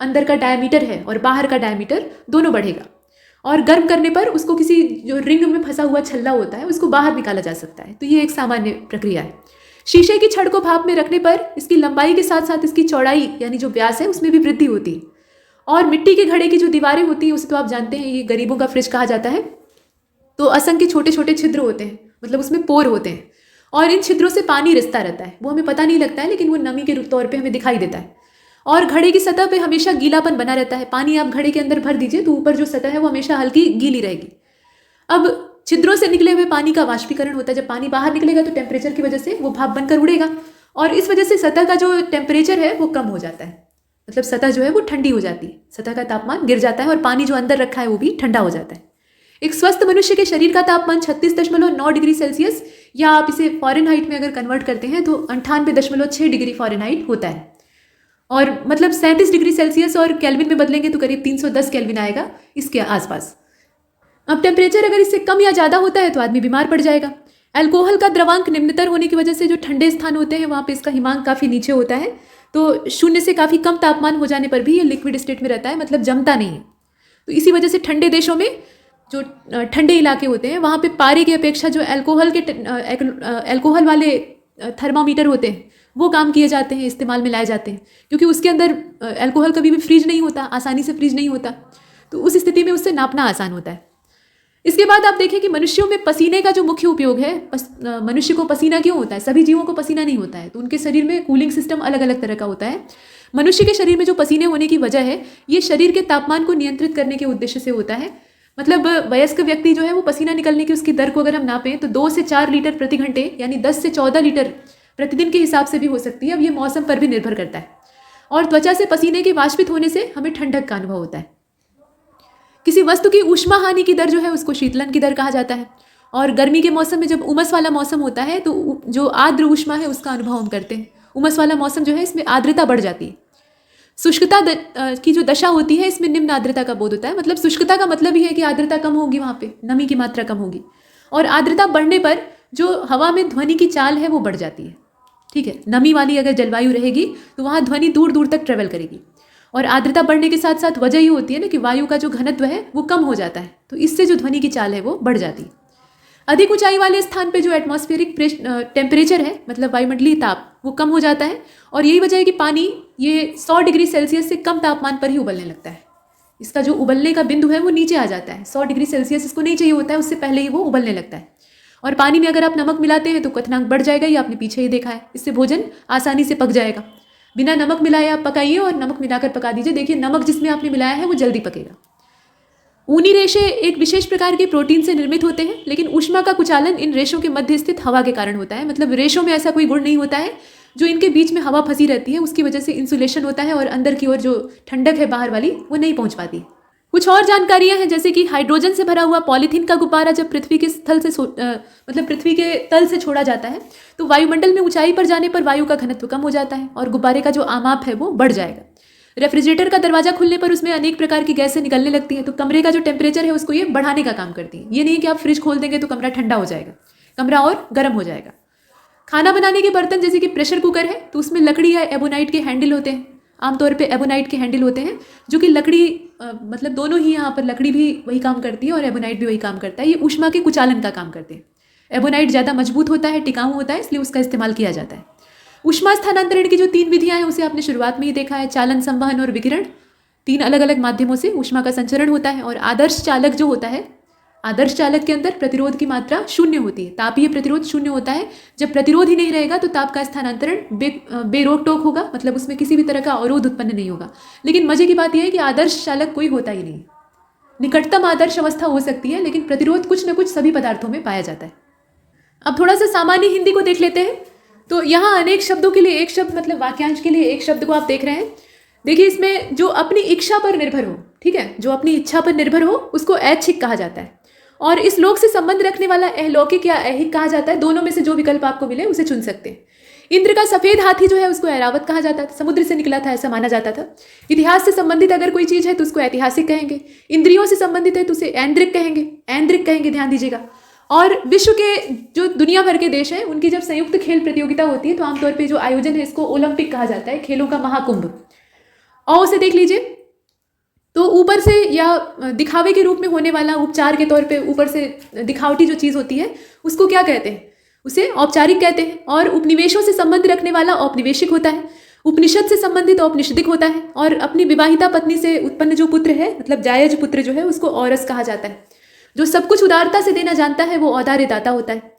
अंदर का डायमीटर है और बाहर का डायमीटर दोनों बढ़ेगा, और गर्म करने पर उसको किसी जो रिंग में फंसा हुआ छल्ला होता है उसको बाहर निकाला जा सकता है। तो ये एक सामान्य प्रक्रिया है। शीशे की छड़ को भाप में रखने पर इसकी लंबाई के साथ साथ इसकी चौड़ाई यानी जो व्यास है उसमें भी वृद्धि होती है। और मिट्टी के घड़े की जो दीवारें होती हैं उसे तो आप जानते हैं, ये गरीबों का फ्रिज कहा जाता है। तो असंख्य छोटे छोटे छिद्र होते हैं, मतलब उसमें पोर होते हैं, और इन छिद्रों से पानी रिसता रहता है। वो हमें पता नहीं लगता है, लेकिन वो नमी के तौर पे हमें दिखाई देता है। और घड़े की सतह पे हमेशा गीलापन बना रहता है। पानी आप घड़े के अंदर भर दीजिए तो ऊपर जो सतह है वो हमेशा हल्की गीली रहेगी। अब छिद्रों से निकले हुए पानी का वाष्पीकरण होता है। जब पानी बाहर निकलेगा तो टेम्परेचर की वजह से वो भाप बनकर उड़ेगा और इस वजह से सतह का जो टेम्परेचर है वो कम हो जाता है, मतलब सतह जो है वो ठंडी हो जाती है, सतह का तापमान गिर जाता है और पानी जो अंदर रखा है वो भी ठंडा हो जाता है। एक स्वस्थ मनुष्य के शरीर का तापमान 36.9 डिग्री सेल्सियस या आप इसे फॉरेनहाइट में अगर कन्वर्ट करते हैं तो 98.6 डिग्री फॉरेनहाइट होता है और मतलब 37 डिग्री सेल्सियस और केल्विन में बदलेंगे तो करीब 310 केल्विन आएगा इसके आसपास। अब टेम्परेचर अगर इससे कम या ज़्यादा होता है तो आदमी बीमार पड़ जाएगा। अल्कोहल का द्रवांक निम्नतर होने की वजह से जो ठंडे स्थान होते हैं वहाँ पे इसका हिमांक काफ़ी नीचे होता है, तो शून्य से काफ़ी कम तापमान हो जाने पर भी ये लिक्विड स्टेट में रहता है, मतलब जमता नहीं है। तो इसी वजह से ठंडे देशों में जो ठंडे इलाके होते हैं वहाँ पे पारे की अपेक्षा जो अल्कोहल वाले थर्मामीटर होते हैं वो काम किए जाते हैं, इस्तेमाल में लाए जाते हैं, क्योंकि उसके अंदर अल्कोहल कभी भी फ्रीज नहीं होता, आसानी से फ्रीज नहीं होता, तो उस स्थिति में उससे नापना आसान होता है। इसके बाद आप देखें कि मनुष्यों में पसीने का जो मुख्य उपयोग है, मनुष्य को पसीना क्यों होता है? सभी जीवों को पसीना नहीं होता है, तो उनके शरीर में कूलिंग सिस्टम अलग अलग तरह का होता है। मनुष्य के शरीर में जो पसीने होने की वजह है ये शरीर के तापमान को नियंत्रित करने के उद्देश्य से होता है। मतलब वयस्क व्यक्ति जो है वो पसीना निकलने की उसकी दर को अगर हम नापें तो 2 से 4 लीटर प्रति घंटे यानी 10 से 14 लीटर प्रतिदिन के हिसाब से भी हो सकती है। अब ये मौसम पर भी निर्भर करता है। और त्वचा से पसीने के वाष्पित होने से हमें ठंडक का अनुभव होता है। किसी वस्तु की ऊष्मा हानि की दर जो है उसको शीतलन की दर कहा जाता है। और गर्मी के मौसम में जब उमस वाला मौसम होता है तो जो आर्द्र ऊष्मा है उसका अनुभव हम करते हैं। उमस वाला मौसम जो है इसमें आर्द्रता बढ़ जाती है। शुष्कता की जो दशा होती है इसमें निम्न आर्द्रता का बोध होता है। मतलब शुष्कता का मतलब ही है कि आर्द्रता कम होगी, वहाँ पे नमी की मात्रा कम होगी, और आर्द्रता बढ़ने पर जो हवा में ध्वनि की चाल है वो बढ़ जाती है। ठीक है, नमी वाली अगर जलवायु रहेगी तो वहाँ ध्वनि दूर दूर तक ट्रेवल करेगी, और आर्द्रता बढ़ने के साथ साथ वजह ये होती है ना कि वायु का जो घनत्व है वो कम हो जाता है, तो इससे जो ध्वनि की चाल है वो बढ़ जाती है। अधिक ऊंचाई वाले स्थान पे जो एटमॉस्फेरिक टेम्परेचर है, मतलब वायुमंडलीय ताप, वो कम हो जाता है, और यही वजह है कि पानी ये 100 डिग्री सेल्सियस से कम तापमान पर ही उबलने लगता है। इसका जो उबलने का बिंदु है वो नीचे आ जाता है। 100 डिग्री सेल्सियस इसको नहीं चाहिए होता है, उससे पहले ही वो उबलने लगता है। और पानी में अगर आप नमक मिलाते हैं तो क्वथनांक बढ़ जाएगा, ये आपने पीछे ही देखा है। इससे भोजन आसानी से पक जाएगा। बिना नमक मिलाए आप पकाइए और नमक मिलाकर पका दीजिए, देखिए नमक जिसमें आपने मिलाया है वो जल्दी पकेगा। ऊनी रेशे एक विशेष प्रकार के प्रोटीन से निर्मित होते हैं, लेकिन ऊष्मा का कुचालन इन रेशों के मध्य स्थित हवा के कारण होता है। मतलब रेशों में ऐसा कोई गुण नहीं होता है, जो इनके बीच में हवा फंसी रहती है उसकी वजह से इंसुलेशन होता है और अंदर की ओर जो ठंडक है बाहर वाली वो नहीं पहुंच पाती। कुछ और जानकारियां हैं, जैसे कि हाइड्रोजन से भरा हुआ पॉलीथीन का गुब्बारा जब पृथ्वी के स्थल से मतलब पृथ्वी के तल से छोड़ा जाता है तो वायुमंडल में ऊंचाई पर जाने पर वायु का घनत्व कम हो जाता है और गुब्बारे का जो आमाप है वो बढ़ जाएगा। रेफ्रिजरेटर का दरवाजा खुलने पर उसमें अनेक प्रकार की गैसें निकलने लगती हैं, तो कमरे का जो टेम्परेचर है उसको ये बढ़ाने का काम करती है। ये नहीं कि आप फ्रिज खोल देंगे तो कमरा ठंडा हो जाएगा, कमरा और गर्म हो जाएगा। खाना बनाने के बर्तन जैसे कि प्रेशर कुकर है तो उसमें लकड़ी या एबोनाइट के हैंडल होते हैं। आमतौर पे एबोनाइट के हैंडल होते हैं जो कि लकड़ी मतलब दोनों ही, यहाँ पर लकड़ी भी वही काम करती है और एबोनाइट भी वही काम करता है। ये ऊष्मा के कुचालन का काम करते हैं। एबोनाइट ज़्यादा मजबूत होता है, टिकाऊ होता है, इसलिए उसका इस्तेमाल किया जाता है। ऊष्मा स्थानांतरण की जो 3 विधियां हैं उसे आपने शुरुआत में ही देखा है, चालन, संवहन और विकिरण। 3 अलग अलग माध्यमों से ऊष्मा का संचरण होता है। और आदर्श चालक जो होता है, आदर्श चालक के अंदर प्रतिरोध की मात्रा 0 होती है, तापीय प्रतिरोध 0 होता है। जब प्रतिरोध ही नहीं रहेगा तो ताप का स्थानांतरण बेरोक टोक होगा, मतलब उसमें किसी भी तरह का अवरोध उत्पन्न नहीं होगा। लेकिन मजे की बात यह है कि आदर्श चालक कोई होता ही नहीं। निकटतम आदर्श अवस्था हो सकती है, लेकिन प्रतिरोध कुछ न कुछ सभी पदार्थों में पाया जाता है। अब थोड़ा सा सामान्य हिंदी को देख लेते हैं। तो यहाँ अनेक शब्दों के लिए एक शब्द, मतलब वाक्यांश के लिए एक शब्द को आप देख रहे हैं। देखिए इसमें जो अपनी इच्छा पर निर्भर हो, ठीक है, जो अपनी इच्छा पर निर्भर हो उसको ऐच्छिक कहा जाता है। और इस लोक से संबंध रखने वाला अहलौकिक या ऐहिक कहा जाता है। दोनों में से जो विकल्प आपको मिले उसे चुन सकते हैं। इंद्र का सफेद हाथी जो है उसको ऐरावत कहा जाता था, समुद्र से निकला था ऐसा माना जाता था। इतिहास से संबंधित अगर कोई चीज़ है तो उसको ऐतिहासिक कहेंगे। इंद्रियों से संबंधित है तो उसे ऐन्द्रिक कहेंगे, ऐन्द्रिक कहेंगे, ध्यान दीजिएगा। और विश्व के जो दुनिया भर के देश हैं उनकी जब संयुक्त खेल प्रतियोगिता होती है तो आमतौर पे जो आयोजन है इसको ओलंपिक कहा जाता है, खेलों का महाकुंभ। और उसे देख लीजिए तो ऊपर से या दिखावे के रूप में होने वाला उपचार के तौर पे ऊपर से दिखावटी जो चीज़ होती है उसको क्या कहते हैं, उसे औपचारिक कहते हैं। और उपनिवेशों से संबंध रखने वाला औपनिवेशिक होता है, उपनिषद से संबंधित औपनिषदिक होता है। और अपनी विवाहिता पत्नी से उत्पन्न जो पुत्र है, मतलब जायज पुत्र जो है, उसको औरस कहा जाता है। जो सब कुछ उदारता से देना जानता है वो औदार्य दाता होता है।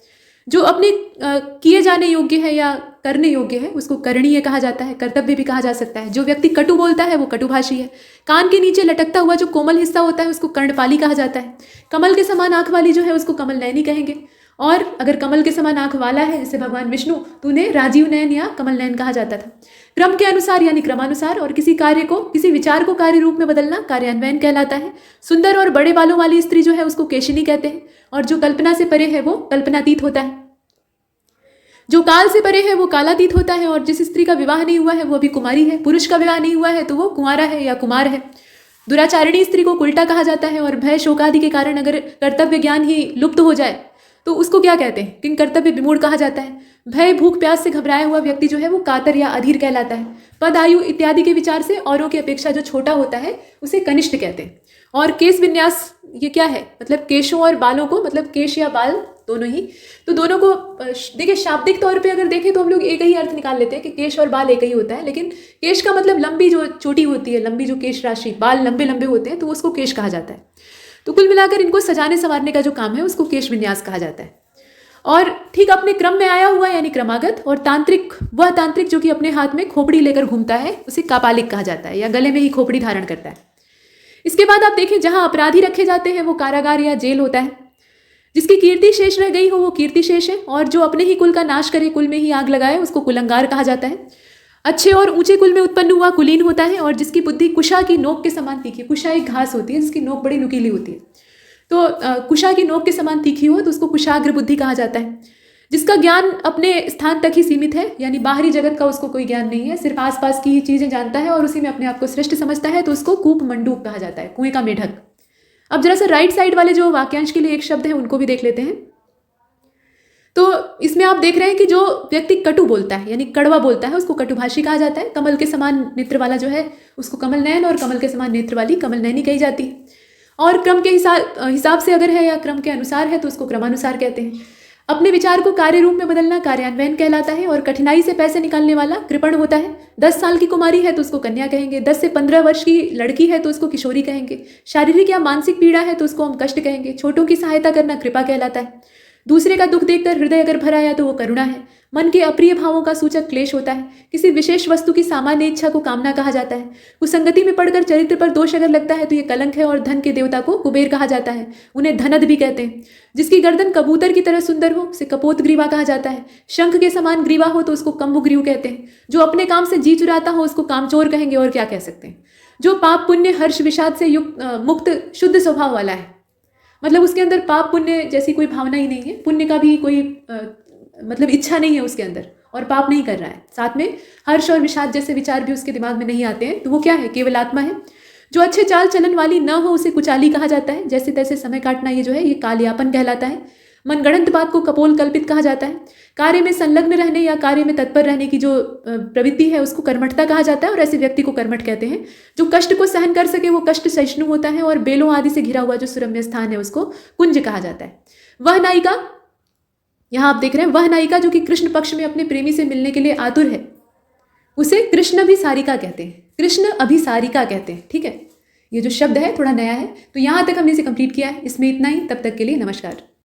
जो अपने किए जाने योग्य है या करने योग्य है उसको करणीय कहा जाता है, कर्तव्य भी कहा जा सकता है। जो व्यक्ति कटु बोलता है वो कटुभाषी है। कान के नीचे लटकता हुआ जो कोमल हिस्सा होता है उसको कर्णपाली कहा जाता है। कमल के समान आंख वाली जो है उसको कमल नयनी कहेंगे। और अगर कमल के समान आंख वाला है जैसे भगवान विष्णु तो उन्हें राजीव नयन या कमल नयन कहा जाता था। क्रम के अनुसार यानी क्रमानुसार और किसी कार्य को, किसी विचार को कार्य रूप में बदलना कार्यान्वयन कहलाता है। सुंदर और बड़े बालों वाली स्त्री जो है उसको केशिनी कहते हैं। और जो कल्पना से परे है वो कल्पनातीत होता है। जो काल से परे है वो कालातीत होता है। और जिस स्त्री का विवाह नहीं हुआ है वो अभी कुमारी है। पुरुष का विवाह नहीं हुआ है तो वो कुंवारा है या कुमार है। दुराचारिणी स्त्री को उल्टा कहा जाता है। और भय शोक आदि के कारण अगर कर्तव्य ज्ञान ही लुप्त हो जाए तो उसको क्या कहते हैं, किंग कर्तव्य विमूढ़ कहा जाता है। भय भूख प्यास से घबराया हुआ व्यक्ति जो है वो कातर या अधीर कहलाता है। पद आयु इत्यादि के विचार से औरों की अपेक्षा जो छोटा होता है उसे कनिष्ठ कहते हैं। और केश विन्यास ये क्या है, मतलब केशों और बालों को, मतलब केश या बाल दोनों ही, तो दोनों को देखिए शाब्दिक तौर पे अगर देखें तो हम लोग एक ही अर्थ निकाल लेते हैं कि केश और बाल एक ही होता है। लेकिन केश का मतलब लंबी जो चोटी होती है, लंबी जो केश राशि, बाल लंबे लंबे होते हैं तो उसको केश कहा जाता है। तो कुल मिलाकर इनको सजाने संवारने का जो काम है उसको केश विन्यास कहा जाता है। और ठीक अपने क्रम में आया हुआ यानी क्रमागत। और तांत्रिक, वह तांत्रिक जो कि अपने हाथ में खोपड़ी लेकर घूमता है उसे कापालिक कहा जाता है या गले में ही खोपड़ी धारण करता है। इसके बाद आप देखें जहां अपराधी रखे जाते हैं वो कारागार या जेल होता है। जिसकी कीर्ति शेष रह गई हो वो कीर्ति शेष है। और जो अपने ही कुल का नाश करे, कुल में ही आग लगाए, उसको कुलंगार कहा जाता है। अच्छे और ऊंचे कुल में उत्पन्न हुआ कुलीन होता है। और जिसकी बुद्धि कुशा की नोक के समान तीखी, कुशा एक घास होती है जिसकी नोक बड़ी नुकीली होती है, तो कुशा की नोक के समान तीखी हो तो उसको कुशाग्र बुद्धि कहा जाता है। जिसका ज्ञान अपने स्थान तक ही सीमित है यानी बाहरी जगत का उसको कोई ज्ञान नहीं है, सिर्फ आसपास की ही चीजें जानता है और उसी में अपने आप को श्रेष्ठ समझता है, तो उसको कूप मंडूक कहा जाता है, कुएं का मेढक। अब जरा सा राइट साइड वाले जो वाक्यांश के लिए एक शब्द है उनको भी देख लेते हैं। तो इसमें आप देख रहे हैं कि जो व्यक्ति कटु बोलता है यानी कड़वा बोलता है उसको कटुभाषी कहा जाता है। कमल के समान नेत्र वाला जो है उसको कमल नयन और कमल के समान नेत्र वाली कमल नयनी कही जाती है। और क्रम के हिसाब से अगर है या क्रम के अनुसार है तो उसको क्रमानुसार कहते हैं। अपने विचार को कार्य रूप में बदलना कार्यान्वयन कहलाता है। और कठिनाई से पैसे निकालने वाला कृपण होता है। 10 साल की कुमारी है तो उसको कन्या कहेंगे। 10 से 15 वर्ष की लड़की है तो उसको किशोरी कहेंगे। शारीरिक या मानसिक पीड़ा है तो उसको हम कष्ट कहेंगे। छोटों की सहायता करना कृपा कहलाता है। दूसरे का दुख देखकर हृदय अगर भर आया तो वो करुणा है। मन के अप्रिय भावों का सूचक क्लेश होता है। किसी विशेष वस्तु की सामान्य इच्छा को कामना कहा जाता है। कुसंगति में पड़कर चरित्र पर दोष अगर लगता है तो ये कलंक है। और धन के देवता को कुबेर कहा जाता है, उन्हें धनद भी कहते हैं। जिसकी गर्दन कबूतर की तरह सुंदर हो उसे कपोत ग्रीवा कहा जाता है। शंख के समान ग्रीवा हो तो उसको कम्बुग्रीव कहते हैं। जो अपने काम से जी चुराता हो उसको कामचोर कहेंगे, और क्या कह सकते हैं। जो पाप पुण्य हर्ष विषाद से युक्त मुक्त शुद्ध स्वभाव वाला है, मतलब उसके अंदर पाप पुण्य जैसी कोई भावना ही नहीं है, पुण्य का भी कोई मतलब इच्छा नहीं है उसके अंदर, और पाप नहीं कर रहा है, साथ में हर्ष और विषाद जैसे विचार भी उसके दिमाग में नहीं आते हैं, तो वो क्या है, केवल आत्मा है। जो अच्छे चाल चलन वाली न हो उसे कुचाली कहा जाता है। जैसे तैसे समय काटना ये जो है ये कालयापन कहलाता है। मनगढ़ंत बात को कपोल कल्पित कहा जाता है। कार्य में संलग्न रहने या कार्य में तत्पर रहने की जो प्रवृत्ति है उसको कर्मठता कहा जाता है, और ऐसे व्यक्ति को कर्मठ कहते हैं। जो कष्ट को सहन कर सके वो कष्ट सहिष्णु होता है, और बेलों आदि से घिरा हुआ जो सुरम्य स्थान है उसको कुंज कहा जाता है। वह नायिका, यहाँ आप देख रहे हैं, वह नायिका जो कि कृष्ण पक्ष में अपने प्रेमी से मिलने के लिए आतुर है उसे कृष्ण अभिसारिका कहते हैं। कृष्ण अभिसारिका कहते हैं, ठीक है। ये जो शब्द है थोड़ा नया है, तो यहाँ तक हमने इसे कंप्लीट किया है। इसमें इतना ही, तब तक के लिए नमस्कार।